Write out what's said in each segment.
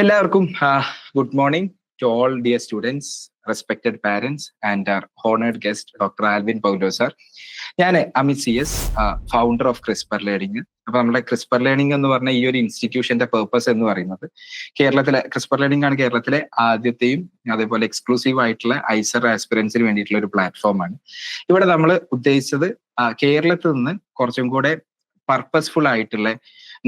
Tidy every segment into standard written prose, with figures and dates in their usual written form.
എല്ലാവർക്കും good morning to all dear students, respected parents and our honoured guest doctor Alvin Paulo sir. ഞാൻ Amit CS, founder of Crisper learning. അപ്പൊ നമ്മുടെ CRISPR learning എന്ന് പറഞ്ഞ ഈ ഒരു ഇൻസ്റ്റിറ്റ്യൂഷന്റെ പേർപ്പസ് എന്ന് പറയുന്നത് കേരളത്തിലെ ക്രിസ്പർ ലേണിംഗ് ആണ് കേരളത്തിലെ ആദ്യത്തെയും അതേപോലെ എക്സ്ക്ലൂസീവ് ആയിട്ടുള്ള ഐസർ ആസ്പിറൻസിന് വേണ്ടിയിട്ടുള്ള ഒരു പ്ലാറ്റ്ഫോമാണ്. ഇവിടെ നമ്മൾ ഉദ്ദേശിച്ചത് കേരളത്തിൽ നിന്ന് കുറച്ചും കൂടെ പർപ്പസ്ഫുൾ ആയിട്ടുള്ള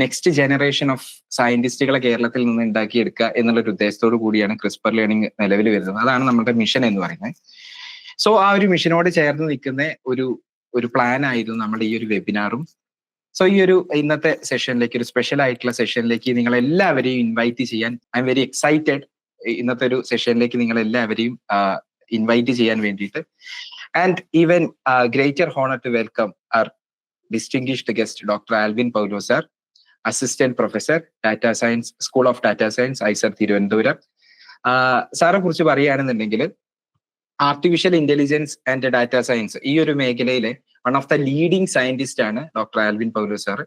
നെക്സ്റ്റ് ജനറേഷൻ ഓഫ് സയന്റിസ്റ്റുകളെ കേരളത്തിൽ നിന്ന് ഉണ്ടാക്കിയെടുക്കുക എന്നുള്ള ഒരു ഉദ്ദേശത്തോടു കൂടിയാണ് ക്രിസ്പർ ലേണിംഗ് നിലവിൽ വരുന്നത്. അതാണ് നമ്മുടെ മിഷൻ എന്ന് പറയുന്നത്. സോ ആ ഒരു മിഷനോട് ചേർന്ന് നിൽക്കുന്ന ഒരു പ്ലാൻ ആയിരുന്നു നമ്മുടെ ഈ ഒരു വെബിനാറും. സോ ഈ ഒരു ഇന്നത്തെ സെഷനിലേക്ക്, ഒരു സ്പെഷ്യൽ ആയിട്ടുള്ള സെഷനിലേക്ക് നിങ്ങൾ എല്ലാവരെയും ഇൻവൈറ്റ് ചെയ്യാൻ ഐ എം വെരി എക്സൈറ്റഡ്. ഇന്നത്തെ ഒരു സെഷനിലേക്ക് നിങ്ങൾ എല്ലാവരെയും ഇൻവൈറ്റ് ചെയ്യാൻ വേണ്ടിയിട്ട്. And even greater honour to welcome our distinguished guest doctor Alvin Paulo sir, assistant professor, data science, school of data science, IISER Thiruvananthapuram. സാറെ കുറിച്ച് പറയുകയാണെന്നുണ്ടെങ്കിൽ artificial intelligence and data science ഈ ഒരു മേഖലയിലെ one of the leading scientist ആണ് doctor Alvin Paulo sir.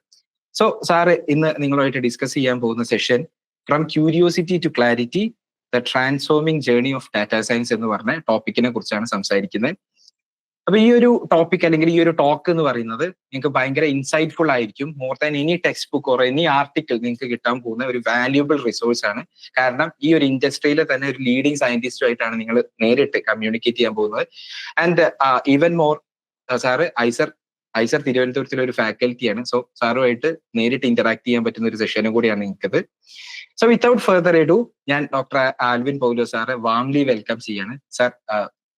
So sir ഇന്ന് നിങ്ങളുമായിട്ട് discuss ചെയ്യാൻ പോകുന്ന session from curiosity to clarity, the transforming journey of data science എന്ന് പറഞ്ഞ ടോപ്പിക്കിനെ കുറിച്ചാണ് സംസാരിക്കുന്നത്. അപ്പൊ ഈ ഒരു ടോപ്പിക് അല്ലെങ്കിൽ ഈ ഒരു ടോക്ക് എന്ന് പറയുന്നത് നിങ്ങൾക്ക് ഭയങ്കര ഇൻസൈറ്റ്ഫുൾ ആയിരിക്കും. More than any text book or any article നിങ്ങൾക്ക് കിട്ടാൻ പോകുന്ന ഒരു വാല്യൂബിൾ റിസോഴ്സ് ആണ്. കാരണം ഈ ഒരു ഇൻഡസ്ട്രിയിലെ തന്നെ ഒരു ലീഡിംഗ് സയന്റിസ്റ്റുമായിട്ടാണ് നിങ്ങൾ നേരിട്ട് കമ്മ്യൂണിക്കേറ്റ് ചെയ്യാൻ പോകുന്നത്. And even more, sir IISER തിരുവനന്തപുരത്തിലെ ഒരു ഫാക്കൽറ്റിയാണ്. സോ സാറുമായിട്ട് നേരിട്ട് ഇന്ററാക്ട് ചെയ്യാൻ പറ്റുന്ന ഒരു സെഷനും കൂടിയാണ് നിങ്ങൾക്കത്. സോ വിത്തൗട്ട് ഫെർദർ എഡു ഞാൻ ഡോക്ടർ ആൽവിൻ പൗലോ സാറെ വാംലി വെൽക്കം ചെയ്യാണ്. സാർ,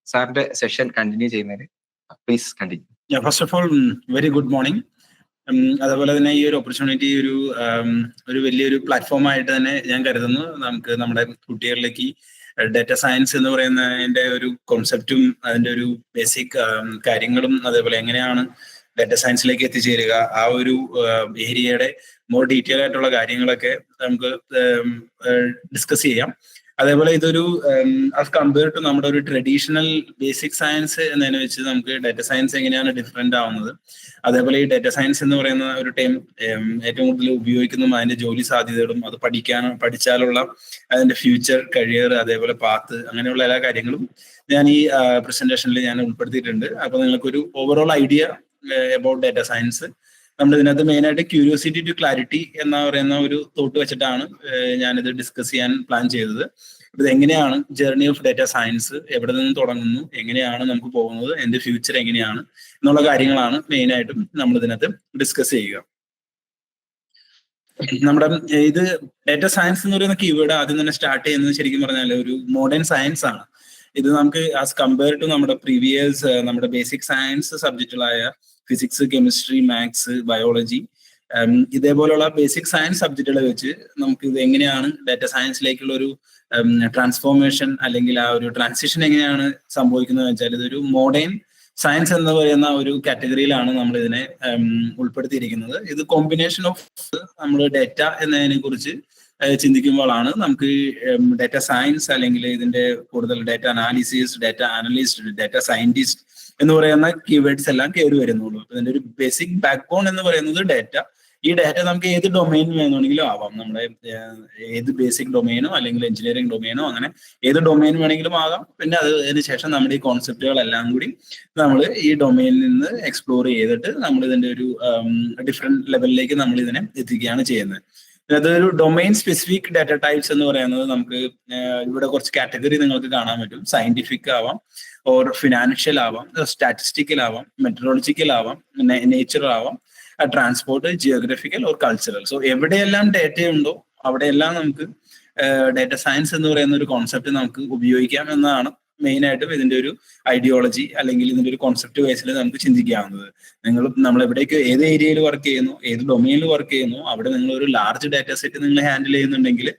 സാറിന്റെ സെഷൻ കണ്ടിന്യൂ ചെയ്യുന്നതിന് please continue. First of all very good morning. അതുപോലെ തന്നെ ഈ ഒരു ഓപ്പർച്യൂണിറ്റി ഒരു വലിയൊരു പ്ലാറ്റ്ഫോമായിട്ട് തന്നെ ഞാൻ കരുതുന്നു. നമുക്ക് നമ്മുടെ കുട്ടികളിലേക്ക് ഡാറ്റ സയൻസ് എന്ന് പറയുന്നതിന്റെ ഒരു കോൺസെപ്റ്റും അതിന്റെ ഒരു ബേസിക് കാര്യങ്ങളും അതേപോലെ എങ്ങനെയാണ് ഡാറ്റ സയൻസിലേക്ക് എത്തിച്ചേരുക, ആ ഒരു ഏരിയയുടെ മോർ ഡീറ്റെയിൽ ആയിട്ടുള്ള കാര്യങ്ങളൊക്കെ നമുക്ക് ഡിസ്കസ് ചെയ്യാം. അതേപോലെ ഇതൊരു ആസ് കമ്പയർ ടു നമ്മുടെ ഒരു ട്രഡീഷണൽ ബേസിക് സയൻസ് എന്നതിനെ വെച്ച് നമുക്ക് ഡാറ്റ സയൻസ് എങ്ങനെയാണ് ഡിഫറെന്റ് ആവുന്നത്, അതേപോലെ ഈ ഡാറ്റ സയൻസ് എന്ന് പറയുന്ന ഒരു ടൈം ഏറ്റവും കൂടുതൽ ഉപയോഗിക്കുന്നതും അതിന്റെ ജോലി സാധ്യതകളും അത് പഠിച്ചാലുള്ള അതിന്റെ ഫ്യൂച്ചർ കരിയർ അതേപോലെ പാത്ത് അങ്ങനെയുള്ള എല്ലാ കാര്യങ്ങളും ഞാൻ ഈ പ്രസന്റേഷനിൽ ഞാൻ ഉൾപ്പെടുത്തിയിട്ടുണ്ട്. അപ്പൊ നിങ്ങൾക്കൊരു overall idea about data science, നമ്മൾ ഇതിനകത്ത് മെയിനായിട്ട് ക്യൂരിയോസിറ്റി ടു ക്ലാരിറ്റി എന്ന് പറയുന്ന ഒരു തോട്ട് വെച്ചിട്ടാണ് ഞാനിത് ഡിസ്കസ് ചെയ്യാൻ പ്ലാൻ ചെയ്തത്. ഇത് എങ്ങനെയാണ് ജേർണി ഓഫ് ഡാറ്റ സയൻസ്, എവിടെ നിന്ന് തുടങ്ങുന്നു, എങ്ങനെയാണ് നമുക്ക് പോകുന്നത്, എന്റെ ഫ്യൂച്ചർ എങ്ങനെയാണ് എന്നുള്ള കാര്യങ്ങളാണ് മെയിനായിട്ടും നമ്മൾ ഇതിനകത്ത് ഡിസ്കസ് ചെയ്യുക. നമ്മുടെ ഇത് ഡാറ്റ സയൻസ് എന്ന് പറയുന്ന കീവേഡ് ആദ്യം തന്നെ സ്റ്റാർട്ട് ചെയ്യുന്നത് ശരിക്കും പറഞ്ഞാൽ ഒരു മോഡേൺ സയൻസ് ആണ്. ഇത് നമുക്ക് ആസ് കമ്പയർ ടു നമ്മുടെ പ്രീവിയസ് നമ്മുടെ ബേസിക് സയൻസ് സബ്ജക്റ്റുകളായ ഫിസിക്സ്, കെമിസ്ട്രി, മാത്സ്, ബയോളജി ഇതേപോലുള്ള ബേസിക് സയൻസ് സബ്ജക്റ്റുകളെ വെച്ച് നമുക്ക് ഇത് എങ്ങനെയാണ് ഡാറ്റ സയൻസിലേക്കുള്ള ഒരു ട്രാൻസ്ഫോർമേഷൻ അല്ലെങ്കിൽ ആ ഒരു ട്രാൻസിഷൻ എങ്ങനെയാണ് സംഭവിക്കുന്നത് വെച്ചാൽ ഇതൊരു മോഡേൺ സയൻസ് എന്ന് പറയുന്ന ഒരു കാറ്റഗറിയിലാണ് നമ്മൾ ഇതിനെ ഉൾപ്പെടുത്തിയിരിക്കുന്നത്. ഇത് കോമ്പിനേഷൻ ഓഫ് നമ്മൾ ഡാറ്റ എന്നതിനെ കുറിച്ച് ചിന്തിക്കുമ്പോഴാണ് നമുക്ക് ഡാറ്റ സയൻസ് അല്ലെങ്കിൽ ഇതിന്റെ കൂടുതൽ data analysis, data analyst, data scientist എന്ന് പറയുന്ന കീവേഡ്സ് എല്ലാം കയറി വരുന്നുള്ളൂ. ഇതിന്റെ ഒരു ബേസിക് ബാക്ക് ബോൺ എന്ന് പറയുന്നത് ഡാറ്റ. ഈ ഡാറ്റ നമുക്ക് ഏത് ഡൊമൈൻ വേണമെങ്കിലും ആവാം. നമ്മുടെ ഏത് ബേസിക് ഡൊമൈനോ അല്ലെങ്കിൽ എഞ്ചിനീയറിംഗ് ഡൊമൈനോ അങ്ങനെ ഏത് ഡൊമൈൻ വേണമെങ്കിലും ആകാം. പിന്നെ അതിന് ശേഷം നമ്മുടെ ഈ കോൺസെപ്റ്റുകളെല്ലാം കൂടി നമ്മൾ ഈ ഡൊമൈനിൽ നിന്ന് എക്സ്പ്ലോർ ചെയ്തിട്ട് നമ്മൾ ഇതിന്റെ ഒരു ഡിഫറെന്റ് ലെവലിലേക്ക് നമ്മൾ ഇതിനെ എത്തിക്കുകയാണ് ചെയ്യുന്നത്. അതൊരു ഡൊമൈൻ സ്പെസിഫിക് ഡാറ്റ ടൈപ്സ് എന്ന് പറയുന്നത് നമുക്ക് ഇവിടെ കുറച്ച് കാറ്റഗറി നിങ്ങൾക്ക് കാണാൻ പറ്റും. സയന്റിഫിക് ആവാം, ഓർ ഫിനാൻഷ്യൽ ആവാം, സ്റ്റാറ്റിസ്റ്റിക്കൽ ആവാം, മെട്രോളജിക്കൽ ആവാം, നേച്ചറൽ ആവാം, transport, geographical or cultural. So എവിടെയെല്ലാം ഡാറ്റ ഉണ്ടോ അവിടെയെല്ലാം നമുക്ക് ഡാറ്റ സയൻസ് എന്ന് പറയുന്ന ഒരു കോൺസെപ്റ്റ് നമുക്ക് ഉപയോഗിക്കാം എന്നതാണ് മെയിനായിട്ടും ഇതിന്റെ ഒരു ഐഡിയോളജി അല്ലെങ്കിൽ ഇതിന്റെ ഒരു കോൺസെപ്റ്റ് വൈസിൽ നമുക്ക് ചിന്തിക്കാവുന്നത്. നമ്മൾ എവിടേക്ക് ഏത് ഏരിയയിൽ വർക്ക് ചെയ്യുന്നു, ഏത് ഡൊമൈനിൽ വർക്ക് ചെയ്യുന്നു, അവിടെ നിങ്ങൾ ഒരു ലാർജ് ഡാറ്റ സെറ്റ് നിങ്ങൾ ഹാൻഡിൽ ചെയ്യുന്നുണ്ടെങ്കിൽ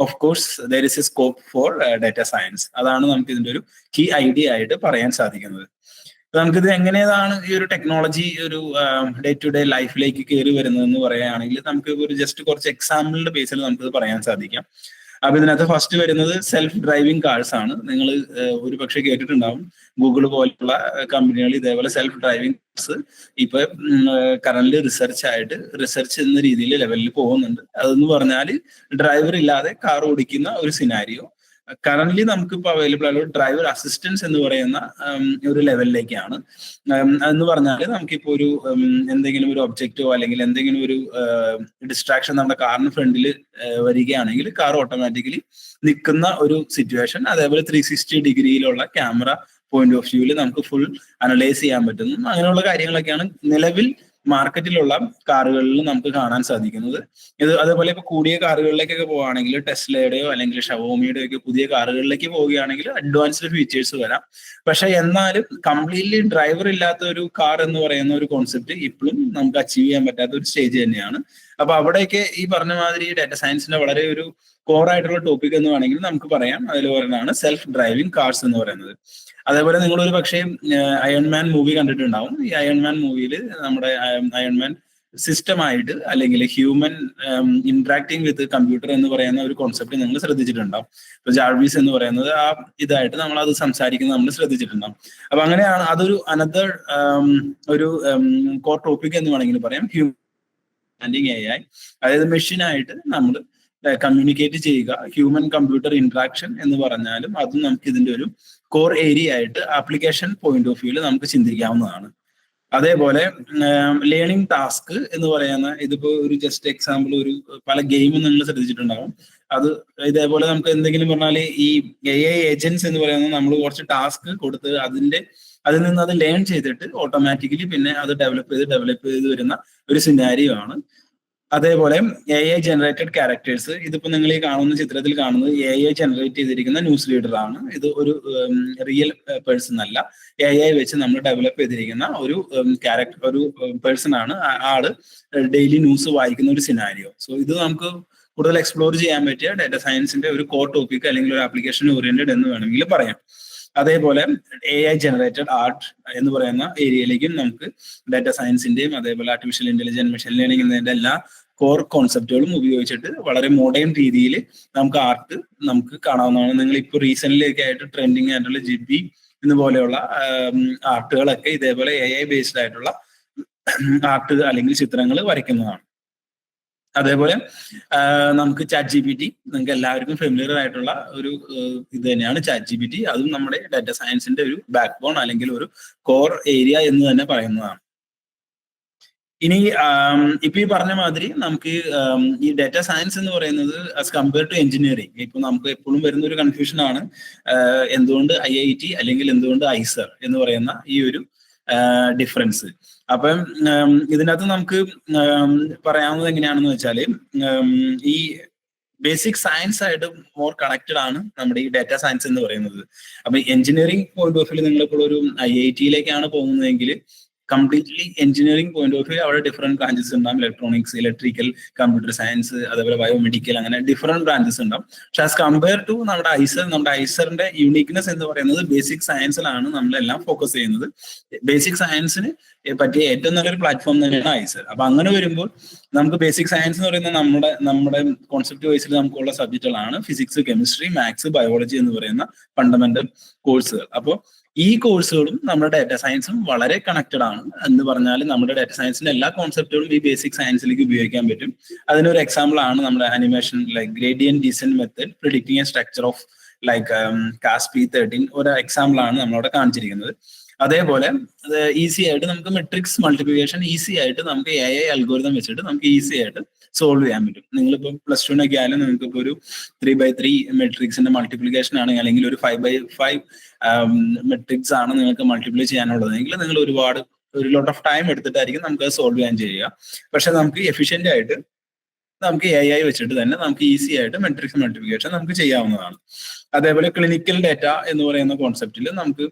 of course there is A scope for data science. അതാണ് നമുക്ക് ഇതിന്റെ ഒരു കീ ഐഡിയ ആയിട്ട് പറയാൻ സാധിക്കുന്നത്. നമുക്കിത് എങ്ങനെയാണ് ഈ ഒരു ടെക്നോളജി ഒരു ഡേ ടു ഡേ ലൈഫിലേക്ക് കയറി വരുന്നതെന്ന് പറയുകയാണെങ്കിൽ നമുക്ക് ഒരു ജസ്റ്റ് കുറച്ച് എക്സാമ്പിളിന്റെ ബേസിൽ നമുക്കിത് പറയാൻ സാധിക്കാം. അപ്പൊ ഇതിനകത്ത് ഫസ്റ്റ് വരുന്നത് സെൽഫ് ഡ്രൈവിംഗ് കാർസ് ആണ്. നിങ്ങൾ ഒരു പക്ഷേ കേട്ടിട്ടുണ്ടാവും, ഗൂഗിൾ പോലുള്ള കമ്പനികൾ ഇതേപോലെ സെൽഫ് ഡ്രൈവിംഗ് കാർസ് ഇപ്പൊ കറന്റ് റിസർച്ച് എന്ന രീതിയിൽ ലെവലിൽ പോകുന്നുണ്ട്. അതെന്ന് പറഞ്ഞാൽ ഡ്രൈവർ ഇല്ലാതെ കാർ ഓടിക്കുന്ന ഒരു സിനാരിയോ. കറന്റ് നമുക്കിപ്പോൾ അവൈലബിൾ ആയുള്ള ഡ്രൈവർ അസിസ്റ്റൻസ് എന്ന് പറയുന്ന ഒരു ലെവലിലേക്കാണ്. എന്ന് പറഞ്ഞാൽ നമുക്കിപ്പോൾ ഒരു എന്തെങ്കിലും ഒരു ഒബ്ജക്റ്റോ അല്ലെങ്കിൽ എന്തെങ്കിലും ഒരു ഡിസ്ട്രാക്ഷൻ നമ്മുടെ കാറിന് ഫ്രണ്ടിൽ വരികയാണെങ്കിൽ കാർ ഓട്ടോമാറ്റിക്കലി നിൽക്കുന്ന ഒരു സിറ്റുവേഷൻ. അതേപോലെ 360 ഡിഗ്രിയിലുള്ള ക്യാമറ പോയിന്റ് ഓഫ് വ്യൂവിൽ നമുക്ക് ഫുൾ അനലൈസ് ചെയ്യാൻ പറ്റുന്നു. അങ്ങനെയുള്ള കാര്യങ്ങളൊക്കെയാണ് നിലവിൽ മാർക്കറ്റിലുള്ള കാറുകളിൽ നമുക്ക് കാണാൻ സാധിക്കുന്നത്. ഇത് അതേപോലെ ഇപ്പൊ കൂടിയ കാറുകളിലേക്കൊക്കെ പോവുകയാണെങ്കിൽ ടെസ്ലയുടെയോ അല്ലെങ്കിൽ ഷവോമിയുടെയോ ഒക്കെ പുതിയ കാറുകളിലേക്ക് പോവുകയാണെങ്കിൽ അഡ്വാൻസ്ഡ് ഫീച്ചേഴ്സ് വരാം. പക്ഷെ എന്നാലും കംപ്ലീറ്റ്ലി ഡ്രൈവർ ഇല്ലാത്ത ഒരു കാർ എന്ന് പറയുന്ന ഒരു കോൺസെപ്റ്റ് ഇപ്പോഴും നമുക്ക് അച്ചീവ് ചെയ്യാൻ പറ്റാത്ത ഒരു സ്റ്റേജ് തന്നെയാണ്. അപ്പൊ അവിടെയൊക്കെ ഈ പറഞ്ഞ മാതിരി ഡാറ്റ സയൻസിന്റെ വളരെ ഒരു കോർ ആയിട്ടുള്ള ടോപ്പിക് എന്ന് വേണമെങ്കിൽ നമുക്ക് പറയാം. അതിൽ പറയുന്നതാണ് സെൽഫ് ഡ്രൈവിംഗ് കാർസ് എന്ന് പറയുന്നത്. അതേപോലെ നിങ്ങൾ ഒരു പക്ഷേ അയൺമാൻ മൂവി കണ്ടിട്ടുണ്ടാവും. ഈ അയൺമാൻ മൂവിയിൽ നമ്മുടെ അയൺമാൻ സിസ്റ്റമായിട്ട് അല്ലെങ്കിൽ ഹ്യൂമൻ ഇന്ററാക്ടിങ് വിത്ത് കമ്പ്യൂട്ടർ എന്ന് പറയുന്ന ഒരു കോൺസെപ്റ്റ് നിങ്ങൾ ശ്രദ്ധിച്ചിട്ടുണ്ടാവും. ഇപ്പൊ ജാർവീസ് എന്ന് പറയുന്നത് ആ ഇതായിട്ട് നമ്മൾ അത് സംസാരിക്കുന്നത് നമ്മൾ ശ്രദ്ധിച്ചിട്ടുണ്ടാവും. അപ്പൊ അങ്ങനെയാണ് അതൊരു അനദർ ഒരു കോർ ടോപ്പിക് എന്ന് വേണമെങ്കിൽ പറയാം. ഹ്യൂമൻ AI, അതായത് മെഷീനായിട്ട് നമ്മൾ കമ്മ്യൂണിക്കേറ്റ് ചെയ്യുക, ഹ്യൂമൻ കമ്പ്യൂട്ടർ ഇന്ററാക്ഷൻ എന്ന് പറഞ്ഞാലും അതും നമുക്ക് ഇതിന്റെ ഒരു കോർ ഏരിയ ആയിട്ട് ആപ്ലിക്കേഷൻ പോയിന്റ് ഓഫ് വ്യൂവിൽ നമുക്ക് ചിന്തിക്കാവുന്നതാണ്. അതേപോലെ ലേണിംഗ് ടാസ്ക് എന്ന് പറയുന്ന ഇതിപ്പോ ഒരു ജസ്റ്റ് എക്സാമ്പിൾ, ഒരു പല ഗെയിമും നിങ്ങൾ ശ്രദ്ധിച്ചിട്ടുണ്ടാവും. അത് ഇതേപോലെ നമുക്ക് എന്തെങ്കിലും പറഞ്ഞാൽ ഈ AI ഏജൻസ് എന്ന് പറയുന്നത് നമ്മൾ കുറച്ച് ടാസ്ക് കൊടുത്ത് അതിൽ നിന്ന് അത് ലേൺ ചെയ്തിട്ട് ഓട്ടോമാറ്റിക്കലി പിന്നെ അത് ഡെവലപ്പ് ചെയ്ത് വരുന്ന ഒരു സിനാരിയോ ആണ്. അതേപോലെ AI ജനറേറ്റഡ് ക്യാരക്ടേഴ്സ്, ഇതിപ്പോ നിങ്ങൾ ഈ കാണുന്ന ചിത്രത്തിൽ കാണുന്നത് AI ജനറേറ്റ് ചെയ്തിരിക്കുന്ന ന്യൂസ് ലീഡർ ആണ്. ഇത് ഒരു റിയൽ പേഴ്സൺ അല്ല, AI വെച്ച് നമ്മൾ ഡെവലപ്പ് ചെയ്തിരിക്കുന്ന ഒരു ക്യാരക്ടർ, ഒരു പേഴ്സൺ ആണ്. ആള് ഡെയിലി ന്യൂസ് വായിക്കുന്ന ഒരു സിനാരിയോ. സോ ഇത് നമുക്ക് കൂടുതൽ എക്സ്പ്ലോർ ചെയ്യാൻ പറ്റിയ ഡാറ്റ സയൻസിന്റെ ഒരു കോർ ടോപ്പിക് അല്ലെങ്കിൽ ഒരു ആപ്ലിക്കേഷൻ ഓറിയന്റഡ് എന്ന് വേണമെങ്കിൽ പറയാം. അതേപോലെ AI ജനറേറ്റഡ് ആർട്ട് എന്ന് പറയുന്ന ഏരിയയിലേക്കും നമുക്ക് ഡാറ്റ സയൻസിന്റെയും അതേപോലെ ആർട്ടിഫിഷ്യൽ ഇന്റലിജൻസ്, മെഷീൻ ലേണിംഗ് എന്നതിന്റെ എല്ലാ കോർ കോൺസെപ്റ്റുകളും ഉപയോഗിച്ചിട്ട് വളരെ മോഡേൺ രീതിയിൽ നമുക്ക് ആർട്ട് നമുക്ക് കാണാവുന്നതാണ്. നിങ്ങൾ ഇപ്പോൾ റീസെന്റ്ലി ആയിട്ട് ട്രെൻഡിങ് ആയിട്ടുള്ള ജിബി എന്ന് പോലെയുള്ള ആർട്ടുകളൊക്കെ ഇതേപോലെ AI ബേസ്ഡ് ആയിട്ടുള്ള ആർട്ട് അല്ലെങ്കിൽ ചിത്രങ്ങൾ വരയ്ക്കുന്നതാണ്. അതേപോലെ നമുക്ക് ChatGPT, നിങ്ങൾക്ക് എല്ലാവർക്കും ഫെമിലിയർ ആയിട്ടുള്ള ഒരു ഇത് തന്നെയാണ് ChatGPT. അതും നമ്മുടെ ഡാറ്റ സയൻസിന്റെ ഒരു ബാക്ക് ബോൺ അല്ലെങ്കിൽ ഒരു കോർ ഏരിയ എന്ന് തന്നെ പറയുന്നതാണ്. ഇനി ഇപ്പൊ ഈ പറഞ്ഞ മാതിരി നമുക്ക് ഈ ഡാറ്റ സയൻസ് എന്ന് പറയുന്നത് ആസ് കമ്പയർ ടു എഞ്ചിനീയറിംഗ്, ഇപ്പൊ നമുക്ക് എപ്പോഴും വരുന്ന ഒരു കൺഫ്യൂഷൻ ആണ് എന്തുകൊണ്ട് IIT അല്ലെങ്കിൽ എന്തുകൊണ്ട് ഐസർ എന്ന് പറയുന്ന ഈ ഒരു ഡിഫറൻസ്. അപ്പം ഇതിനകത്ത് നമുക്ക് പറയാവുന്നത് എങ്ങനെയാണെന്ന് വെച്ചാൽ ഈ ബേസിക് സയൻസ് ആയിട്ട് മോർ കണക്റ്റഡ് ആണ് നമ്മുടെ ഈ ഡാറ്റ സയൻസ് എന്ന് പറയുന്നത്. അപ്പൊ എഞ്ചിനീയറിംഗ് പോയിന്റ് ഓഫ് വ്യൂ നിങ്ങളിപ്പോൾ ഒരു IIT-യിലേക്കാണ് പോകുന്നതെങ്കിൽ completely engineering point of view അവിടെ ഡിഫറെന്റ് ബ്രാഞ്ചസ് ഉണ്ടാവും. ഇലക്ട്രോണിക്സ്, ഇലക്ട്രിക്കൽ, കമ്പ്യൂട്ടർ സയൻസ്, അതേപോലെ ബയോമെഡിക്കൽ, അങ്ങനെ ഡിഫറെന്റ് ബ്രാഞ്ചസ് ഉണ്ടാവും. പക്ഷെ ആസ് കമ്പയർ ടു നമ്മുടെ ഐസറിന്റെ യൂണിക്നെസ് എന്ന് പറയുന്നത് ബേസിക് സയൻസിലാണ് നമ്മളെല്ലാം ഫോക്കസ് ചെയ്യുന്നത്. ബേസിക് സയൻസിന് പറ്റിയ ഏറ്റവും നല്ലൊരു പ്ലാറ്റ്ഫോം തന്നെയാണ് ഐസർ. അപ്പൊ അങ്ങനെ വരുമ്പോൾ നമുക്ക് ബേസിക് സയൻസ് എന്ന് പറയുന്ന നമ്മുടെ കോൺസെപ്റ്റ് വൈസിൽ നമുക്കുള്ള സബ്ജക്റ്റുകളാണ് ഫിസിക്സ്, കെമിസ്ട്രി, മാത്സ്, ബയോളജി എന്ന് പറയുന്ന ഫണ്ടമെന്റൽ കോഴ്സുകൾ. അപ്പോൾ ഈ കോഴ്സുകളും നമ്മുടെ ഡാറ്റ സയൻസും വളരെ കണക്റ്റഡ് ആണ്. എന്ന് പറഞ്ഞാൽ നമ്മുടെ ഡാറ്റ സയൻസിന്റെ എല്ലാ കോൺസെപ്റ്റുകളും ഈ ബേസിക് സയൻസിലേക്ക് ഉപയോഗിക്കാൻ പറ്റും. അതിനൊരു എക്സാമ്പിൾ ആണ് നമ്മുടെ animation like gradient descent method predicting A structure of like CASP13 ഒരു എക്സാമ്പിൾ ആണ് നമ്മളവിടെ കാണിച്ചിരിക്കുന്നത്. അതേപോലെ ഈസി ആയിട്ട് നമുക്ക് മെട്രിക്സ് മൾട്ടിപ്ലിക്കേഷൻ ഈസി ആയിട്ട് നമുക്ക് AI അൽഗോരിതം വെച്ചിട്ട് നമുക്ക് ഈസി ആയിട്ട് സോൾവ് ചെയ്യാൻ പറ്റും. നിങ്ങളിപ്പോൾ +2 ആയാലും നിങ്ങൾക്ക് ഇപ്പോൾ ഒരു 3x3 മെട്രിക്സിന്റെ മൾട്ടിപ്ലിക്കേഷൻ ആണെങ്കിൽ അല്ലെങ്കിൽ ഒരു 5x5 മെട്രിക്സ് ആണ് നിങ്ങൾക്ക് മൾട്ടിപ്ലൈ ചെയ്യാനുള്ളതെങ്കിൽ നിങ്ങൾ ഒരു ലോട്ട് ഓഫ് ടൈം എടുത്തിട്ടായിരിക്കും നമുക്ക് അത് സോൾവ് ചെയ്യാൻ ചെയ്യുക. പക്ഷെ നമുക്ക് എഫിഷ്യന്റ് ആയിട്ട് നമുക്ക് AI വെച്ചിട്ട് തന്നെ നമുക്ക് ഈസി ആയിട്ട് മെട്രിക്സ് മൾട്ടിപ്ലിക്കേഷൻ നമുക്ക് ചെയ്യാവുന്നതാണ്. അതേപോലെ ക്ലിനിക്കൽ ഡാറ്റ എന്ന് പറയുന്ന കോൺസെപ്റ്റിൽ നമുക്ക്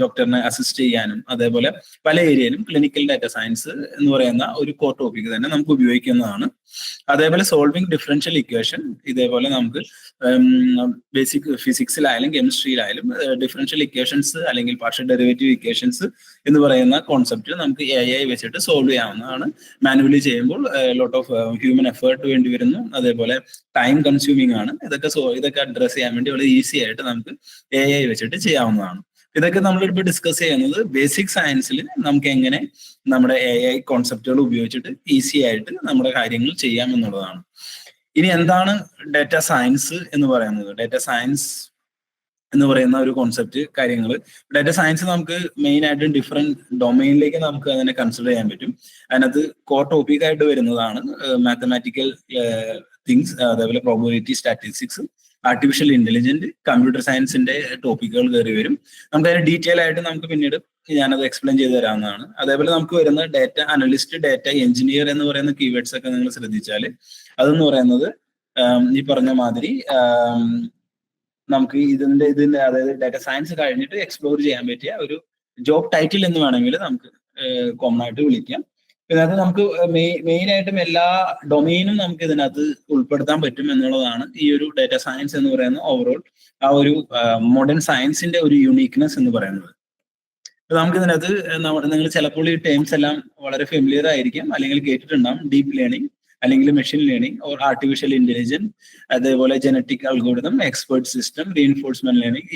ഡോക്ടറിനെ അസിസ്റ്റ് ചെയ്യാനും അതേപോലെ പല ഏരിയയിലും ക്ലിനിക്കൽ ഡാറ്റ സയൻസ് എന്ന് പറയുന്ന ഒരു കോർ ടോപ്പിക് തന്നെ നമുക്ക് ഉപയോഗിക്കുന്നതാണ്. അതേപോലെ സോൾവിങ് ഡിഫറൻഷ്യൽ ഇക്വേഷൻ, ഇതേപോലെ നമുക്ക് ബേസിക് ഫിസിക്സിലായാലും കെമിസ്ട്രിയിലായാലും ഡിഫറൻഷ്യൽ ഇക്വേഷൻസ് അല്ലെങ്കിൽ പാർഷ്യൽ ഡെറിവേറ്റീവ് ഇക്വേഷൻസ് എന്ന് പറയുന്ന കോൺസെപ്റ്റ് നമുക്ക് AI വെച്ചിട്ട് സോൾവ് ചെയ്യാവുന്നതാണ്. മാനുവലി ചെയ്യുമ്പോൾ ലോട്ട് ഓഫ് ഹ്യൂമൻ എഫേർട്ട് വേണ്ടി വരുന്നു, അതേപോലെ ടൈം കൺസ്യൂമിംഗ് ആണ്. ഇതൊക്കെ അഡ്രസ് ചെയ്യാൻ വേണ്ടി വളരെ ഈസി ആയിട്ട് നമുക്ക് AI വെച്ചിട്ട് ചെയ്യാവുന്നതാണ്. ഇതൊക്കെ നമ്മളിപ്പോൾ ഡിസ്കസ് ചെയ്യുന്നത് ബേസിക് സയൻസിൽ നമുക്ക് എങ്ങനെ നമ്മുടെ AI കോൺസെപ്റ്റുകൾ ഉപയോഗിച്ചിട്ട് ഈസി ആയിട്ട് നമ്മുടെ കാര്യങ്ങൾ ചെയ്യാം എന്നുള്ളതാണ്. ഇനി എന്താണ് ഡാറ്റ സയൻസ് എന്ന് പറയുന്നത്? ഡാറ്റ സയൻസ് എന്ന് പറയുന്ന ഒരു കോൺസെപ്റ്റ് കാര്യങ്ങൾ, ഡാറ്റ സയൻസ് നമുക്ക് മെയിൻ ആയിട്ടും ഡിഫറെന്റ് ഡൊമൈനിലേക്ക് നമുക്ക് അതിനെ കൺസിഡർ ചെയ്യാൻ പറ്റും. അതിനകത്ത് കോർ ടോപ്പിക് ആയിട്ട് വരുന്നതാണ് മാത്തമാറ്റിക്കൽ തിങ്സ്, അതേപോലെ probability statistics, artificial intelligence, computer സയൻസിന്റെ ടോപ്പിക്കുകൾ കയറി വരും. നമുക്ക് അതിന് ഡീറ്റെയിൽ ആയിട്ട് നമുക്ക് പിന്നീട് ഞാനത് എക്സ്പ്ലെയിൻ ചെയ്ത് തരാവുന്നതാണ്. അതേപോലെ നമുക്ക് വരുന്ന ഡാറ്റ അനലിസ്റ്റ്, ഡാറ്റ എഞ്ചിനീയർ എന്ന് പറയുന്ന കീവേഡ്സ് ഒക്കെ നിങ്ങൾ ശ്രദ്ധിച്ചാൽ അതെന്ന് പറയുന്നത് ഈ പറഞ്ഞ മാതിരി നമുക്ക് ഇതിന്റെ അതായത് ഡാറ്റ സയൻസ് കഴിഞ്ഞിട്ട് എക്സ്പ്ലോർ ചെയ്യാൻ പറ്റിയ ഒരു ജോബ് ടൈറ്റിൽ എന്ന് വേണമെങ്കിൽ നമുക്ക് കോമൺ ആയിട്ട് വിളിക്കാം. ഇതിനകത്ത് നമുക്ക് മെയിൻ ആയിട്ടും എല്ലാ ഡൊമെയിനും നമുക്ക് ഇതിനകത്ത് ഉൾപ്പെടുത്താൻ പറ്റും എന്നുള്ളതാണ് ഈ ഒരു ഡാറ്റ സയൻസ് എന്ന് പറയുന്ന ഓവറോൾ ആ ഒരു മോഡേൺ സയൻസിന്റെ ഒരു യുണീക്നെസ് എന്ന് പറയുന്നത്. നമുക്ക് ഇതിനകത്ത് നിങ്ങൾ ചിലപ്പോൾ ഈ ടേംസ് എല്ലാം വളരെ ഫെമിലിയർ ആയിരിക്കും, അല്ലെങ്കിൽ കേട്ടിട്ടുണ്ടാവും. ഡീപ്പ് ലേണിംഗ്, അല്ലെങ്കിൽ machine learning or artificial intelligence, അതേപോലെ genetic algorithm, expert system, reinforcement learning,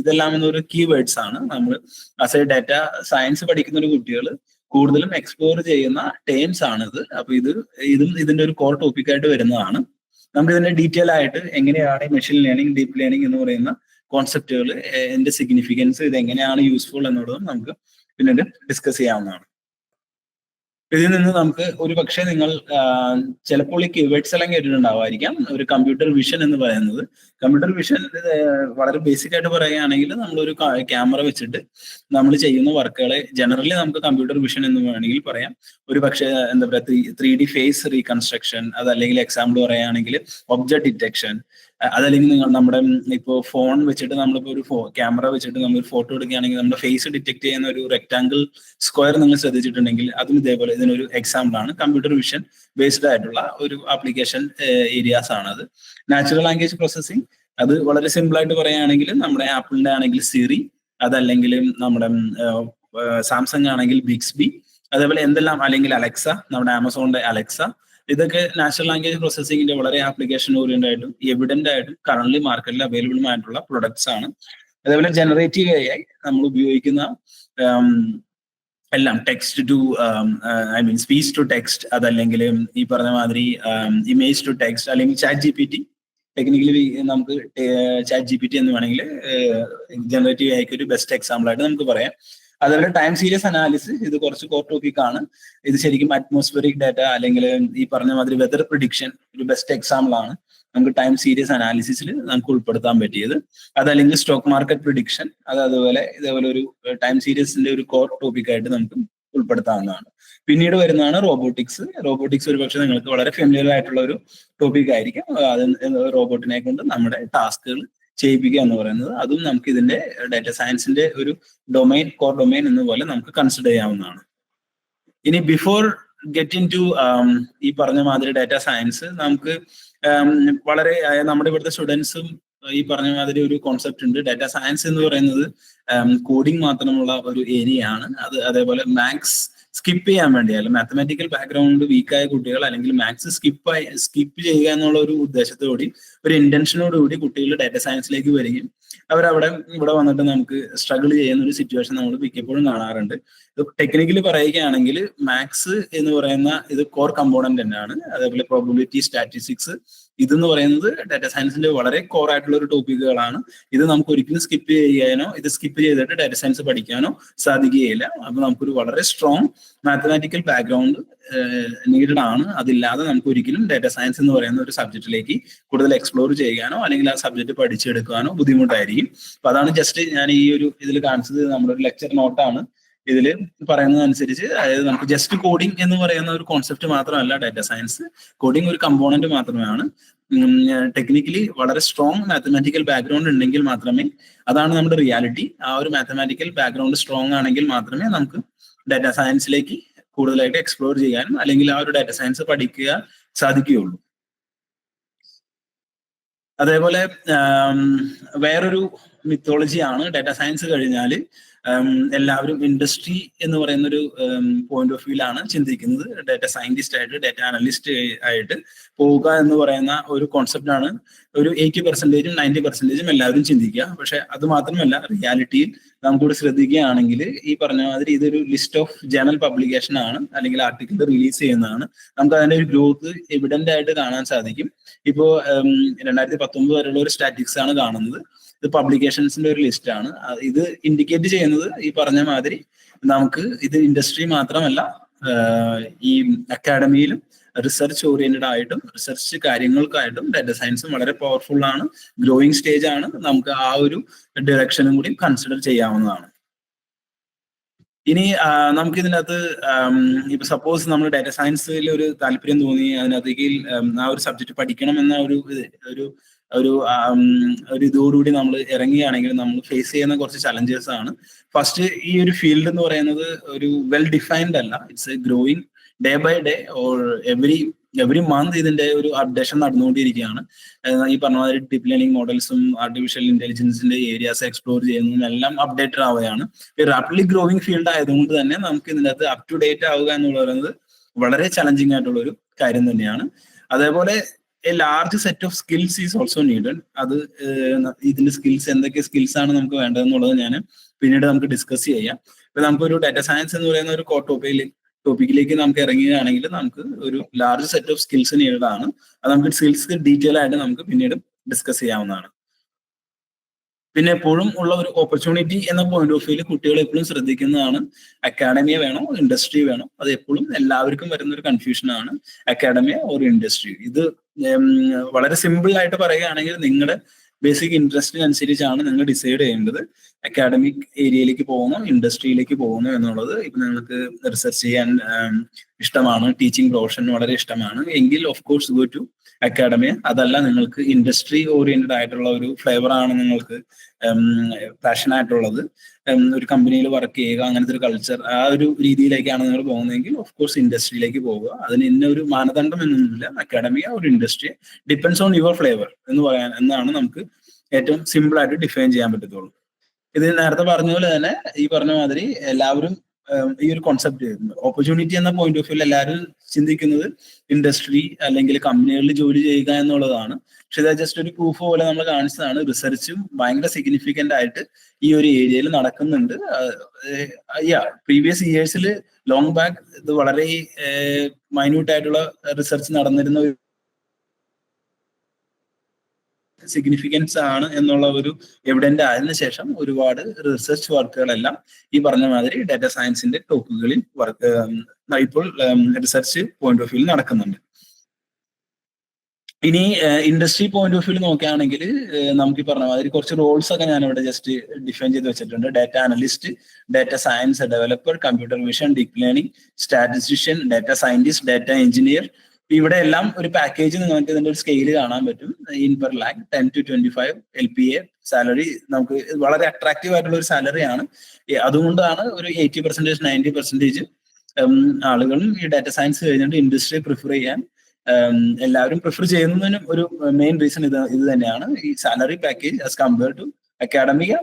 ഇതെല്ലാം എന്നൊരു കീവേഡ്സ് ആണ് നമ്മൾ ആസ് എ ഡാറ്റ സയൻസ് പഠിക്കുന്ന ഒരു കുട്ടികൾ കൂടുതലും എക്സ്പ്ലോർ ചെയ്യുന്ന ടേംസ് ആണിത്. അപ്പൊ ഇതും ഇതിന്റെ ഒരു കോർ ടോപ്പിക് ആയിട്ട് വരുന്നതാണ്. നമുക്ക് ഇതിന്റെ ഡീറ്റെയിൽ ആയിട്ട് എങ്ങനെയാണ് മെഷീൻ ലേണിംഗ്, ഡീപ്പ് ലേണിംഗ് എന്ന് പറയുന്ന കോൺസെപ്റ്റുകൾ, ഇതിന്റെ സിഗ്നിഫിക്കൻസ്, ഇത് എങ്ങനെയാണ് യൂസ്ഫുൾ എന്നുള്ളതും നമുക്ക് പിന്നീട് ഡിസ്കസ് ചെയ്യാവുന്നതാണ്. ഇതിൽ നിന്ന് നമുക്ക് ഒരു പക്ഷേ നിങ്ങൾ ചിലപ്പോൾ ഈ കീവേഡ്സ് എല്ലാം കേട്ടിട്ടുണ്ടാവായിരിക്കാം. ഒരു കമ്പ്യൂട്ടർ വിഷൻ എന്ന് പറയുന്നത്, കമ്പ്യൂട്ടർ വിഷൻ വളരെ ബേസിക് ആയിട്ട് പറയുകയാണെങ്കിൽ നമ്മളൊരു ക്യാമറ വെച്ചിട്ട് നമ്മൾ ചെയ്യുന്ന വർക്കുകളെ ജനറലി നമുക്ക് കമ്പ്യൂട്ടർ വിഷൻ എന്ന് വേണമെങ്കിൽ പറയാം. ഒരു പക്ഷേ എന്താ പറയുക 3D ഫേസ് റീകൺസ്ട്രക്ഷൻ, അതല്ലെങ്കിൽ എക്സാമ്പിൾ പറയുകയാണെങ്കിൽ ഒബ്ജക്ട് ഡിറ്റക്ഷൻ, അതല്ലെങ്കിൽ നമ്മുടെ ഇപ്പോൾ ഫോൺ വെച്ചിട്ട് നമ്മളിപ്പോൾ ഒരു ക്യാമറ വെച്ചിട്ട് നമ്മൾ ഒരു ഫോട്ടോ എടുക്കുകയാണെങ്കിൽ നമ്മുടെ ഫേസ് ഡിറ്റക്ട് ചെയ്യുന്ന ഒരു റെക്ടാങ്കിൾ സ്ക്വയർ നിങ്ങൾ ശ്രദ്ധിച്ചിട്ടുണ്ടെങ്കിൽ അതും ഇതേപോലെ ഇതിനൊരു എക്സാമ്പിൾ ആണ്. കമ്പ്യൂട്ടർ വിഷൻ ബേസ്ഡ് ആയിട്ടുള്ള ഒരു ആപ്ലിക്കേഷൻ ഏരിയാസ് ആണ് അത്. നാച്ചുറൽ ലാംഗ്വേജ് പ്രോസസ്സിംഗ്, അത് വളരെ സിമ്പിൾ ആയിട്ട് പറയുകയാണെങ്കിൽ നമ്മുടെ ആപ്പിളിന്റെ ആണെങ്കിൽ സിറി, അതല്ലെങ്കിൽ നമ്മുടെ സാംസങ് ആണെങ്കിൽ ബിക്സ്ബി, അതേപോലെ എന്തെല്ലാം, അല്ലെങ്കിൽ അലക്സ, നമ്മുടെ ആമസോണിന്റെ അലക്സ, ഇതൊക്കെ നാച്ചുറൽ ലാംഗ്വേജ് പ്രോസസ്സിംഗിന്റെ വളരെ ആപ്ലിക്കേഷൻ ഓറിയന്റഡ് ആയിട്ടും എവിഡന്റ് ആയിട്ടും കറന്റ് മാർക്കറ്റിൽ അവൈലബിൾ ആയിട്ടുള്ള പ്രൊഡക്ട്സ് ആണ്. അതേപോലെ ജനറേറ്റീവ് AI നമ്മൾ ഉപയോഗിക്കുന്ന എല്ലാം text to speech to text, അതല്ലെങ്കിൽ ഈ പറഞ്ഞ മാതിരി ഇമേജ് ടു ടെക്സ്റ്റ്, അല്ലെങ്കിൽ ചാറ്റ് GPT. ടെക്നിക്കലി നമുക്ക് ചാറ്റ് GPT എന്ന് വേണമെങ്കിൽ ജനറേറ്റീവ് AIക്ക് ഒരു ബെസ്റ്റ് എക്സാമ്പിൾ ആയിട്ട് നമുക്ക് പറയാം. അതേപോലെ ടൈം സീരീസ് അനാലിസിസ്, ഇത് കുറച്ച് കോർ ടോപ്പിക് ആണ്. ഇത് ശരിക്കും അറ്റ്മോസ്ഫിയറിക് ഡാറ്റ അല്ലെങ്കിൽ ഈ പറഞ്ഞ മാതിരി വെതർ പ്രിഡിക്ഷൻ ഒരു ബെസ്റ്റ് എക്സാമ്പിൾ ആണ് നമുക്ക് ടൈം സീരീസ് അനാലിസിസിൽ നമുക്ക് ഉൾപ്പെടുത്താൻ പറ്റിയത്. അതല്ലെങ്കിൽ സ്റ്റോക്ക് മാർക്കറ്റ് പ്രിഡിക്ഷൻ, അതുപോലെ ഇതേപോലെ ഒരു ടൈം സീരീസിന്റെ ഒരു കോർ ടോപ്പിക് ആയിട്ട് നമുക്ക് ഉൾപ്പെടുത്താവുന്നതാണ്. പിന്നീട് വരുന്നതാണ് റോബോട്ടിക്സ്. റോബോട്ടിക്സ് ഒരു പക്ഷേ നിങ്ങൾക്ക് വളരെ ഫെമിലിയർ ആയിട്ടുള്ള ഒരു ടോപ്പിക് ആയിരിക്കും. അത് റോബോട്ടിനെ കൊണ്ട് നമ്മുടെ ടാസ്കുകൾ ചെയ്യിപ്പിക്കുക എന്ന് പറയുന്നത്, അതും നമുക്ക് ഇതിന്റെ ഡാറ്റ സയൻസിന്റെ ഒരു ഡൊമൈൻ, കോർ ഡൊമൈൻ എന്ന പോലെ നമുക്ക് കൺസിഡർ ചെയ്യാവുന്നതാണ്. ഇനി ബിഫോർ ഗെറ്റ് ഇൻ ടു ഈ പറഞ്ഞ മാതിരി ഡാറ്റ സയൻസ്, നമുക്ക് വളരെ നമ്മുടെ ഇവിടുത്തെ സ്റ്റുഡൻസും ഈ പറഞ്ഞ മാതിരി ഒരു കോൺസെപ്റ്റ് ഉണ്ട്. ഡാറ്റ സയൻസ് എന്ന് പറയുന്നത് കോഡിംഗ് മാത്രമുള്ള ഒരു ഏരിയ ആണ്. അതേപോലെ മാത്സ് സ്കിപ്പ് ചെയ്യാൻ വേണ്ടി, അല്ലെങ്കിൽ മാത്തമാറ്റിക്കൽ ബാക്ക്ഗ്രൗണ്ട് വീക്കായ കുട്ടികൾ, അല്ലെങ്കിൽ മാത്സ് സ്കിപ്പ് ചെയ്യുക എന്നുള്ള ഒരു ഉദ്ദേശത്തോടുകൂടി, ഒരു ഇന്റൻഷനോടുകൂടി കുട്ടികൾ ഡാറ്റ സയൻസിലേക്ക് വരികയും ഇവിടെ വന്നിട്ട് നമുക്ക് സ്ട്രഗിൾ ചെയ്യുന്ന ഒരു സിറ്റുവേഷൻ നമ്മൾ മിക്കപ്പോഴും കാണാറുണ്ട്. ഇത് ടെക്നിക്കലി പറയുകയാണെങ്കിൽ മാത്സ് എന്ന് പറയുന്ന ഇത് കോർ കമ്പോണന്റ് തന്നെയാണ്. അതേപോലെ പ്രോബബിലിറ്റി, സ്റ്റാറ്റിസ്റ്റിക്സ്, ഇതെന്ന് പറയുന്നത് ഡാറ്റ സയൻസിന്റെ വളരെ കോർ ആയിട്ടുള്ള ഒരു ടോപ്പിക്കുകളാണ്. ഇത് നമുക്ക് ഒരിക്കലും സ്കിപ്പ് ചെയ്യാനോ ഇത് സ്കിപ്പ് ചെയ്തിട്ട് ഡാറ്റ സയൻസ് പഠിക്കാനോ സാധിക്കുകയില്ല. അപ്പൊ നമുക്കൊരു വളരെ സ്ട്രോങ് മാത്തമാറ്റിക്കൽ ബാക്ക്ഗ്രൗണ്ട് നീഡഡ് ആണ്. അതില്ലാതെ നമുക്ക് ഒരിക്കലും ഡാറ്റ സയൻസ് എന്ന് പറയുന്ന ഒരു സബ്ജക്റ്റിലേക്ക് കൂടുതൽ എക്സ്പ്ലോർ ചെയ്യാനോ അല്ലെങ്കിൽ ആ സബ്ജക്ട് പഠിച്ചെടുക്കാനോ ബുദ്ധിമുട്ടായിരിക്കും. അപ്പൊ അതാണ് ജസ്റ്റ് ഞാൻ ഈ ഒരു ഇതിൽ കാണിച്ചത്. നമ്മുടെ ഒരു ലെക്ചർ നോട്ടാണ് ഇതിൽ പറയുന്നതനുസരിച്ച്. അതായത് നമുക്ക് ജസ്റ്റ് കോഡിംഗ് എന്ന് പറയുന്ന ഒരു കോൺസെപ്റ്റ് മാത്രമല്ല ഡാറ്റ സയൻസ്. കോഡിംഗ് ഒരു കമ്പോണന്റ് മാത്രമാണ്. ടെക്നിക്കലി വളരെ സ്ട്രോങ് മാത്തമാറ്റിക്കൽ ബാക്ക്ഗ്രൗണ്ട് ഉണ്ടെങ്കിൽ മാത്രമേ, അതാണ് നമ്മുടെ റിയാലിറ്റി. ആ ഒരു മാത്തമാറ്റിക്കൽ ബാക്ക്ഗ്രൗണ്ട് സ്ട്രോങ് ആണെങ്കിൽ മാത്രമേ നമുക്ക് ഡാറ്റ സയൻസിലേക്ക് കൂടുതലായിട്ട് എക്സ്പ്ലോർ ചെയ്യാനും അല്ലെങ്കിൽ ആ ഒരു ഡാറ്റ സയൻസ് പഠിക്കുക സാധിക്കുകയുള്ളൂ. അതേപോലെ വേറൊരു മിത്തോളജിയാണ് ഡാറ്റ സയൻസ് കഴിഞ്ഞാൽ എല്ലാവരും ഇൻഡസ്ട്രി എന്ന് പറയുന്ന ഒരു പോയിന്റ് ഓഫ് വ്യൂലാണ് ചിന്തിക്കുന്നത്. ഡാറ്റ സയന്റിസ്റ്റ് ആയിട്ട് ഡാറ്റ അനലിസ്റ്റ് ആയിട്ട് പോവുക എന്ന് പറയുന്ന ഒരു കോൺസെപ്റ്റാണ് ഒരു 80% 90% എല്ലാവരും ചിന്തിക്കുക. പക്ഷെ അത് മാത്രമല്ല, റിയാലിറ്റിയിൽ നമുക്കൂടെ ശ്രദ്ധിക്കുകയാണെങ്കിൽ ഈ പറഞ്ഞ മാതിരി ഇതൊരു ലിസ്റ്റ് ഓഫ് ജേണൽ പബ്ലിക്കേഷൻ ആണ്, അല്ലെങ്കിൽ ആർട്ടിക്കിൾ റിലീസ് ചെയ്യുന്നതാണ്. നമുക്ക് അതിന്റെ ഒരു ഗ്രോത്ത് എവിഡന്റ് ആയിട്ട് കാണാൻ സാധിക്കും. ഇപ്പോ 2019 വരെയുള്ള ഒരു സ്റ്റാറ്റിക്സ് ആണ് കാണുന്നത്. ഇത് പബ്ലിക്കേഷൻസിന്റെ ഒരു ലിസ്റ്റ് ആണ്. ഇത് ഇൻഡിക്കേറ്റ് ചെയ്യുന്നത് ഈ പറഞ്ഞ മാതിരി നമുക്ക് ഇത് ഇൻഡസ്ട്രി മാത്രമല്ല, ഈ അക്കാഡമിയിലും റിസർച്ച് ഓറിയന്റഡ് ആയിട്ടും റിസർച്ച് കാര്യങ്ങൾക്കായിട്ടും ഡാറ്റ സയൻസും വളരെ പവർഫുൾ ആണ്, ഗ്രോയിങ് സ്റ്റേജ് ആണ്. നമുക്ക് ആ ഒരു ഡയറക്ഷനും കൂടി കൺസിഡർ ചെയ്യാവുന്നതാണ്. ഇനി നമുക്ക് ഇതിനകത്ത് ഇപ്പൊ സപ്പോസ് നമ്മൾ ഡാറ്റ സയൻസിൽ ഒരു താല്പര്യം തോന്നി, അതിനകത്തേക്ക് ആ ഒരു സബ്ജക്ട് പഠിക്കണം എന്ന ഒരു ഇതോടുകൂടി നമ്മൾ ഇറങ്ങുകയാണെങ്കിൽ നമ്മൾ ഫേസ് ചെയ്യുന്ന കുറച്ച് ചലഞ്ചസ് ആണ്. ഫസ്റ്റ്, ഈ ഒരു ഫീൽഡ് എന്ന് പറയുന്നത് ഒരു വെൽ ഡിഫൈൻഡ് അല്ല. It's a growing day by day or every month ഇതിന്റെ ഒരു അപ്ഡേഷൻ നടന്നുകൊണ്ടിരിക്കുകയാണ്. ഈ പറഞ്ഞ മാതിരി ഡീപ് ലേണിംഗ് മോഡൽസും ആർട്ടിഫിഷ്യൽ ഇന്റലിജൻസിന്റെ ഏരിയാസ് എക്സ്പ്ലോർ ചെയ്യുന്നതും എല്ലാം അപ്ഡേറ്റഡ് ആവുകയാണ്. റാപ്പിഡ്ലി ഗ്രോയിങ് ഫീൽഡ് ആയതുകൊണ്ട് തന്നെ നമുക്ക് ഇതിനകത്ത് അപ് ടു ഡേറ്റ് ആവുക എന്ന് പറയുന്നത് വളരെ ചലഞ്ചിങ് ആയിട്ടുള്ള ഒരു കാര്യം തന്നെയാണ്. അതേപോലെ A large set of skills is also needed. അത് ഇതിന്റെ സ്കിൽസ്, എന്തൊക്കെ സ്കിൽസ് ആണ് നമുക്ക് വേണ്ടതെന്നുള്ളത് ഞാൻ പിന്നീട് നമുക്ക് ഡിസ്കസ് ചെയ്യാം. ഇപ്പൊ നമുക്കൊരു ഡാറ്റ സയൻസ് എന്ന് പറയുന്ന ഒരു ടോപ്പിക്കിലേക്ക് നമുക്ക് ഇറങ്ങുകയാണെങ്കിൽ നമുക്ക് ഒരു large set of skills needed ആണ്. അത് നമുക്ക് സ്കിൽസ് ഡീറ്റെയിൽ ആയിട്ട് നമുക്ക് പിന്നീട് ഡിസ്കസ് ചെയ്യാവുന്നതാണ്. പിന്നെ എപ്പോഴും ഉള്ള ഒരു ഓപ്പർച്യൂണിറ്റി എന്ന പോയിന്റ് ഓഫ് വ്യൂല് കുട്ടികൾ എപ്പോഴും ശ്രദ്ധിക്കുന്നതാണ്, അക്കാഡമിയ വേണോ ഇൻഡസ്ട്രി വേണോ. അത് എപ്പോഴും എല്ലാവർക്കും വരുന്ന ഒരു കൺഫ്യൂഷൻ ആണ്, അക്കാഡമിയ ഓർ ഇൻഡസ്ട്രി. ഇത് വളരെ സിമ്പിൾ ആയിട്ട് പറയുകയാണെങ്കിൽ നിങ്ങളുടെ ബേസിക് ഇൻട്രസ്റ്റിനനുസരിച്ചാണ് നിങ്ങൾ ഡിസൈഡ് ചെയ്യേണ്ടത്. അക്കാഡമിക് ഏരിയയിലേക്ക് പോകുന്നു, ഇൻഡസ്ട്രിയിലേക്ക് പോകുന്നു എന്നുള്ളത്. ഇപ്പൊ നിങ്ങൾക്ക് റിസർച്ച് ചെയ്യാൻ ഇഷ്ടമാണ്, ടീച്ചിങ് പ്രൊഫഷൻ വളരെ ഇഷ്ടമാണ് എങ്കിൽ of course go to academia. അതല്ല, നിങ്ങൾക്ക് ഇൻഡസ്ട്രി ഓറിയന്റഡ് ആയിട്ടുള്ള ഒരു ഫ്ലേവർ ആണ് നിങ്ങൾക്ക് പാഷൻ ആയിട്ടുള്ളത്, ഒരു കമ്പനിയിൽ വർക്ക് ചെയ്യുക, അങ്ങനത്തെ ഒരു കൾച്ചർ, ആ ഒരു രീതിയിലേക്കാണ് നിങ്ങൾ പോകുന്നതെങ്കിൽ ഓഫ് കോഴ്സ് ഇൻഡസ്ട്രിയിലേക്ക് പോവുക. അതിന് ഇന്ന ഒരു മാനദണ്ഡം എന്നൊന്നുമില്ല. അക്കാഡമിയ ഒരു industry depends on your flavour എന്നാണ് നമുക്ക് ഏറ്റവും സിമ്പിൾ ആയിട്ട് ഡിഫൈൻ ചെയ്യാൻ പറ്റത്തുള്ളൂ. ഇത് നേരത്തെ പറഞ്ഞ പോലെ തന്നെ ഈ പറഞ്ഞ മാതിരി എല്ലാവരും ഈ ഒരു കോൺസെപ്റ്റ് ഓപ്പർച്യൂണിറ്റി എന്ന പോയിന്റ് ഓഫ് വ്യൂ എല്ലാവരും ചിന്തിക്കുന്നത് ഇൻഡസ്ട്രി അല്ലെങ്കിൽ കമ്പനികളിൽ ജോലി ചെയ്യുക എന്നുള്ളതാണ്. പക്ഷെ ഇത് ജസ്റ്റ് ഒരു പ്രൂഫ് പോലെ നമ്മൾ കാണിച്ചതാണ്. റിസർച്ചും ഭയങ്കര സിഗ്നിഫിക്കന്റ് ആയിട്ട് ഈ ഒരു ഏരിയയിൽ നടക്കുന്നുണ്ട്. പ്രീവിയസ് ഇയേഴ്സിൽ ലോങ് ബാക്ക് ഇത് വളരെ മൈന്യൂട്ട് ആയിട്ടുള്ള റിസർച്ച് നടന്നിരുന്ന ഒരു സിഗ്നിഫിക്കൻസ് ആണ് എന്നുള്ള ഒരു എവിഡന്റ് ആയതിനു ശേഷം ഒരുപാട് റിസർച്ച് വർക്കുകളെല്ലാം ഈ പറഞ്ഞ മാതിരി ഡാറ്റ സയൻസിന്റെ ടോപ്പിക്കുകളിൽ ഇപ്പോൾ റിസർച്ച് പോയിന്റ് ഓഫ് വ്യൂ നടക്കുന്നുണ്ട്. ഇനി ഇൻഡസ്ട്രി പോയിന്റ് ഓഫ് വ്യൂ നോക്കുകയാണെങ്കിൽ നമുക്ക് ഈ പറഞ്ഞ മാതിരി കുറച്ച് റോൾസ് ഒക്കെ ഞാൻ ഇവിടെ ജസ്റ്റ് ഡിഫൈൻ ചെയ്ത് വെച്ചിട്ടുണ്ട്. Data analyst, data science developer, computer vision, deep learning, statistician, data scientist, data engineer. ഇവിടെ എല്ലാം ഒരു പാക്കേജ് നിങ്ങൾക്ക് ഇതിന്റെ ഒരു സ്കെയിൽ കാണാൻ പറ്റും. In per lakh 10 to 25 LPA salary നമുക്ക് വളരെ അട്രാക്റ്റീവ് ആയിട്ടുള്ള ഒരു സാലറിയാണ്. അതുകൊണ്ടാണ് ഒരു 80% 90% ആളുകളും ഈ ഡാറ്റ സയൻസ് കഴിഞ്ഞിട്ട് ഇൻഡസ്ട്രി പ്രിഫർ ചെയ്യാൻ എല്ലാവരും പ്രിഫർ ചെയ്യുന്നതിനും ഒരു മെയിൻ റീസൺ ഇത് തന്നെയാണ്. ഈ salary package as compare to academic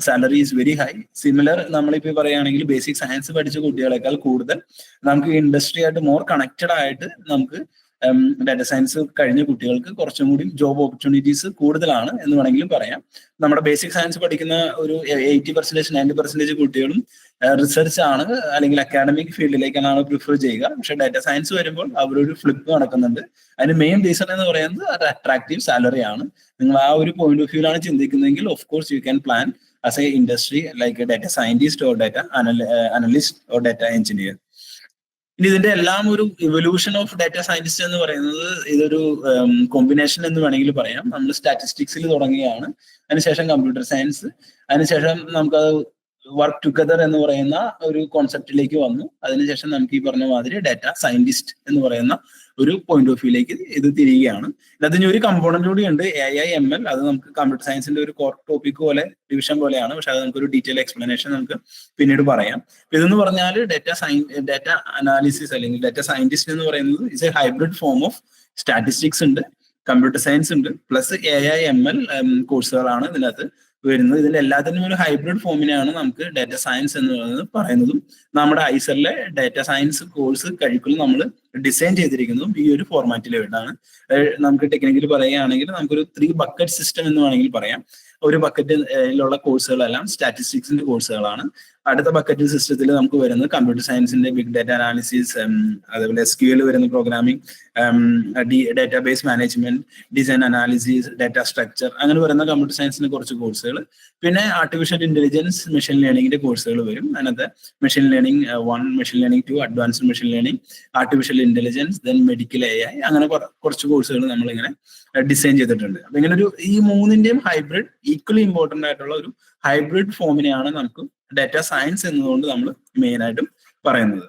salary is very high. Similar നമ്മളിപ്പോൾ പറയുകയാണെങ്കിൽ ബേസിക് സയൻസ് പഠിച്ച കുട്ടികളെക്കാൾ കൂടുതൽ നമുക്ക് ഇൻഡസ്ട്രി ആയിട്ട് മോർ കണക്റ്റഡ് ആയിട്ട് നമുക്ക് ഡാറ്റ സയൻസ് കഴിഞ്ഞ കുട്ടികൾക്ക് കുറച്ചും കൂടി ജോബ് ഓപ്പർച്യൂണിറ്റീസ് കൂടുതലാണ് എന്ന് വേണമെങ്കിലും പറയാം. നമ്മുടെ ബേസിക് സയൻസ് പഠിക്കുന്ന ഒരു 80% 90% കുട്ടികളും റിസർച്ച് ആണ് അല്ലെങ്കിൽ അക്കാഡമിക് ഫീൽഡിലേക്കാണ് പ്രിഫർ ചെയ്യുക. പക്ഷെ ഡാറ്റ സയൻസ് വരുമ്പോൾ അവരൊരു ഫ്ലിപ്പ് നടക്കുന്നുണ്ട്. അതിന് മെയിൻ റീസൺ എന്ന് പറയുന്നത് അത് അട്രാക്റ്റീവ് സാലറി ആണ്. നിങ്ങൾ ആ ഒരു പോയിന്റ് ഓഫ് വ്യൂലാണ് ചിന്തിക്കുന്നതെങ്കിൽ of course you can plan as a industry like data scientist or data analyst or data engineer. ഇനി ഇതിന്റെ എല്ലാം ഒരു ഇവല്യൂഷൻ ഓഫ് ഡാറ്റ സയന്റിസ്റ്റ് എന്ന് പറയുന്നത് ഇതൊരു കോമ്പിനേഷൻ എന്ന് വേണമെങ്കിൽ പറയാം. നമ്മൾ സ്റ്റാറ്റിസ്റ്റിക്സിൽ തുടങ്ങുകയാണ്, അതിനുശേഷം കമ്പ്യൂട്ടർ സയൻസ്, അതിനുശേഷം നമുക്കത് വർക്ക് ടുഗദർ എന്ന് പറയുന്ന ഒരു കോൺസെപ്റ്റിലേക്ക് വന്നു. അതിനുശേഷം നമുക്ക് ഈ പറഞ്ഞ മാതിരി ഡാറ്റ സയന്റിസ്റ്റ് എന്ന് പറയുന്ന ഒരു പോയിന്റ് ഓഫ് വ്യൂയിലേക്ക് ഇത് തിരികെയാണ്. അതിന് ഒരു കമ്പോണന്റ് കൂടി ഉണ്ട്, AI/ML. അത് നമുക്ക് കമ്പ്യൂട്ടർ സയൻസിന്റെ ഒരു കോർ ടോപ്പിക് പോലെ, ഡിവിഷൻ പോലെയാണ്. പക്ഷെ അത് നമുക്കൊരു ഡീറ്റെയിൽ എക്സ്പ്ലനേഷൻ നമുക്ക് പിന്നീട് പറയാം. ഇതെന്ന് പറഞ്ഞാൽ ഡാറ്റ അനാലിസിസ് അല്ലെങ്കിൽ ഡാറ്റ സയന്റിസ്റ്റ് എന്ന് പറയുന്നത് is A hybrid form of statistics ഉണ്ട്, കമ്പ്യൂട്ടർ സയൻസ് ഉണ്ട്, പ്ലസ് AI/ML കോഴ്സുകളാണ് ഇതിനകത്ത് വരുന്നത്. ഇതിന്റെ എല്ലാത്തിനും ഒരു ഹൈബ്രിഡ് ഫോമിനെയാണ് നമുക്ക് ഡാറ്റ സയൻസ് എന്ന് പറയുന്നതും. നമ്മുടെ ഐസറിലെ ഡാറ്റ സയൻസ് കോഴ്സ് കഴിക്കുമ്പോൾ നമ്മൾ ഡിസൈൻ ചെയ്തിരിക്കുന്നതും ഈ ഒരു ഫോർമാറ്റിലായിട്ടാണ്. നമുക്ക് ടെക്നിക്കലി പറയുകയാണെങ്കിൽ നമുക്കൊരു 3 ബക്കറ്റ് സിസ്റ്റം എന്ന് വേണമെങ്കിൽ പറയാം. ഒരു ബക്കറ്റിലുള്ള കോഴ്സുകളെല്ലാം സ്റ്റാറ്റിസ്റ്റിക്സിന്റെ കോഴ്സുകളാണ്. അടുത്ത ബക്കറ്റ് സിസ്റ്റത്തിൽ നമുക്ക് വരുന്നത് കമ്പ്യൂട്ടർ സയൻസിന്റെ ബിഗ് ഡാറ്റ അനാലിസിസ്, അതേപോലെ SQL വരുന്ന programming, database management, design analysis, data structure, അങ്ങനെ വരുന്ന കമ്പ്യൂട്ടർ സയൻസിന്റെ കുറച്ച് കോഴ്സുകൾ. പിന്നെ ആർട്ടിഫിഷ്യൽ ഇന്റലിജൻസ്, മെഷീൻ ലേണിംഗിന്റെ കോഴ്സുകൾ വരും. അതിനകത്ത് machine learning 1, machine learning 2, advanced machine learning, artificial intelligence, then medical AI, അങ്ങനെ കുറച്ച് കോഴ്സുകൾ നമ്മളിങ്ങനെ ഡിസൈൻ ചെയ്തിട്ടുണ്ട്. അപ്പൊ ഇങ്ങനെ ഈ മൂന്നിന്റെയും ഹൈബ്രിഡ്, ഈക്വലി ഇമ്പോർട്ടന്റ് ആയിട്ടുള്ള ഒരു ഹൈബ്രിഡ് ഫോമിനെയാണ് നമുക്ക് ഡാറ്റ സയൻസ് എന്നതുകൊണ്ട് നമ്മൾ മെയിൻ ആയിട്ടും പറയുന്നത്.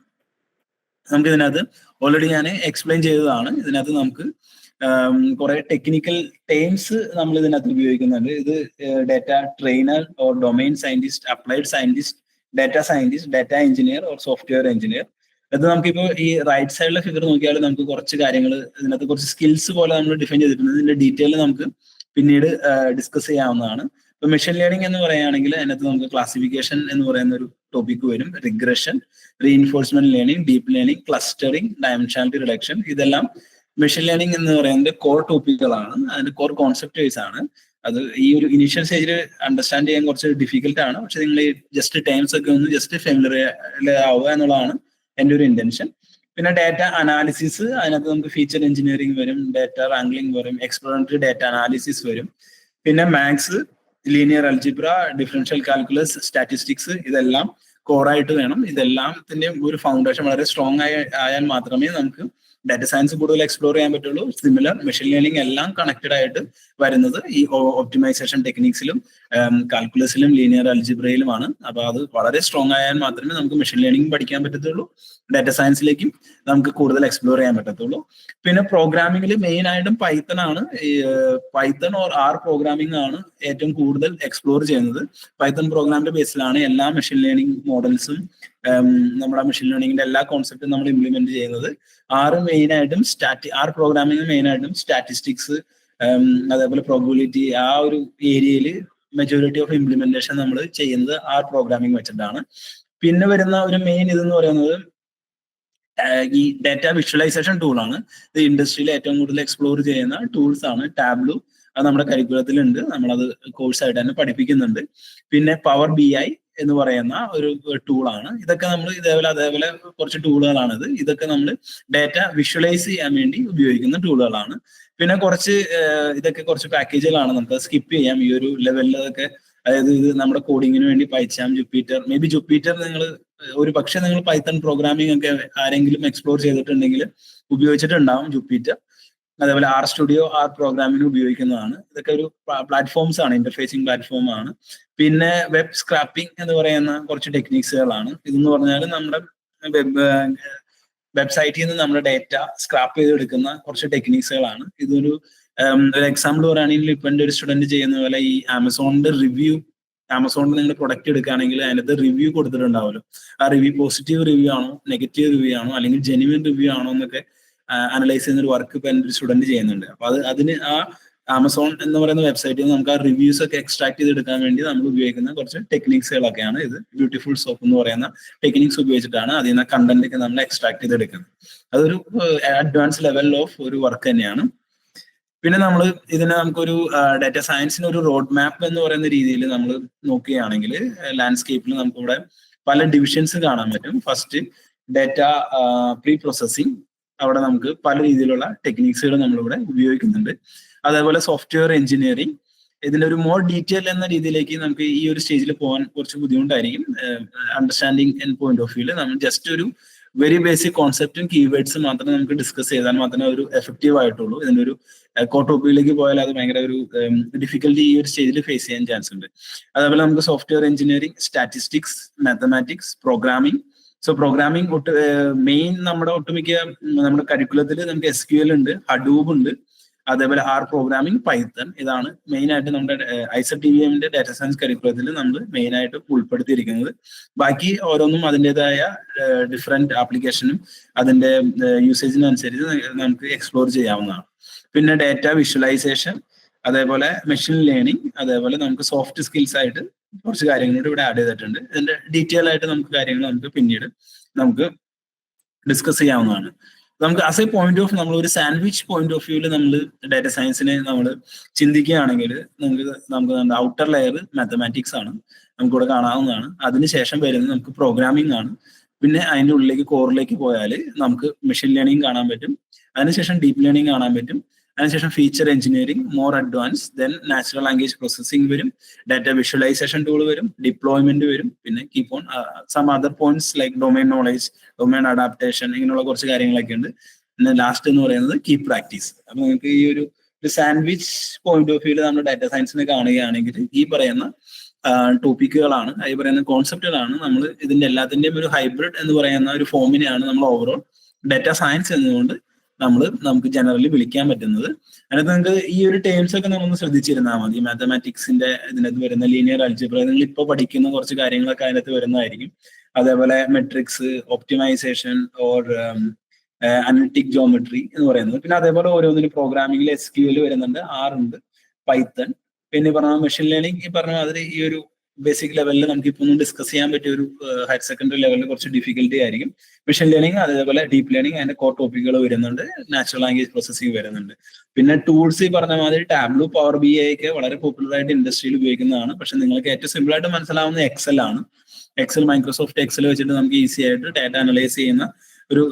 നമുക്ക് ഇതിനകത്ത് ഓൾറെഡി ഞാൻ എക്സ്പ്ലെയിൻ ചെയ്തതാണ്. ഇതിനകത്ത് നമുക്ക് കുറെ ടെക്നിക്കൽ ടേംസ് നമ്മൾ ഇതിനകത്ത് ഉപയോഗിക്കുന്നുണ്ട്. ഇത് data trainer or domain scientist, applied scientist, data scientist, data engineer or software engineer. ഇത് നമുക്കിപ്പോൾ ഈ റൈറ്റ് സൈഡിലെ ഫിഗർ നോക്കിയാൽ നമുക്ക് കുറച്ച് കാര്യങ്ങൾ ഇതിനകത്ത് കുറച്ച് സ്കിൽസ് പോലെ നമ്മൾ ഡിഫൈൻ ചെയ്തിട്ടുണ്ട്. ഇതിന്റെ ഡീറ്റെയിൽ നമുക്ക് പിന്നീട് ഡിസ്കസ് ചെയ്യാവുന്നതാണ്. ഇപ്പൊ മെഷീൻ ലേണിംഗ് എന്ന് പറയുകയാണെങ്കിൽ അതിനകത്ത് നമുക്ക് ക്ലാസിഫിക്കേഷൻ എന്ന് പറയുന്ന ഒരു ടോപ്പിക് വരും, regression, reinforcement learning, deep learning, clustering, dimensionality reduction. ഇതെല്ലാം മെഷീൻ ലേണിംഗ് എന്ന് പറയുന്നത് കോർ ടോപ്പിക്കുകളാണ്, അതിന്റെ കോർ കോൺസെപ്റ്റേഴ്സ് ആണ്. അത് ഈ ഒരു ഇനീഷ്യൽ സ്റ്റേജിൽ അണ്ടർസ്റ്റാൻഡ് ചെയ്യാൻ കുറച്ച് ഡിഫിക്കൽട്ട് ആണ്. പക്ഷെ നിങ്ങൾ ഈ ജസ്റ്റ് ടൈംസ് ഒക്കെ ഒന്ന് ജസ്റ്റ് ഫെമിലിയർ ആവുക എന്നുള്ളതാണ് എൻ്റെ ഒരു ഇന്റൻഷൻ. പിന്നെ ഡാറ്റ അനാലിസിസ്, അതിനകത്ത് നമുക്ക് ഫീച്ചർ എഞ്ചിനീയറിംഗ് വരും, ഡാറ്റ റാംഗ്ലിംഗ് വരും, എക്സ്പ്ലോറേറ്ററി ഡാറ്റ അനാലിസിസ് വരും. പിന്നെ maths, linear algebra, differential calculus, statistics, ഇതെല്ലാം കോറായിട്ട് വേണം. ഇതെല്ലാത്തിന്റെയും ഒരു ഫൗണ്ടേഷൻ വളരെ സ്ട്രോങ് ആയാൽ മാത്രമേ നമുക്ക് ഡാറ്റ സയൻസ് കൂടുതൽ എക്സ്പ്ലോർ ചെയ്യാൻ പറ്റുള്ളൂ. സിമിലർ മെഷീൻ ലേണിംഗ് എല്ലാം കണക്റ്റഡ് ആയിട്ട് വരുന്നത് ഈ ഒപ്റ്റിമൈസേഷൻ ടെക്നിക്സിലും കാൽക്കുലസിലും ലീനിയർ അൽജിബ്രയിലുമാണ്. അപ്പൊ അത് വളരെ സ്ട്രോങ് ആയാൽ മാത്രമേ നമുക്ക് മെഷീൻ ലേണിംഗ് പഠിക്കാൻ പറ്റത്തുള്ളൂ, ഡാറ്റ സയൻസിലേക്കും നമുക്ക് കൂടുതൽ എക്സ്പ്ലോർ ചെയ്യാൻ പറ്റത്തുള്ളൂ. പിന്നെ പ്രോഗ്രാമിംഗിൽ മെയിൻ ആയിട്ടും പൈത്തൺ ആണ്. പൈത്തൺ ഓർ R പ്രോഗ്രാമിംഗ് ആണ് ഏറ്റവും കൂടുതൽ എക്സ്പ്ലോർ ചെയ്യുന്നത്. പൈത്തൺ പ്രോഗ്രാമിന്റെ ബേസിലാണ് എല്ലാ മെഷീൻ ലേണിംഗ് മോഡൽസും നമ്മുടെ മെഷീൻ ലേണിംഗിന്റെ എല്ലാ കോൺസെപ്റ്റും നമ്മൾ ഇംപ്ലിമെന്റ് ചെയ്യുന്നത്. R പ്രോഗ്രാമിംഗ് മെയിൻ ആയിട്ടും സ്റ്റാറ്റിസ്റ്റിക്സ്, അതേപോലെ പ്രോബബിലിറ്റി, ആ ഒരു ഏരിയയിൽ മെജോറിറ്റി ഓഫ് ഇംപ്ലിമെന്റേഷൻ നമ്മൾ ചെയ്യുന്നത് R പ്രോഗ്രാമിംഗ് വെച്ചിട്ടാണ്. പിന്നെ വരുന്ന ഒരു മെയിൻ ഇതെന്ന് പറയുന്നത് ഈ ഡാറ്റ വിഷ്വലൈസേഷൻ ടൂളാണ്. ഇത് ഇൻഡസ്ട്രിയിൽ ഏറ്റവും കൂടുതൽ എക്സ്പ്ലോർ ചെയ്യുന്ന ടൂൾസ് ആണ്. ടാബ്ലു, അത് നമ്മുടെ കരിക്കുലത്തിലുണ്ട്, നമ്മളത് കോഴ്സായിട്ട് തന്നെ പഠിപ്പിക്കുന്നുണ്ട്. പിന്നെ പവർ BI എന്ന് പറയുന്ന ഒരു ടൂളാണ്. ഇതൊക്കെ നമ്മൾ അതേപോലെ കുറച്ച് ടൂളുകളാണിത്. ഇതൊക്കെ നമ്മൾ ഡാറ്റ വിഷ്വലൈസ് ചെയ്യാൻ വേണ്ടി ഉപയോഗിക്കുന്ന ടൂളുകളാണ്. പിന്നെ ഇതൊക്കെ കുറച്ച് പാക്കേജുകളാണ്, നമുക്ക് സ്കിപ്പ് ചെയ്യാം ഈ ഒരു ലെവലിലൊക്കെ. അതായത് ഇത് നമ്മുടെ കോഡിങ്ങിന് വേണ്ടി പൈച്ചാം, ജുപ്പിറ്റർ, മേ ബി ജുപ്പിറ്റർ നിങ്ങൾ ഒരു പക്ഷെ നിങ്ങൾ പൈത്തൺ പ്രോഗ്രാമിംഗ് ഒക്കെ ആരെങ്കിലും എക്സ്പ്ലോർ ചെയ്തിട്ടുണ്ടെങ്കിൽ ഉപയോഗിച്ചിട്ടുണ്ടാവും ജുപ്പിറ്റർ. അതേപോലെ R സ്റ്റുഡിയോ R പ്രോഗ്രാമിംഗ് ഉപയോഗിക്കുന്നതാണ്. ഇതൊക്കെ ഒരു പ്ലാറ്റ്ഫോംസ് ആണ്, ഇന്റർഫേസിംഗ് പ്ലാറ്റ്ഫോം ആണ്. പിന്നെ വെബ് സ്ക്രാപ്പിംഗ് എന്ന് പറയുന്ന കുറച്ച് ടെക്നിക്സുകളാണ്. ഇതെന്ന് പറഞ്ഞാൽ നമ്മുടെ വെബ്സൈറ്റിൽ നിന്ന് നമ്മുടെ ഡേറ്റ സ്ക്രാപ്പ് ചെയ്തെടുക്കുന്ന കുറച്ച് ടെക്നിക്സുകളാണ്. ഇതൊരു എക്സാമ്പിൾ പറയുകയാണെങ്കിൽ ഇപ്പൊ എൻ്റെ ഒരു സ്റ്റുഡന്റ് ചെയ്യുന്ന പോലെ ഈ ആമസോണിൽ നിങ്ങൾ പ്രൊഡക്റ്റ് എടുക്കുകയാണെങ്കിൽ അതിനകത്ത് റിവ്യൂ കൊടുത്തിട്ടുണ്ടാവുമല്ലോ. ആ റിവ്യൂ പോസിറ്റീവ് റിവ്യൂ ആണോ, നെഗറ്റീവ് റിവ്യൂ ആണോ, അല്ലെങ്കിൽ ജെന്യുവൻ റിവ്യൂ ആണോ എന്നൊക്കെ അനലൈസ് ചെയ്യുന്ന ഒരു വർക്ക് ഇപ്പൊ എൻ്റെ ഒരു സ്റ്റുഡന്റ് ചെയ്യുന്നുണ്ട്. അപ്പൊ അതിന് ആ ആമസോൺ എന്ന് പറയുന്ന വെബ്സൈറ്റിൽ നമുക്ക് ആ റിവ്യൂസ് ഒക്കെ എക്സ്ട്രാക്ട് ചെയ്തെടുക്കാൻ വേണ്ടി നമ്മൾ ഉപയോഗിക്കുന്ന കുറച്ച് ടെക്നിക്സുകളൊക്കെയാണ് ഇത്. ബ്യൂട്ടിഫുൾ സോപ്പ് എന്ന് പറയുന്ന ടെക്നിക്സ് ഉപയോഗിച്ചിട്ടാണ് അതിൽ നിന്ന് കണ്ടന്റ് ഒക്കെ നമ്മൾ എക്സ്ട്രാക്ട് ചെയ്തെടുക്കുന്നത്. അതൊരു അഡ്വാൻസ് ലെവൽ ഓഫ് ഒരു വർക്ക് തന്നെയാണ്. പിന്നെ നമുക്കൊരു ഡാറ്റ സയൻസിന് ഒരു റോഡ് മാപ്പ് എന്ന് പറയുന്ന രീതിയിൽ നമ്മൾ നോക്കുകയാണെങ്കിൽ ലാൻഡ്സ്കേപ്പിൽ നമുക്കിവിടെ പല ഡിവിഷൻസ് കാണാൻ പറ്റും. ഫസ്റ്റ് ഡാറ്റ പ്രീ പ്രോസസ്സിംഗ്, അവിടെ നമുക്ക് പല രീതിയിലുള്ള ടെക്നിക്സുകൾ നമ്മളിവിടെ ഉപയോഗിക്കുന്നുണ്ട്. അതേപോലെ സോഫ്റ്റ്വെയർ എഞ്ചിനീയറിംഗ്, ഇതിന്റെ ഒരു മോർ ഡീറ്റെയിൽ എന്ന രീതിയിലേക്ക് നമുക്ക് ഈ ഒരു സ്റ്റേജിൽ പോകാൻ കുറച്ച് ബുദ്ധിമുട്ടായിരിക്കും. അണ്ടർസ്റ്റാൻഡിങ് ആൻഡ് പോയിന്റ് ഓഫ് വ്യൂല് നമ്മൾ ജസ്റ്റ് ഒരു വെരി ബേസിക് കോൺസെപ്റ്റും കീവേഡ്സും മാത്രം നമുക്ക് ഡിസ്കസ് ചെയ്താൽ മാത്രമേ ഒരു എഫക്റ്റീവ് ആയിട്ടുള്ളൂ. ഇതിന്റെ ഒരു കോർ ടോപ്പിക്കിലേക്ക് പോയാൽ അത് ഭയങ്കര ഒരു ഡിഫിക്കൽട്ടി ഈ ഒരു സ്റ്റേജിൽ ഫേസ് ചെയ്യാൻ ചാൻസ് ഉണ്ട്. അതേപോലെ നമുക്ക് software engineering, statistics, mathematics, programming. So programming main നമ്മുടെ ഒട്ടുമിക്ക നമ്മുടെ കരിക്കുലത്തിൽ നമുക്ക് SQL ഉണ്ട്, ഹഡൂബ് ഉണ്ട്, അതേപോലെ പ്രോഗ്രാമിംഗ്, പൈത്തൺ. ഇതാണ് മെയിൻ ആയിട്ട് നമ്മുടെ ICTVMന്റെ ഡാറ്റാ സയൻസ് കരിക്കുലത്തിൽ നമ്മൾ മെയിൻ ആയിട്ട് ഉൾപ്പെടുത്തിയിരിക്കുന്നത്. ബാക്കി ഓരോന്നും അതിൻ്റെതായ ഡിഫറെന്റ് ആപ്ലിക്കേഷനും അതിന്റെ യൂസേജിനനുസരിച്ച് നമുക്ക് എക്സ്പ്ലോർ ചെയ്യാവുന്നതാണ്. പിന്നെ ഡാറ്റ വിഷ്വലൈസേഷൻ, അതേപോലെ മെഷീൻ ലേണിംഗ്, അതേപോലെ നമുക്ക് സോഫ്റ്റ് സ്കിൽസ് ആയിട്ട് കുറച്ച് കാര്യങ്ങളോട് ഇവിടെ ആഡ് ചെയ്തിട്ടുണ്ട്. ഇതിന്റെ ഡീറ്റെയിൽ ആയിട്ട് നമുക്ക് കാര്യങ്ങൾ നമുക്ക് പിന്നീട് നമുക്ക് ഡിസ്കസ് ചെയ്യാവുന്നതാണ്. നമുക്ക് ആസ് എ പോയിന്റ് ഓഫ് നമ്മൾ ഒരു സാൻഡ്വിച്ച് പോയിന്റ് ഓഫ് വ്യൂവിൽ നമ്മൾ ഡാറ്റ സയൻസിനെ നമ്മൾ ചിന്തിക്കുകയാണെങ്കിൽ നമുക്ക് ഔട്ടർ ലെയർ മാത്തമാറ്റിക്സ് ആണ്, നമുക്കിവിടെ കാണാവുന്നതാണ്. അതിനുശേഷം വരുന്നത് നമുക്ക് പ്രോഗ്രാമിംഗ് ആണ്. പിന്നെ അതിൻ്റെ ഉള്ളിലേക്ക് കോറിലേക്ക് പോയാൽ നമുക്ക് മെഷീൻ ലേണിംഗ് കാണാൻ പറ്റും. അതിനുശേഷം ഡീപ്പ് ലേണിംഗ് കാണാൻ പറ്റും. അതിനുശേഷം feature engineering, more advance, then natural language processing വരും, ഡാറ്റ വിഷ്വലൈസേഷൻ ടൂൾ വരും, ഡിപ്ലോയ്മെന്റ് വരും, പിന്നെ keep on some other points like domain knowledge, domain adaptation, ഇങ്ങനെയുള്ള കുറച്ച് കാര്യങ്ങളൊക്കെ ഉണ്ട്. പിന്നെ ലാസ്റ്റ് എന്ന് പറയുന്നത് കീ പ്രാക്ടീസ്. അപ്പൊ നിങ്ങൾക്ക് ഈ ഒരു സാൻഡ്വിച്ച് പോയിന്റ് ഓഫ് വ്യൂവിൽ നമ്മൾ ഡാറ്റ സയൻസിനെ കാണുകയാണെങ്കിൽ ഈ പറയുന്ന ടോപ്പിക്കുകളാണ്, ഈ പറയുന്ന കോൺസെപ്റ്റുകളാണ് നമ്മൾ ഇതിന്റെ എല്ലാത്തിന്റെയും ഒരു ഹൈബ്രിഡ് എന്ന് പറയുന്ന ഒരു ഫോമിനെയാണ് നമ്മൾ ഓവറോൾ ഡാറ്റ സയൻസ് എന്നുകൊണ്ട് നമുക്ക് ജനറലി വിളിക്കാൻ പറ്റുന്നത്. അതിനകത്ത് നിങ്ങൾക്ക് ഈ ഒരു ടേംസ് ഒക്കെ നമ്മളൊന്ന് ശ്രദ്ധിച്ചിരുന്നാൽ മതി. മാത്തമാറ്റിക്സിന്റെ ഇതിനകത്ത് വരുന്ന ലീനിയർ അൽജിബ്ര, നിങ്ങൾ ഇപ്പോൾ പഠിക്കുന്ന കുറച്ച് കാര്യങ്ങളൊക്കെ അതിനകത്ത് വരുന്നതായിരിക്കും. അതേപോലെ metrics, optimisation or analytic geometry എന്ന് പറയുന്നത്. പിന്നെ അതേപോലെ ഓരോന്നിനും പ്രോഗ്രാമിംഗിൽ SQL വരുന്നുണ്ട്, ഉണ്ട്, പൈത്തൺ. പിന്നെ പറഞ്ഞ മെഷീൻ ലേണിംഗ്, ഈ പറഞ്ഞ മാതിരി ഈ ഒരു ബേസിക് ലെവലിൽ നമുക്ക് ഇപ്പോൾ ഒന്നും ഡിസ്കസ് ചെയ്യാൻ പറ്റിയ ഒരു ഹയർ സെക്കൻഡറി ലെവലിൽ കുറച്ച് ഡിഫിക്കൽട്ടി ആയിരിക്കും. മെഷീൻ ലേണിംഗ്, അതേപോലെ ഡീപ്പ് ലേണിംഗ്, അതിന്റെ കോർ ടോപ്പിക്കുകൾ വരുന്നുണ്ട്, നാച്ചുറൽ ലാംഗ്വേജ് പ്രോസസ്സിംഗ് വരുന്നുണ്ട്. പിന്നെ ടൂൾസ് ഈ പറഞ്ഞ മാതിരി ടാബ്ലോ, പവർ BI ഒക്കെ വളരെ പോപ്പുലർ ആയിട്ട് ഇൻഡസ്ട്രിയിൽ ഉപയോഗിക്കുന്നതാണ്. പക്ഷെ നിങ്ങൾക്ക് ഏറ്റവും സിമ്പിൾ ആയിട്ട് മനസ്സിലാവുന്ന എക്സൽ ആണ്. മൈക്രോസോഫ്റ്റ് എക്സൽ വെച്ചിട്ട് നമുക്ക് ഈസി ആയിട്ട് ഡാറ്റ അനലൈസ് ചെയ്യുന്ന ഒരു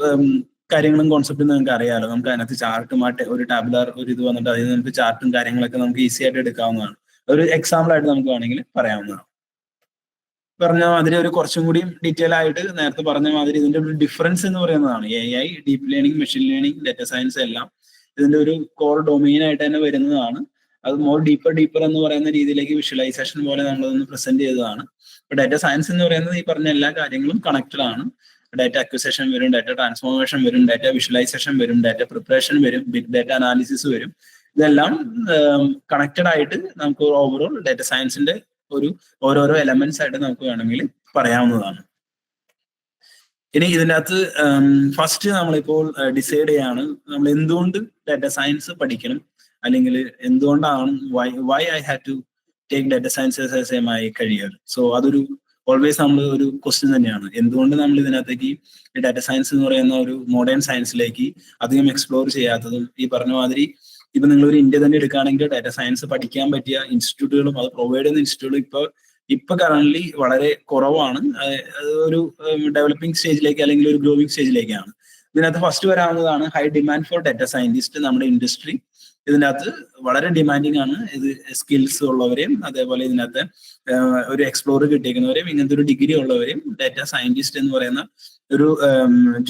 കാര്യങ്ങളും കോൺസെപ്റ്റും നിങ്ങൾക്ക് അറിയാലോ. നമുക്ക് അതിനകത്ത് ചാർട്ടും ഒരു ടാബുലാർ ഒരു ഇത് വന്നിട്ട് അതിൽ നമുക്ക് ചാർട്ടും കാര്യങ്ങളൊക്കെ നമുക്ക് ഈസി ആയിട്ട് എടുക്കാവുന്നതാണ്. ഒരു എക്സാമ്പിൾ ആയിട്ട് നമുക്ക് വേണമെങ്കിൽ പറയാവുന്നതാണ്. പറഞ്ഞ മാതിരി ഒരു കുറച്ചും കൂടി ഡീറ്റെയിൽ ആയിട്ട് നേരത്തെ പറഞ്ഞ മാതിരി ഇതിന്റെ ഒരു ഡിഫറൻസ് എന്ന് പറയുന്നതാണ് AI, deep learning, machine learning, data science എല്ലാം ഇതിന്റെ ഒരു കോർ ഡൊമെയിൻ ആയിട്ട് തന്നെ വരുന്നതാണ്. അത് മോർ ഡീപ്പർ എന്ന് പറയുന്ന രീതിയിലേക്ക് വിഷ്വലൈസേഷൻ പോലെ നമ്മളതൊന്ന് പ്രസന്റ് ചെയ്തതാണ്. ഇപ്പൊ ഡാറ്റ സയൻസ് എന്ന് പറയുന്നത് ഈ പറഞ്ഞ എല്ലാ കാര്യങ്ങളും കണക്റ്റഡ് ആണ്. ഡാറ്റ അക്വിസിഷൻ വരും, ഡാറ്റ ട്രാൻസ്ഫോർമേഷൻ വരും, ഡാറ്റ വിഷ്വലൈസേഷൻ വരും, ഡാറ്റ പ്രിപ്പറേഷൻ വരും, ബിഗ് ഡാറ്റ അനാലിസിസ് വരും. ഇതെല്ലാം കണക്റ്റഡ് ആയിട്ട് നമുക്ക് ഓവറോൾ ഡാറ്റ സയൻസിന്റെ ഒരു ഓരോരോ എലമെന്റ്സ് ആയിട്ട് നമുക്ക് വേണമെങ്കിൽ പറയാവുന്നതാണ്. ഇനി ഇതിനകത്ത് ഫസ്റ്റ് നമ്മളിപ്പോൾ ഡിസൈഡ് ചെയ്യാണ് നമ്മൾ എന്തുകൊണ്ട് ഡാറ്റ സയൻസ് പഠിക്കണം, അല്ലെങ്കിൽ എന്തുകൊണ്ടാണ് why I have to take data science as a my career. So അതൊരു ഓൾവേസ് നമ്മൾ ഒരു ക്വസ്റ്റ്യൻ തന്നെയാണ്. എന്തുകൊണ്ട് നമ്മൾ ഇതിനകത്തേക്ക് ഡാറ്റ സയൻസ് എന്ന് പറയുന്ന ഒരു മോഡേൺ സയൻസിലേക്ക് അധികം എക്സ്പ്ലോർ ചെയ്യാത്തതും, ഈ പറഞ്ഞ മാതിരി ഇപ്പൊ നിങ്ങൾ ഒരു ഇന്ത്യ തന്നെ എടുക്കുകയാണെങ്കിൽ ഡാറ്റ സയൻസ് പഠിക്കാൻ പറ്റിയ ഇൻസ്റ്റിറ്റ്യൂട്ടുകളും അത് പ്രൊവൈഡ് ചെയ്യുന്ന ഇൻസ്റ്റിറ്റ്യൂട്ടുകളും ഇപ്പൊ കറന്റ്ലി വളരെ കുറവാണ്. ഒരു ഡെവലപ്പിംഗ് സ്റ്റേജിലേക്ക് അല്ലെങ്കിൽ ഒരു ഗ്രോയിങ് സ്റ്റേജിലേക്കാണ്. ഇതിനകത്ത് ഫസ്റ്റ് വരാവുന്നതാണ് high demand for data scientist. നമ്മുടെ ഇൻഡസ്ട്രി ഇതിനകത്ത് വളരെ ഡിമാൻഡിങ് ആണ്. ഇത് സ്കിൽസ് ഉള്ളവരെയും അതേപോലെ ഇതിനകത്ത് ഒരു എക്സ്പ്ലോർ കിട്ടിയിരിക്കുന്നവരെയും ഇങ്ങനത്തെ ഒരു ഡിഗ്രി ഉള്ളവരെയും ഡാറ്റ സയന്റിസ്റ്റ് എന്ന് പറയുന്ന ഒരു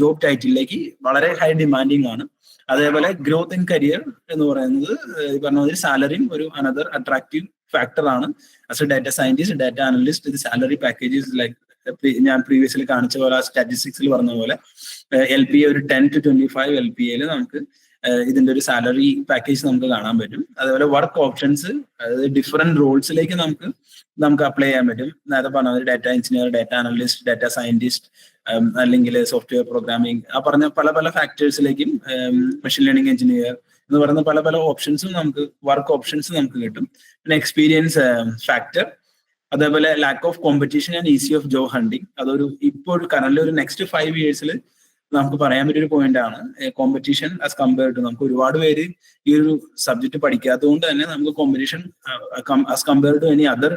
ജോബ് ടൈറ്റിലേക്ക് വളരെ ഹൈ ഡിമാൻഡിങ് ആണ്. അതേപോലെ ഗ്രോത്ത് ഇൻ കരിയർ എന്ന് പറയുന്നത് ഈ പറഞ്ഞ മാതിരി സാലറിയും ഒരു അനദർ അട്രാക്റ്റീവ് ഫാക്ടർ ആണ്. As a data scientist, data analyst, ഇത് സാലറി പാക്കേജസ് ലൈക്ക് ഞാൻ പ്രീവിയസ്ലി കാണിച്ച പോലെ ആ സ്റ്റാറ്റിസ്റ്റിക്സിൽ പറഞ്ഞ പോലെ LPA ഒരു 10 to 25 LPAയിൽ നമുക്ക് ഇതിന്റെ ഒരു സാലറി പാക്കേജ് നമുക്ക് കാണാൻ പറ്റും. അതേപോലെ വർക്ക് ഓപ്ഷൻസ്, അതായത് ഡിഫറെന്റ് റോൾസിലേക്ക് നമുക്ക് അപ്ലൈ ചെയ്യാൻ പറ്റും. നേരത്തെ പറഞ്ഞത് data engineer, data analyst, data scientist, അല്ലെങ്കിൽ സോഫ്റ്റ്വെയർ പ്രോഗ്രാമിംഗ്, ആ പറഞ്ഞ പല ഫാക്ടേഴ്സിലേക്കും മെഷീൻ ലേണിംഗ് എഞ്ചിനീയർ എന്ന് പറയുന്ന പല ഓപ്ഷൻസും നമുക്ക് വർക്ക് ഓപ്ഷൻസ് നമുക്ക് കിട്ടും. പിന്നെ എക്സ്പീരിയൻസ് ഫാക്ടർ, അതേപോലെ lack of competition and easy of job hunting. അതൊരു ഇപ്പോൾ കറന്റ് ഒരു നെക്സ്റ്റ് 5 yearsൽ നമുക്ക് പറയാൻ പറ്റിയൊരു പോയിന്റ് ആണ്. കോമ്പറ്റീഷൻ ആസ് കമ്പയർ ടു, നമുക്ക് ഒരുപാട് പേര് ഈ ഒരു സബ്ജക്ട് പഠിക്കാത്തത് കൊണ്ട് തന്നെ നമുക്ക് competition as compare to any other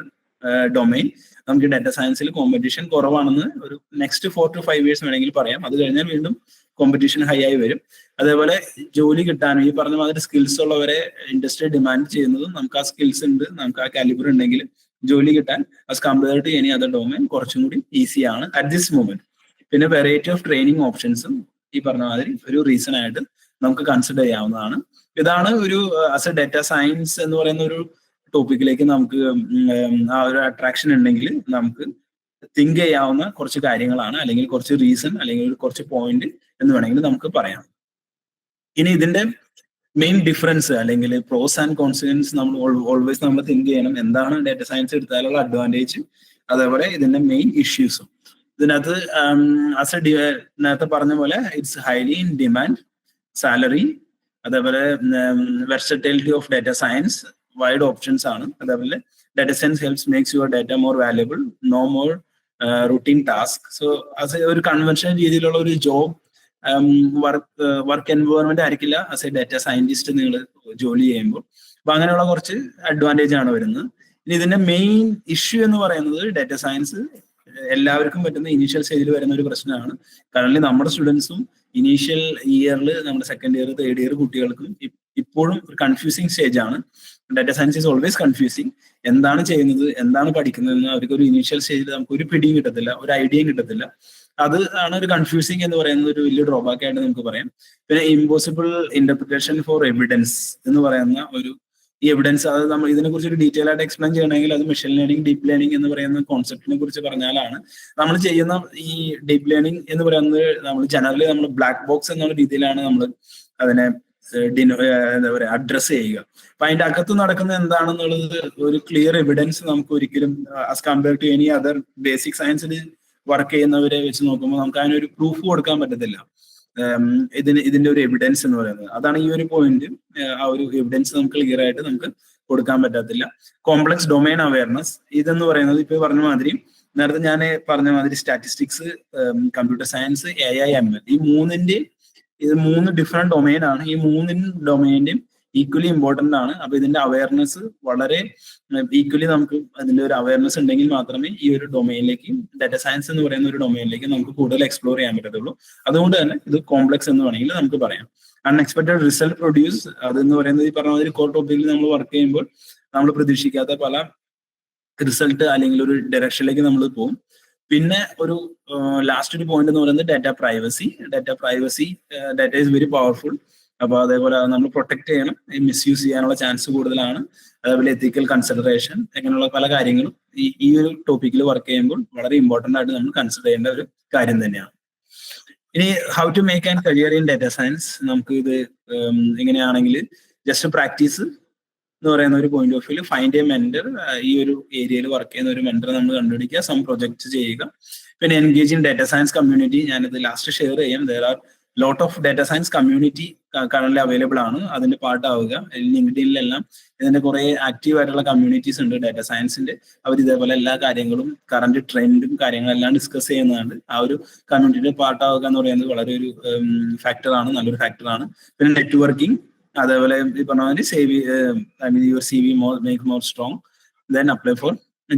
domain നമുക്ക് ഡാറ്റ സയൻസിൽ കോമ്പറ്റീഷൻ കുറവാണെന്ന് ഒരു നെക്സ്റ്റ് 4 to 5 years വേണമെങ്കിൽ പറയാം. അത് കഴിഞ്ഞാൽ വീണ്ടും കോമ്പറ്റീഷൻ ഹൈ ആയി വരും. അതേപോലെ ജോലി കിട്ടാനും ഈ പറഞ്ഞ മാതിരി സ്കിൽസ് ഉള്ളവരെ ഇൻഡസ്ട്രി ഡിമാൻഡ് ചെയ്യുന്നതും നമുക്ക് ആ സ്കിൽസ് ഉണ്ട്, നമുക്ക് ആ കാലിബർ ഉണ്ടെങ്കിൽ ജോലി കിട്ടാൻ as compare to any other domain കുറച്ചും കൂടി ഈസിയാണ് അറ്റ് ദിസ് മൊമെന്റ്. പിന്നെ വെറൈറ്റി ഓഫ് ട്രെയിനിങ് ഓപ്ഷൻസും ഈ പറഞ്ഞ മാതിരി ഒരു റീസൺ ആയിട്ട് നമുക്ക് കൺസിഡർ ചെയ്യാവുന്നതാണ്. ഇതാണ് ഒരു ആസ് എ ഡാറ്റ സയൻസ് എന്ന് പറയുന്ന ഒരു ടോപ്പിക്കിലേക്ക് നമുക്ക് ആ ഒരു അട്രാക്ഷൻ ഉണ്ടെങ്കിൽ നമുക്ക് തിങ്ക് ചെയ്യാവുന്ന കുറച്ച് കാര്യങ്ങളാണ്, അല്ലെങ്കിൽ കുറച്ച് റീസൺ, അല്ലെങ്കിൽ കുറച്ച് പോയിന്റ് എന്ന് വേണമെങ്കിൽ നമുക്ക് പറയാം. ഇനി ഇതിന്റെ മെയിൻ ഡിഫറൻസ് അല്ലെങ്കിൽ പ്രോസ് ആൻഡ് കോൺസിക്വൻസ് നമ്മൾ ഓൾവേസ് നമ്മൾ തിങ്ക് ചെയ്യണം. എന്താണ് ഡാറ്റ സയൻസ് എടുത്താലുള്ള അഡ്വാൻറ്റേജ്, അതേപോലെ ഇതിന്റെ മെയിൻ ഇഷ്യൂസും. ഇതിനകത്ത് നേരത്തെ പറഞ്ഞ പോലെ it's highly in demand, salary, അതേപോലെ versatility of data science, wide options ആണ്. അതേപോലെ data science helps makes your data more valuable, no more routine task. So as ഒരു കൺവെൻഷണൽ രീതിയിലുള്ള ഒരു ജോബ് വർക്ക് എൻവയോൺമെന്റ് ആയിരിക്കില്ല ആസ് എ ഡാറ്റ സയന്റിസ്റ്റ് നിങ്ങൾ ജോലി ചെയ്യുമ്പോൾ. അപ്പൊ അങ്ങനെയുള്ള കുറച്ച് അഡ്വാൻറ്റേജ് ആണ് വരുന്നത്. ഇനി ഇതിന്റെ മെയിൻ ഇഷ്യൂ എന്ന് പറയുന്നത് ഡാറ്റ സയൻസ് എല്ലാവർക്കും പറ്റുന്ന ഇനീഷ്യൽ സ്റ്റേജിൽ വരുന്ന ഒരു പ്രശ്നമാണ്. കറന്റ് നമ്മുടെ സ്റ്റുഡൻസും ഇനീഷ്യൽ ഇയറിൽ നമ്മുടെ സെക്കൻഡ് ഇയർ തേർഡ് ഇയർ കുട്ടികൾക്കും ഇപ്പോഴും ഒരു കൺഫ്യൂസിങ് സ്റ്റേജ് ആണ്. Data science is always confusing. എന്താണ് ചെയ്യുന്നത്, എന്താണ് പഠിക്കുന്നതെന്ന് അവർക്ക് ഒരു ഇനീഷ്യൽ സ്റ്റേജിൽ നമുക്ക് ഒരു പിടിയും കിട്ടത്തില്ല, ഒരു ഐഡിയയും കിട്ടത്തില്ല. അത് ആണ് ഒരു കൺഫ്യൂസിങ് എന്ന് പറയുന്നത് ഒരു വലിയ ഡ്രോബാക്ക് ആയിട്ട് നമുക്ക് പറയാം. പിന്നെ ഇമ്പോസിബിൾ ഇന്റർപ്രിറ്റേഷൻ ഫോർ എവിഡൻസ് എന്ന് പറയുന്ന ഒരു ഈ എവിഡൻസ്, അത് നമ്മൾ ഇതിനെ കുറിച്ച് ഒരു ഡീറ്റെയിൽ ആയിട്ട് എക്സ്പ്ലെയിൻ ചെയ്യണമെങ്കിൽ അത് മെഷീൻ ലേണിംഗ്, ഡീപ്പ് ലേണിംഗ് എന്ന് പറയുന്ന കോൺസെപ്റ്റിനെ കുറിച്ച് പറഞ്ഞാലാണ്. നമ്മൾ ചെയ്യുന്ന ഈ ഡീപ്പ് ലേണിംഗ് എന്ന് പറയുന്നത് നമ്മൾ ജനറലി നമ്മൾ ബ്ലാക്ക് ബോക്സ് എന്നുള്ള രീതിയിലാണ് നമ്മൾ അതിനെ എന്താ പറയുക അഡ്രസ് ചെയ്യുക. അപ്പൊ അതിന്റെ അകത്ത് നടക്കുന്ന എന്താണെന്നുള്ളത് ഒരു ക്ലിയർ എവിഡൻസ് നമുക്ക് ഒരിക്കലും as compare to any other basic സയൻസിൽ വർക്ക് ചെയ്യുന്നവരെ വെച്ച് നോക്കുമ്പോൾ നമുക്ക് അതിനൊരു പ്രൂഫ് കൊടുക്കാൻ പറ്റത്തില്ല. ഇതിന്റെ ഒരു എവിഡൻസ് എന്ന് പറയുന്നത് അതാണ് ഈ ഒരു പോയിന്റ്. ആ ഒരു എവിഡൻസ് നമുക്ക് ക്ലിയർ ആയിട്ട് നമുക്ക് കൊടുക്കാൻ പറ്റത്തില്ല. കോംപ്ലക്സ് ഡൊമൈൻ അവയർനെസ് ഇതെന്ന് പറയുന്നത് ഇപ്പൊ പറഞ്ഞ മാതിരി, നേരത്തെ ഞാൻ പറഞ്ഞ മാതിരി സ്റ്റാറ്റിസ്റ്റിക്സ്, കമ്പ്യൂട്ടർ സയൻസ്, AI/ML ഇത് മൂന്ന് ഡിഫറെന്റ് ഡൊമൈൻ ആണ്. ഈ മൂന്ന് ഡൊമൈന്റെയും ഈക്വലി ഇമ്പോർട്ടന്റ് ആണ്. അപ്പൊ ഇതിന്റെ അവയർനെസ് വളരെ ഈക്വലി നമുക്ക് അതിന്റെ ഒരു അവയർനെസ് ഉണ്ടെങ്കിൽ മാത്രമേ ഈ ഒരു ഡൊമൈനിലേക്ക്, ഡാറ്റ സയൻസ് എന്ന് പറയുന്ന ഒരു ഡൊമൈനിലേക്ക് നമുക്ക് കൂടുതൽ എക്സ്പ്ലോർ ചെയ്യാൻ പറ്റത്തുള്ളൂ. അതുകൊണ്ട് തന്നെ ഇത് കോംപ്ലക്സ് എന്ന് വേണമെങ്കിൽ നമുക്ക് പറയാം. അൺഎക്സ്പെക്ടഡ് റിസൾട്ട് പ്രൊഡ്യൂസ് അതെന്ന് പറയുന്നത് ഈ പറഞ്ഞ മാതിരി കോർ ടോപ്പിക്കിൽ നമ്മൾ വർക്ക് ചെയ്യുമ്പോൾ നമ്മൾ പ്രതീക്ഷിക്കാത്ത പല റിസൾട്ട് അല്ലെങ്കിൽ ഒരു ഡയറക്ഷനിലേക്ക് നമ്മൾ പോകും. പിന്നെ ഒരു ലാസ്റ്റ് ഒരു പോയിന്റ് എന്ന് പറയുന്നത് data privacy. Data is very powerful. അപ്പൊ അതേപോലെ നമ്മൾ പ്രൊട്ടക്ട് ചെയ്യണം, മിസ്യൂസ് ചെയ്യാനുള്ള ചാൻസ് കൂടുതലാണ്. അതേപോലെ എത്തിക്കൽ കൺസിഡറേഷൻ, അങ്ങനെയുള്ള പല കാര്യങ്ങളും ഈ ഒരു ടോപ്പിക്കിൽ വർക്ക് ചെയ്യുമ്പോൾ വളരെ ഇമ്പോർട്ടന്റ് ആയിട്ട് നമ്മൾ കൺസിഡർ ചെയ്യേണ്ട ഒരു കാര്യം തന്നെയാണ്. ഇനി how to make an career in data science, നമുക്ക് ഇത് എങ്ങനെയാണെങ്കിൽ ജസ്റ്റ് പ്രാക്ടീസ് എന്ന് പറയുന്ന ഒരു point of view, find a mentor, ഈ ഒരു ഏരിയയിൽ വർക്ക് ചെയ്യുന്ന ഒരു മെന്റർ നമ്മൾ കണ്ടുപിടിക്കുക, സം പ്രൊജക്ട്സ് ചെയ്യുക. പിന്നെ engage in data science community, ഞാനിത് ലാസ്റ്റ് ഷെയർ ചെയ്യാം. There are lot of data science community current available ആണ്, അതിന്റെ പാർട്ടാവുക. ലിങ്ക്ഡിനിലെല്ലാം ഇതിന്റെ കുറെ ആക്റ്റീവ് ആയിട്ടുള്ള കമ്മ്യൂണിറ്റീസ് ഉണ്ട് ഡാറ്റ സയൻസിന്റെ. അവർ ഇതേപോലെ എല്ലാ കാര്യങ്ങളും കറന്റ് ട്രെൻഡും കാര്യങ്ങളെല്ലാം ഡിസ്കസ് ചെയ്യുന്നതാണ്. ആ ഒരു കമ്മ്യൂണിറ്റിയുടെ പാർട്ടാവുക എന്ന് പറയുന്നത് വളരെ ഒരു ഫാക്ടറാണ്, നല്ലൊരു ഫാക്ടറാണ്. പിന്നെ നെറ്റ്വർക്കിംഗ്, അതേപോലെ ഈ പറഞ്ഞ മാതിരി your CV make more strong, then apply for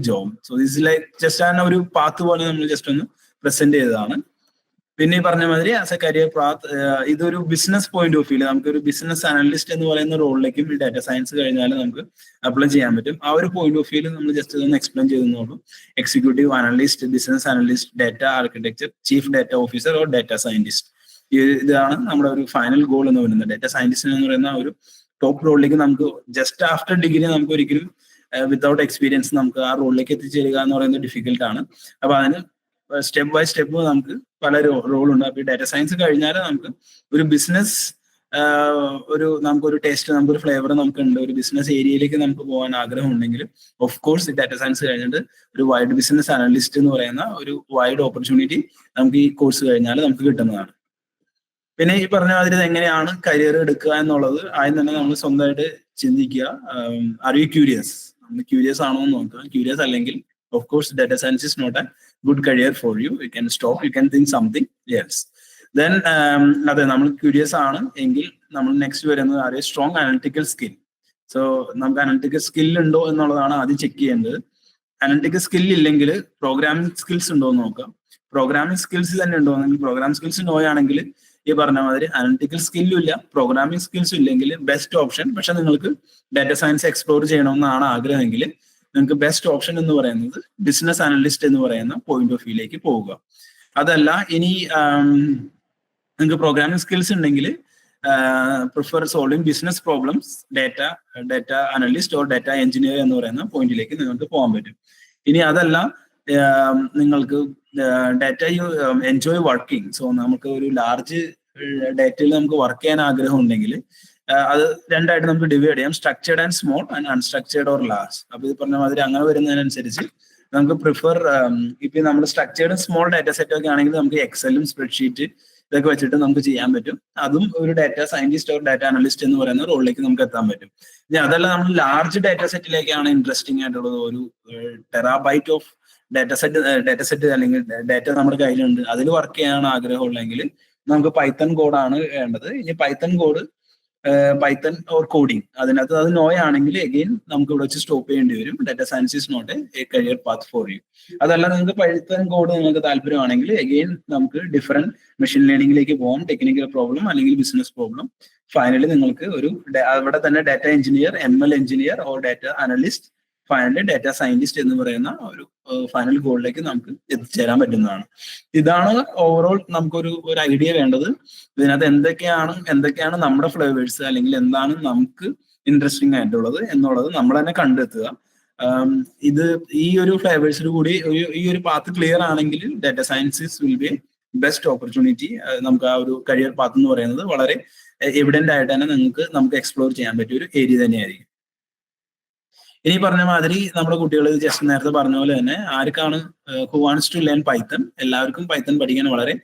job. So this like just ഒരു പാത്ത് പോലെ നമ്മൾ ജസ്റ്റ് ഒന്ന് പ്രസന്റ് ചെയ്തതാണ്. പിന്നെ ഈ പറഞ്ഞ മാതിരി ആസ് എ കരിയർ പാത്ത്, ഇതൊരു ബിസിനസ് പോയിന്റ് ഓഫ് വ്യൂ, നമുക്ക് ഒരു ബിസിനസ് അനലിസ്റ്റ് എന്ന് പറയുന്ന റോളിലേക്കും ഈ ഡാറ്റ സയൻസ് കഴിഞ്ഞാൽ നമുക്ക് അപ്ലൈ ചെയ്യാൻ പറ്റും. ആ ഒരു പോയിന്റ് ഓഫ് വ്യൂ നമ്മൾ ജസ്റ്റ് ഇതൊന്ന് എക്സ്പ്ലെയിൻ ചെയ്തെന്നുള്ളൂ. Executive analyst, business analyst, data architecture, chief data officer or data scientist. ഇതാണ് നമ്മുടെ ഒരു ഫൈനൽ ഗോൾ എന്ന് പറയുന്നത്. ഡാറ്റ സയന്റിസ്റ്റ് എന്ന് പറയുന്ന ഒരു ടോപ്പ് റോളിലേക്ക് നമുക്ക് ജസ്റ്റ് ആഫ്റ്റർ ഡിഗ്രി നമുക്ക് ഒരിക്കലും വിത്തൗട്ട് എക്സ്പീരിയൻസ് നമുക്ക് ആ റോളിലേക്ക് എത്തിച്ചേരുക എന്ന് പറയുന്നത് ഡിഫിക്കൽട്ടാണ്. അപ്പൊ അതിന് സ്റ്റെപ്പ് ബൈ സ്റ്റെപ്പ് നമുക്ക് പല റോളുണ്ട്. അപ്പൊ ഈ ഡാറ്റ സയൻസ് കഴിഞ്ഞാൽ നമുക്ക് ഒരു ബിസിനസ് നമുക്കൊരു ടേസ്റ്റ്, നമുക്കൊരു ഫ്ലേവർ നമുക്കുണ്ട്. ഒരു ബിസിനസ് ഏരിയയിലേക്ക് നമുക്ക് പോകാൻ ആഗ്രഹം ഉണ്ടെങ്കിൽ ഓഫ് കോഴ്സ് ഡാറ്റ സയൻസ് കഴിഞ്ഞിട്ട് ഒരു വൈഡ് ബിസിനസ് അനലിസ്റ്റ് എന്ന് പറയുന്ന ഒരു വൈഡ് ഓപ്പർച്യൂണിറ്റി നമുക്ക് ഈ കോഴ്സ് കഴിഞ്ഞാൽ നമുക്ക് കിട്ടുന്നതാണ്. പിന്നെ ഈ പറഞ്ഞ മാതിരി എങ്ങനെയാണ് കരിയർ എടുക്കുക എന്നുള്ളത് ആദ്യം തന്നെ നമ്മൾ സ്വന്തമായിട്ട് ചിന്തിക്കുക. Are you curious? നമ്മൾ ക്യൂരിയസ് ആണോ എന്ന് നോക്കുക. ക്യൂരിയസ് അല്ലെങ്കിൽ of course data science is not a good career for you. You can stop, you can think something else. Then അതെ, നമ്മൾ ക്യൂരിയസ് ആണ് എങ്കിൽ നമ്മൾ നെക്സ്റ്റ് വരുന്നത് are a strong analytical skill. So നമുക്ക് അനലിറ്റിക്കൽ സ്കിൽ ഉണ്ടോ എന്നുള്ളതാണ് ആദ്യം ചെക്ക് ചെയ്യേണ്ടത്. അനലിറ്റിക്കൽ സ്കിൽ ഇല്ലെങ്കിൽ പ്രോഗ്രാമിംഗ് സ്കിൽസ് ഉണ്ടോ എന്ന് നോക്കാം. പ്രോഗ്രാമിംഗ് സ്കിൽസ് തന്നെ ഉണ്ടോ എന്നെങ്കിൽ, പ്രോഗ്രാമിംഗ് സ്കിൽസ് നോ ആണെങ്കിൽ ഈ പറഞ്ഞ മാതിരി അനലിറ്റിക്കൽ സ്കില്ലും ഇല്ല, പ്രോഗ്രാമിംഗ് സ്കിൽസും ഇല്ലെങ്കിൽ ബെസ്റ്റ് ഓപ്ഷൻ, പക്ഷെ നിങ്ങൾക്ക് ഡാറ്റ സയൻസ് എക്സ്പ്ലോർ ചെയ്യണമെന്നാണ് ആഗ്രഹമെങ്കിൽ നിങ്ങൾക്ക് ബെസ്റ്റ് ഓപ്ഷൻ എന്ന് പറയുന്നത് ബിസിനസ് അനലിസ്റ്റ് എന്ന് പറയുന്ന പോയിന്റ് ഓഫ് വ്യൂയിലേക്ക് പോവുക. അതല്ല ഇനി നിങ്ങൾക്ക് പ്രോഗ്രാമിംഗ് സ്കിൽസ് ഉണ്ടെങ്കിൽ prefer solving business problems, data analyst or data engineer എന്ന് പറയുന്ന പോയിന്റിലേക്ക് നിങ്ങൾക്ക് പോകാൻ പറ്റും. ഇനി അതല്ല നിങ്ങൾക്ക് data you enjoy working, so നമുക്ക് ഒരു ലാർജ് ഡാറ്റയിൽ നമുക്ക് വർക്ക് ചെയ്യാൻ ആഗ്രഹം ഉണ്ടെങ്കിൽ അത് രണ്ടായിട്ട് നമുക്ക് ഡിവൈഡ് ചെയ്യാം, structured and small and unstructured or large. അപ്പൊ ഇത് പറഞ്ഞ മാതിരി അങ്ങനെ വരുന്നതിനനുസരിച്ച് നമുക്ക് പ്രിഫർ ഇപ്പൊ നമ്മൾ സ്ട്രക്ചേർഡ് സ്മോൾ ഡാറ്റ സെറ്റ് ഒക്കെ ആണെങ്കിൽ നമുക്ക് എക്സലും സ്പ്രെഡ്ഷീറ്റ് ഇതൊക്കെ വെച്ചിട്ട് നമുക്ക് ചെയ്യാൻ പറ്റും. അതും ഒരു data scientist or data analyst എന്ന് പറയുന്ന റോളിലേക്ക് നമുക്ക് എത്താൻ പറ്റും. ഇനി അതല്ല നമ്മൾ ലാർജ് ഡാറ്റ സെറ്റിലേക്കാണ് ഇൻട്രസ്റ്റിംഗ് ആയിട്ടുള്ളത്, ഒരു ടെറാബൈറ്റ് ഓഫ് ഡാറ്റ സെറ്റ് അല്ലെങ്കിൽ ഡാറ്റ നമ്മുടെ കയ്യിലുണ്ട്, അതിൽ വർക്ക് ചെയ്യാനാണ് ആഗ്രഹമുള്ളെങ്കിൽ നമുക്ക് പൈത്തൺ കോഡാണ് വേണ്ടത്. ഇനി പൈത്തൺ ഓർ കോഡിങ് അതിനകത്ത് അത് നോയാണെങ്കിൽ എഗെയിൻ നമുക്ക് ഇവിടെ വെച്ച് സ്റ്റോപ്പ് ചെയ്യേണ്ടി വരും. Data science is not a career path for you. അതല്ല നിങ്ങൾക്ക് പൈത്തൺ കോഡ് നിങ്ങൾക്ക് താല്പര്യമാണെങ്കിൽ എഗെയിൻ നമുക്ക് ഡിഫറെന്റ് മെഷീൻ ലേണിംഗിലേക്ക് പോകാം, ടെക്നിക്കൽ പ്രോബ്ലം അല്ലെങ്കിൽ ബിസിനസ് പ്രോബ്ലം. ഫൈനലി നിങ്ങൾക്ക് ഒരു അവിടെ തന്നെ data engineer, ML engineer or data analyst, finally data scientist എന്ന് പറയുന്ന ഒരു ഫൈനൽ ഗോളിലേക്ക് നമുക്ക് എത്തിച്ചേരാൻ പറ്റുന്നതാണ്. ഇതാണ് ഓവറോൾ നമുക്കൊരു ഐഡിയ വേണ്ടത്. ഇതിനകത്ത് എന്തൊക്കെയാണ് നമ്മുടെ ഫ്ലേവേഴ്സ് അല്ലെങ്കിൽ എന്താണ് നമുക്ക് ഇൻട്രസ്റ്റിംഗ് ആയിട്ടുള്ളത് എന്നുള്ളത് നമ്മൾ തന്നെ കണ്ടെത്തുക. ഈ ഒരു ഫ്ലേവേഴ്സിൽ കൂടി ഈ ഒരു പാത്ത് ക്ലിയർ ആണെങ്കിൽ data science is will be best opportunity. നമുക്ക് ആ ഒരു കരിയർ പാത്ത് എന്ന് പറയുന്നത് വളരെ എവിഡന്റ് ആയിട്ട് തന്നെ നമുക്ക് എക്സ്പ്ലോർ ചെയ്യാൻ പറ്റിയ ഒരു ഏരിയ തന്നെയായിരിക്കും. ഇനി പറഞ്ഞ മാതിരി നമ്മുടെ കുട്ടികൾ ജസ്റ്റ് നേരത്തെ പറഞ്ഞ പോലെ തന്നെ ആർക്കാണ് who wants to learn Python, എല്ലാവർക്കും പൈത്തൺ പഠിക്കാൻ വളരെ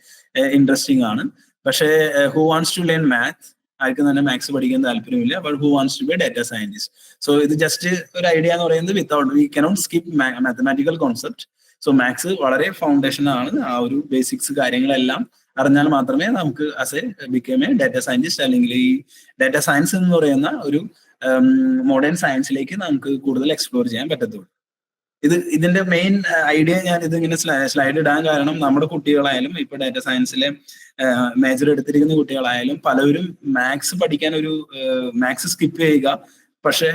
ഇൻട്രസ്റ്റിംഗ് ആണ്. പക്ഷേ who wants to learn maths, ആർക്കും തന്നെ മാത്സ് പഠിക്കാൻ താല്പര്യമില്ല. But who wants to be data scientist. So ഇത് ജസ്റ്റ് ഒരു ഐഡിയ എന്ന് പറയുന്നത് we cannot skip mathematical concept. So maths വളരെ ഫൗണ്ടേഷൻ ആണ്. ആ ഒരു ബേസിക്സ് കാര്യങ്ങളെല്ലാം അറിഞ്ഞാൽ മാത്രമേ നമുക്ക് as a become a data scientist അല്ലെങ്കിൽ ഈ ഡാറ്റ സയൻസ് എന്ന് പറയുന്ന ഒരു മോഡേൺ സയൻസിലേക്ക് നമുക്ക് കൂടുതൽ എക്സ്പ്ലോർ ചെയ്യാൻ പറ്റത്തുള്ളൂ. ഇതിന്റെ മെയിൻ ഐഡിയ ഞാൻ ഇതിങ്ങനെ സ്ലൈഡ് ഇടാൻ കാരണം നമ്മുടെ കുട്ടികളായാലും ഇപ്പൊ ഡാറ്റ സയൻസിലെ മേജർ എടുത്തിരിക്കുന്ന കുട്ടികളായാലും പലരും മാത്സ് പഠിക്കാൻ മാത്സ് സ്കിപ്പ് ചെയ്യുക, പക്ഷെ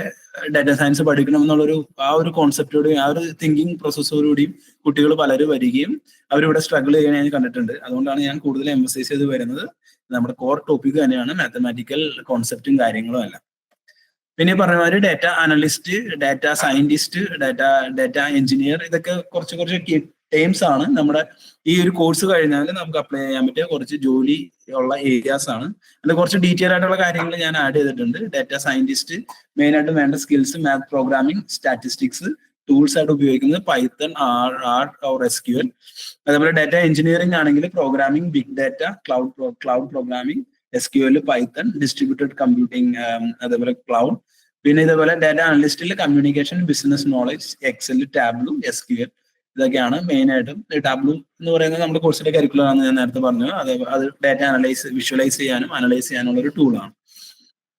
ഡാറ്റ സയൻസ് പഠിക്കണം എന്നുള്ളൊരു ആ ഒരു കോൺസെപ്റ്റോടെയും ആ ഒരു തിങ്കിങ് പ്രോസസ്സോടുകൂടിയും കുട്ടികൾ പലരും വരികയും അവരിവിടെ സ്ട്രഗിൾ ചെയ്യാൻ ഞാൻ കണ്ടിട്ടുണ്ട്. അതുകൊണ്ടാണ് ഞാൻ കൂടുതൽ എംഫസൈസ് ചെയ്ത് വരുന്നത്. നമ്മുടെ കോർ ടോപ്പിക് തന്നെയാണ് മാത്തമാറ്റിക്കൽ കോൺസെപ്റ്റും കാര്യങ്ങളും എല്ലാം. പിന്നെ പറഞ്ഞ മാതിരി data analyst, data scientist, data engineer, ഇതൊക്കെ കുറച്ച് ടേംസ് ആണ്. നമ്മുടെ ഈ ഒരു കോഴ്സ് കഴിഞ്ഞാൽ നമുക്ക് അപ്ലൈ ചെയ്യാൻ പറ്റിയ കുറച്ച് ജോലി ഉള്ള ഏരിയാസ് ആണ്. അതിൽ കുറച്ച് ഡീറ്റെയിൽ ആയിട്ടുള്ള കാര്യങ്ങൾ ഞാൻ ആഡ് ചെയ്തിട്ടുണ്ട്. ഡാറ്റ സയന്റിസ്റ്റ് മെയിൻ ആയിട്ട് വേണ്ട skills math, programming, statistics, tools ആയിട്ട് ഉപയോഗിക്കുന്നത് പൈത്തൺ, ആർ ഓർ SQL. അതേപോലെ ഡാറ്റ എഞ്ചിനീയറിംഗ് ആണെങ്കിൽ programming, big data, cloud programming, SQL, Python, distributed computing, അതേപോലെ ക്ലൗഡ്. പിന്നെ ഇതേപോലെ ഡാറ്റ അനലിസ്റ്റിൽ communication, business knowledge, Excel, Tableau, SQL, ഇതൊക്കെയാണ് മെയിൻ ആയിട്ടും. ടാബ്ലു എന്ന് പറയുന്നത് നമ്മുടെ കോഴ്സിന്റെ കരിക്കുലർ ആണെന്ന് ഞാൻ നേരത്തെ പറഞ്ഞു. അത് ഡാറ്റ വിഷ്വലൈസ് ചെയ്യാനും അനലൈസ് ചെയ്യാനുള്ള ഒരു ടൂളാണ്.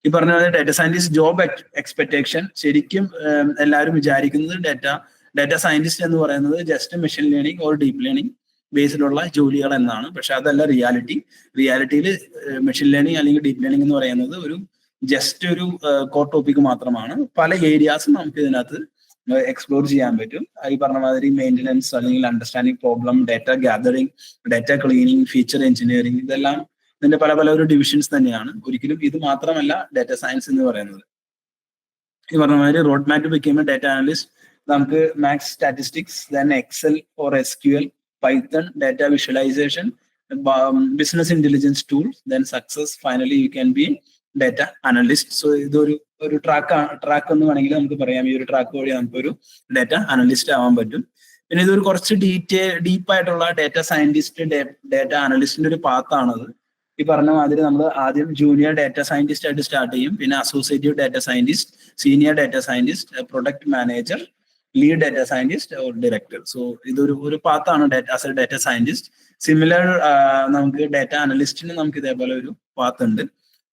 ഈ പറഞ്ഞ പോലെ ഡാറ്റ സയന്റിസ്റ്റ് ജോബ് എക്സ്പെക്ടേഷൻ, ശരിക്കും എല്ലാവരും വിചാരിക്കുന്നത് ഡാറ്റ സയന്റിസ്റ്റ് എന്ന് പറയുന്നത് just machine learning or deep learning ബേസിലുള്ള ജോലികൾ എന്നാണ്. പക്ഷെ അതല്ല റിയാലിറ്റിയിൽ മെഷീൻ ലേണിംഗ് അല്ലെങ്കിൽ ഡീപ് ലേണിംഗ് എന്ന് പറയുന്നത് ജസ്റ്റ് ഒരു കോർ ടോപ്പിക് മാത്രമാണ്. പല ഏരിയാസും നമുക്ക് ഇതിനകത്ത് എക്സ്പ്ലോർ ചെയ്യാൻ പറ്റും. ഈ പറഞ്ഞ മാതിരി മെയിൻ്റനൻസ് അല്ലെങ്കിൽ understanding problem, data gathering, data cleaning, feature engineering, ഇതെല്ലാം ഇതിന്റെ പല ഒരു ഡിവിഷൻസ് തന്നെയാണ്. ഒരിക്കലും ഇത് മാത്രമല്ല ഡാറ്റ സയൻസ് എന്ന് പറയുന്നത്. ഈ പറഞ്ഞ മാതിരി road map to become a data analyst, നമുക്ക് maths, statistics, then Excel or SQL, Python, data visualisation, business intelligence tools, then success, finally you can be data analyst. So ഇതൊരു ട്രാക്ക് എന്ന് വേണമെങ്കിൽ നമുക്ക് പറയാം. ഈ ഒരു ട്രാക്ക് വഴി നമുക്കൊരു ഡാറ്റ അനലിസ്റ്റ് ആവാൻ പറ്റും. പിന്നെ ഇതൊരു കുറച്ച് ഡീപ്പായിട്ടുള്ള ഡാറ്റ സയന്റിസ്റ്റ്, ഡാറ്റ അനലിസ്റ്റിന്റെ ഒരു പാത്താണത്. ഈ പറഞ്ഞ മാതിരി നമ്മൾ ആദ്യം ജൂനിയർ ഡാറ്റ സയന്റിസ്റ്റ് ആയിട്ട് സ്റ്റാർട്ട് ചെയ്യും, പിന്നെ associative data scientist, senior data scientist, product manager, lead data scientist or director. So ഇതൊരു പാത്താണ് as a data scientist. Similar നമുക്ക് ഡാറ്റ അനലിസ്റ്റിന് നമുക്ക് ഇതേപോലെ ഒരു പാത്ത് ഉണ്ട്.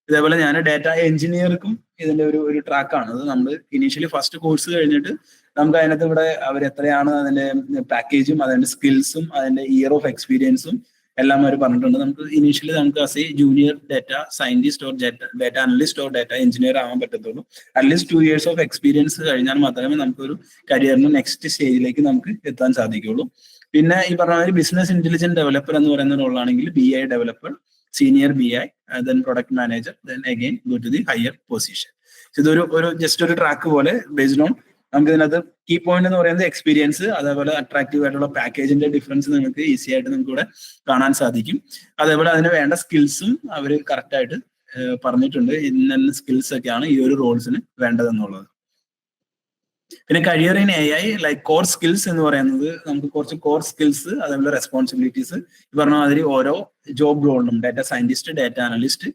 ഇതേപോലെ ഞാൻ ഡാറ്റ എഞ്ചിനീയർക്കും ഇതിന്റെ ഒരു ട്രാക്കാണ്. അത് നമ്മൾ ഇനീഷ്യലി ഫസ്റ്റ് കോഴ്സ് കഴിഞ്ഞിട്ട് നമുക്ക് അതിനകത്ത് ഇവിടെ അവർ എത്രയാണ് അതിന്റെ പാക്കേജും അതിന്റെ സ്കിൽസും അതിന്റെ ഇയർ ഓഫ് എക്സ്പീരിയൻസും എല്ലാം അവർ പറഞ്ഞിട്ടുണ്ട്. നമുക്ക് ഇനീഷ്യലി നമുക്ക് as A junior data scientist or data analyst or data engineer ആവാൻ പറ്റത്തുള്ളൂ. അറ്റ്ലീസ്റ്റ് 2 years ഓഫ് എക്സ്പീരിയൻസ് കഴിഞ്ഞാൽ മാത്രമേ നമുക്കൊരു കരിയറിന് നെക്സ്റ്റ് സ്റ്റേജിലേക്ക് നമുക്ക് എത്താൻ സാധിക്കുള്ളൂ. പിന്നെ ഈ പറഞ്ഞ മാതിരി ബിസിനസ് ഇന്റലിജന്റ് ഡെവലപ്പർ എന്ന് പറയുന്ന റോളാണെങ്കിൽ BI developer, senior BI, then product manager, then again go to the higher position. ഇതൊരു ജസ്റ്റ് ഒരു ട്രാക്ക് പോലെ ബേസ്ഡ് ഓൺ നമുക്ക് ഇതിനകത്ത് കീ പോയിന്റ് എന്ന് പറയുന്നത് എക്സ്പീരിയൻസ്, അതേപോലെ അട്രാക്റ്റീവ് ആയിട്ടുള്ള പാക്കേജിന്റെ ഡിഫറൻസ് നിങ്ങൾക്ക് ഈസി ആയിട്ട് നിങ്ങൾക്ക് ഇവിടെ കാണാൻ സാധിക്കും. അതേപോലെ അതിന് വേണ്ട സ്കിൽസും അവർ കറക്റ്റ് ആയിട്ട് പറഞ്ഞിട്ടുണ്ട്. ഇന്ന സ്കിൽസ് ഒക്കെയാണ് ഈ ഒരു റോൾസിന് വേണ്ടതെന്നുള്ളത്. പിന്നെ career in AI like core skills എന്ന് പറയുന്നത് നമുക്ക് കുറച്ച് കോർ സ്കിൽസ്, അതേപോലെ റെസ്പോൺസിബിലിറ്റീസ് ഈ പറഞ്ഞ മാതിരി ഓരോ ജോബ് റോളിനും data scientist, data analyst,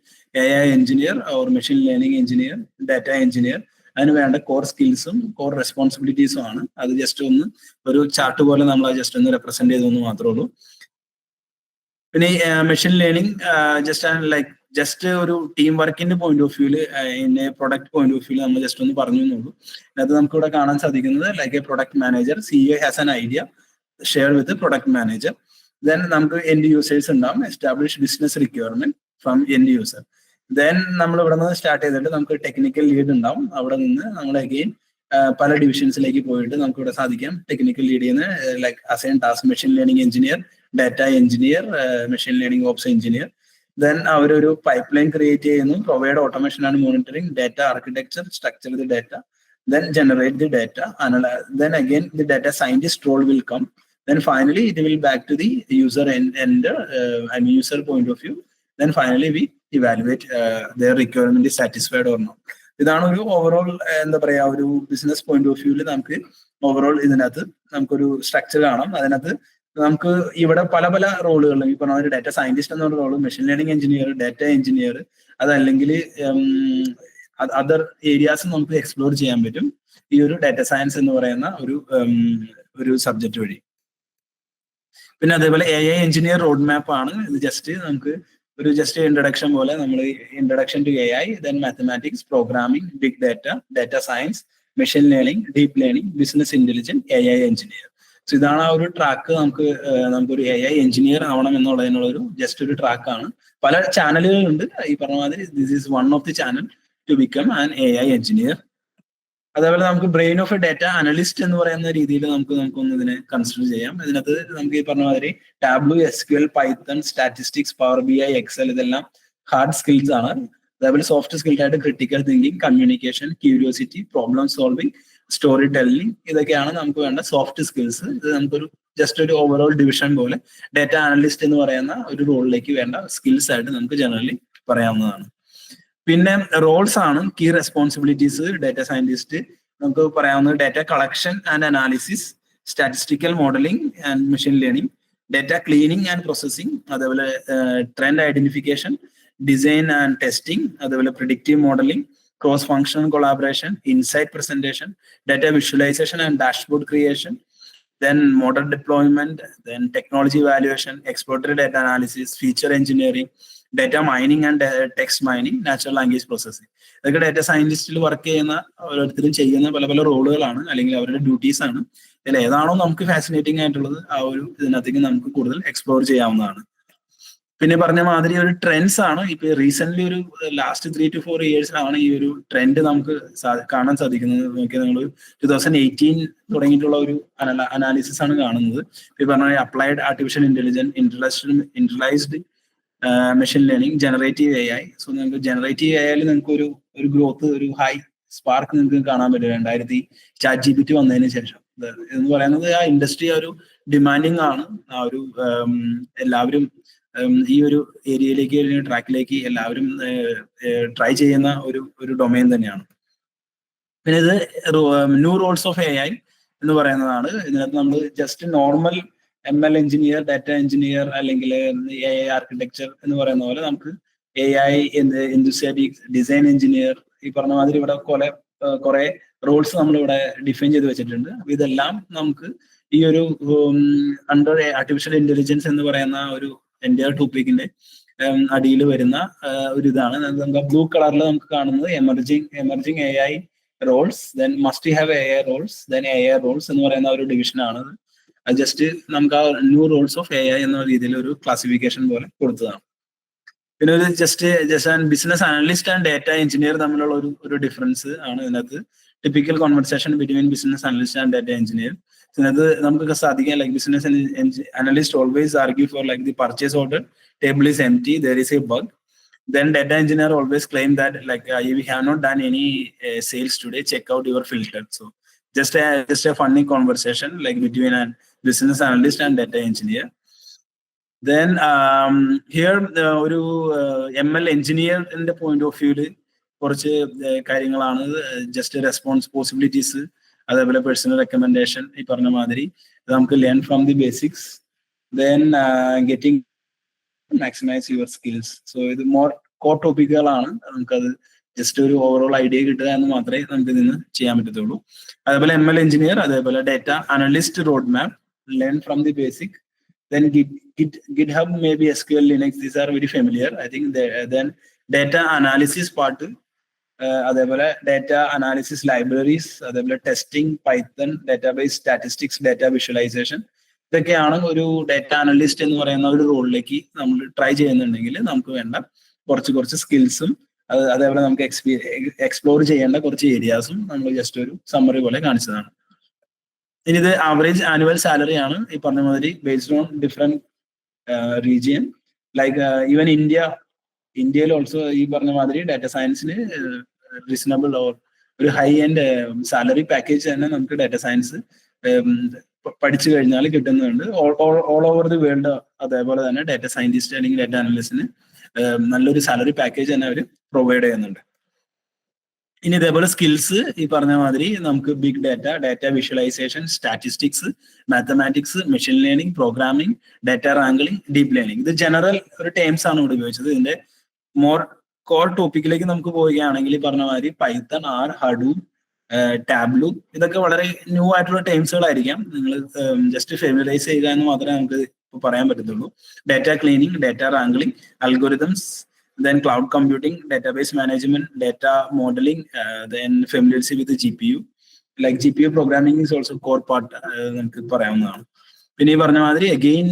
AI engineer or machine learning engineer, data engineer, അതിന് വേണ്ട കോർ സ്കിൽസും കോർ റെസ്പോൺസിബിലിറ്റീസും ആണ്. അത് ജസ്റ്റ് ഒന്ന് ഒരു ചാർട്ട് പോലെ നമ്മൾ ജസ്റ്റ് ഒന്ന് റെപ്രസെന്റ് ചെയ്തെന്ന് മാത്രമേ ഉള്ളൂ. പിന്നെ ഈ മെഷീൻ ലേണിംഗ് ജസ്റ്റ് ഒരു ടീം വർക്കിന്റെ പോയിന്റ് ഓഫ് വ്യൂല്, ഇതിന്റെ പ്രൊഡക്റ്റ് പോയിന്റ് ഓഫ് വ്യൂല് നമ്മൾ ജസ്റ്റ് ഒന്ന് പറഞ്ഞു എന്നുള്ളൂ. അതിനകത്ത് നമുക്ക് ഇവിടെ കാണാൻ സാധിക്കുന്നത് like A product manager, CEO has an idea share with product manager. Then നമുക്ക് എൻഡ് യൂസേഴ്സ് ഉണ്ടാവും, establish business requirement from end user. Then നമ്മൾ ഇവിടെ നിന്ന് സ്റ്റാർട്ട് ചെയ്തിട്ട് നമുക്ക് ടെക്നിക്കൽ ലീഡ് ഉണ്ടാവും. അവിടെ നിന്ന് നമ്മൾ അഗെയിൻ പല ഡിവിഷൻസിലേക്ക് പോയിട്ട് നമുക്ക് ഇവിടെ സാധിക്കാം ടെക്നിക്കൽ ലീഡ് ചെയ്യുന്ന like assign task machine learning engineer, data engineer, machine learning ops engineer. Then അവരൊരു പൈപ്പ് ലൈൻ ക്രിയേറ്റ് ചെയ്യുന്നു, provide automation and monitoring, data architecture, structure the data, then generate the data, then again the data scientist role will come, then finally it will back to the user and user point of view, then finally we evaluate their requirement is satisfied or not. ഇതാണ് ഒരു overall എന്താ പറയാ ഒരു business point of വ്യൂവിൽ നമുക്ക് overall ഇതിനകത്ത് നമുക്കൊരു structure കാണാം. അതിനകത്ത് നമുക്ക് ഇവിടെ പല പല റോളുകളും ഈ പറഞ്ഞ ഒരു ഡാറ്റ സയന്റിസ്റ്റ് എന്നുള്ള role, machine learning engineer, data engineer, അതല്ലെങ്കിൽ അതർ ഏരിയാസ് നമുക്ക് എക്സ്പ്ലോർ ചെയ്യാൻ പറ്റും ഈ ഒരു ഡാറ്റ സയൻസ് എന്ന് പറയുന്ന ഒരു സബ്ജക്ട് വഴി. പിന്നെ അതേപോലെ AI എഞ്ചിനീയർ റോഡ് മാപ്പ് ആണ് ഇത്. ജസ്റ്റ് നമുക്ക് ഒരു ജസ്റ്റ് ഇൻട്രഡക്ഷൻ പോലെ നമ്മൾ introduction to AI, then mathematics, programming, big data, data science, machine learning, deep learning, business intelligence, AI engineer. So ഇതാണ് ആ ഒരു ട്രാക്ക്. നമുക്കൊരു AI എഞ്ചിനീയർ ആവണം എന്നുള്ളതിനുള്ള ഒരു ജസ്റ്റ് ഒരു ട്രാക്കാണ്. പല ചാനലുകളുണ്ട് ഈ പറഞ്ഞ മാതിരി. This is one of the channel to become an AI engineer. അതേപോലെ നമുക്ക് brain of a data analyst എന്ന് പറയുന്ന രീതിയിൽ നമുക്കൊന്ന് ഇതിനെ കൺസിഡർ ചെയ്യാം. ഇതിനകത്ത് നമുക്ക് ഈ പറഞ്ഞ മാതിരി Tableau, SQL, Python, statistics, power BI, Excel ഇതെല്ലാം ഹാർഡ് സ്കിൽസ് ആണ്. അതേപോലെ സോഫ്റ്റ് സ്കിൽസ് ആയിട്ട് critical thinking, communication, curiosity, problem solving, storytelling, ഇതൊക്കെയാണ് നമുക്ക് വേണ്ട സോഫ്റ്റ് സ്കിൽസ്. ഇത് നമുക്കൊരു ജസ്റ്റ് ഒരു ഓവറോൾ ഡിവിഷൻ പോലെ ഡാറ്റ അനലിസ്റ്റ് എന്ന് പറയുന്ന ഒരു റോളിലേക്ക് വേണ്ട സ്കിൽസ് ആയിട്ട് നമുക്ക് ജനറലി പറയാവുന്നതാണ്. പിന്നെ റോൾസ് ആണ് കീ റെസ്പോൺസിബിലിറ്റീസ്. ഡാറ്റ സയന്റിസ്റ്റ് നമുക്ക് പറയാവുന്നത് data collection and analysis, statistical modelling and machine learning, data cleaning and processing, അതേപോലെ trend identification, design and testing, അതേപോലെ predictive modelling, cross functional collaboration, insight presentation, data visualisation and dashboard creation, then model deployment, then technology evaluation, exploratory data analysis, feature engineering, data mining and text mining, natural language processing. ഇതൊക്കെ data സയന്റിസ്റ്റിൽ work ചെയ്യുന്ന ഓരോരുത്തരും ചെയ്യുന്ന പല പല റോളുകളാണ്, അല്ലെങ്കിൽ അവരുടെ duties ആണ്. ഇതിൽ ഏതാണോ നമുക്ക് ഫാസിനേറ്റിംഗ് ആയിട്ടുള്ളത് ആ ഒരു ഇതിനകത്തേക്ക് നമുക്ക് കൂടുതൽ എക്സ്പ്ലോർ ചെയ്യാവുന്നതാണ്. പിന്നെ പറഞ്ഞ മാതിരി ഒരു ട്രെൻഡ്സ് ആണ്. ഇപ്പൊ റീസെന്റ് ഒരു ലാസ്റ്റ് 3 to 4 ഇയേഴ്സിലാണ് ഈ ഒരു ട്രെൻഡ് നമുക്ക് കാണാൻ സാധിക്കുന്നത്. നോക്കിയാൽ നിങ്ങൾ 2018 തുടങ്ങിയിട്ടുള്ള ഒരു അനാലിസിസ് ആണ് കാണുന്നത്. ഈ പറഞ്ഞ applied artificial intelligence, interlaced machine learning, generative AI. So നിങ്ങൾക്ക് ജനറേറ്റീവ് AI നിങ്ങൾക്ക് ഒരു ഗ്രോത്ത്, ഒരു ഹൈ സ്പാർക്ക് നിങ്ങൾക്ക് കാണാൻ പറ്റും 2000 ChatGPT വന്നതിന് ശേഷം. എന്ന് പറയുന്നത് ആ ഇൻഡസ്ട്രി ഒരു ഡിമാൻഡിങ് ആണ്. ആ ഒരു എല്ലാവരും ഈ ഒരു ഏരിയയിലേക്ക്, ട്രാക്കിലേക്ക് എല്ലാവരും ട്രൈ ചെയ്യുന്ന ഒരു ഡൊമൈൻ തന്നെയാണ്. പിന്നെ ഇത് ന്യൂ റോൾസ് ഓഫ് AI എന്ന് പറയുന്നതാണ്. ഇതിനകത്ത് നമ്മൾ just normal ML engineer, data engineer, അല്ലെങ്കിൽ AI ആർക്കിടെക്ചർ എന്ന് പറയുന്ന പോലെ നമുക്ക് AI എന്തൂസിയാറ്റിക്, ഡിസൈൻ എഞ്ചിനീയർ, ഈ പറഞ്ഞ മാതിരി ഇവിടെ കുറെ റോൾസ് നമ്മളിവിടെ ഡിഫൈൻ ചെയ്ത് വെച്ചിട്ടുണ്ട്. അപ്പൊ ഇതെല്ലാം നമുക്ക് ഈ ഒരു അണ്ടർ ആർട്ടിഫിഷ്യൽ ഇന്റലിജൻസ് എന്ന് പറയുന്ന ഒരു എൻ്റെ ടോപ്പിക്കിന്റെ അടിയിൽ വരുന്ന ഒരു ഇതാണ്. നമുക്ക് ബ്ലൂ കളറിൽ നമുക്ക് കാണുന്നത് emerging AI roles, then must have AI roles, then AI roles എന്ന് പറയുന്ന ഒരു ഡിവിഷനാണ്. അത് ജസ്റ്റ് നമുക്ക് ആ ന്യൂ റോൾസ് ഓഫ് AI എന്ന രീതിയിൽ ഒരു ക്ലാസിഫിക്കേഷൻ പോലെ കൊടുത്തതാണ്. പിന്നെ ഒരു just business analyst and data engineer തമ്മിലുള്ള ഒരു ഡിഫറൻസ് ആണ് ഇതിനകത്ത്. Typical conversation between business analyst and data engineer. ഇതിനകത്ത് നമുക്കൊക്കെ സാധിക്കാം, like business analyst always argue for like the purchase order table is empty, there is a bug. Then data engineer always claim that like we have not done any sales today, check out your filter. So just a funny conversation like between a business analyst and data engineer. Then here ഒരു ML engineer ന്റെ point of view കുറച്ച് കാര്യങ്ങളാണ്. Just responsibilities, അതേപോലെ personal recommendation, ഈ പറഞ്ഞ മാതിരി നമുക്ക് learn from the basics. Then getting maximize your skills. So ഇത് മോർ കോർ ടോപ്പിക്കുകളാണ്. നമുക്കത് ജസ്റ്റ് ഒരു ഓവറോൾ ഐഡിയ കിട്ടുക എന്ന് മാത്രമേ നമുക്ക് ഇതിന് ചെയ്യാൻ പറ്റത്തുള്ളൂ. അതേപോലെ ML എഞ്ചിനീയർ, അതേപോലെ data analyst road map, learn from the basic. Then GitHub, maybe SQL, Linux, these are very familiar. I think then data analysis part, അതേപോലെ ഡാറ്റ അനാലിസിസ് ലൈബ്രറീസ്, അതേപോലെ testing, Python, database statistics, data visualisation, ഇതൊക്കെയാണ് ഒരു data analyst എന്ന് പറയുന്ന ഒരു റോളിലേക്ക് നമ്മൾ try ചെയ്യുന്നുണ്ടെങ്കിൽ നമുക്ക് വേണ്ട കുറച്ച് സ്കിൽസും അതേപോലെ നമുക്ക് എക്സ്പ്ലോർ ചെയ്യേണ്ട കുറച്ച് ഏരിയാസും നമ്മൾ ജസ്റ്റ് ഒരു സമ്മറി പോലെ കാണിച്ചതാണ്. ഇനി ഇത് ആവറേജ് ആനുവൽ സാലറി ആണ് ഈ പറഞ്ഞ മാതിരി based on different region. Like even ഇന്ത്യയിൽ ഓൾസോ ഈ പറഞ്ഞ മാതിരി ഡാറ്റ സയൻസിന് റീസണബിൾ ഓർ ഒരു ഹൈ എൻഡ് സാലറി പാക്കേജ് തന്നെ നമുക്ക് ഡാറ്റ സയൻസ് പഠിച്ചു കഴിഞ്ഞാൽ കിട്ടുന്നുണ്ട്. ഓൾ ഓവർ ദി വേൾഡ് അതേപോലെ തന്നെ ഡാറ്റ സയന്റിസ്റ്റ് അല്ലെങ്കിൽ ഡാറ്റ അനലിസ്റ്റിന് നല്ലൊരു സാലറി പാക്കേജ് തന്നെ അവർ പ്രൊവൈഡ് ചെയ്യുന്നുണ്ട്. ഇനി ഇതേപോലെ സ്കിൽസ് ഈ പറഞ്ഞ മാതിരി നമുക്ക് big data, data visualisation, statistics, mathematics, machine learning, programming, data wrangling, deep learning, ഇത് ജനറൽ ഒരു ടേംസ് ആണ് ഇവിടെ ഉപയോഗിച്ചത്. ഇതിന്റെ മോർ കോർ ടോപ്പിക്കിലേക്ക് നമുക്ക് പോവുകയാണെങ്കിൽ ഈ പറഞ്ഞ മാതിരി പൈത്തൺ, ആർ, ഹഡൂപ്പ്, ടാബ്ലൂ, ഇതൊക്കെ വളരെ ന്യൂ ആയിട്ടുള്ള ടേംസുകളായിരിക്കാം. നിങ്ങൾ ജസ്റ്റ് ഫെമിലറൈസ് ചെയ്യുക എന്ന് മാത്രമേ നമുക്ക് ഇപ്പോൾ പറയാൻ പറ്റത്തുള്ളൂ. Data cleaning, data wrangling, algorithms, then cloud computing, database management, data modeling, then familiarity with the GPU. Like GPU programming is also core part നമുക്ക് പറയാവുന്നതാണ്. പിന്നെ ഈ പറഞ്ഞ മാതിരി again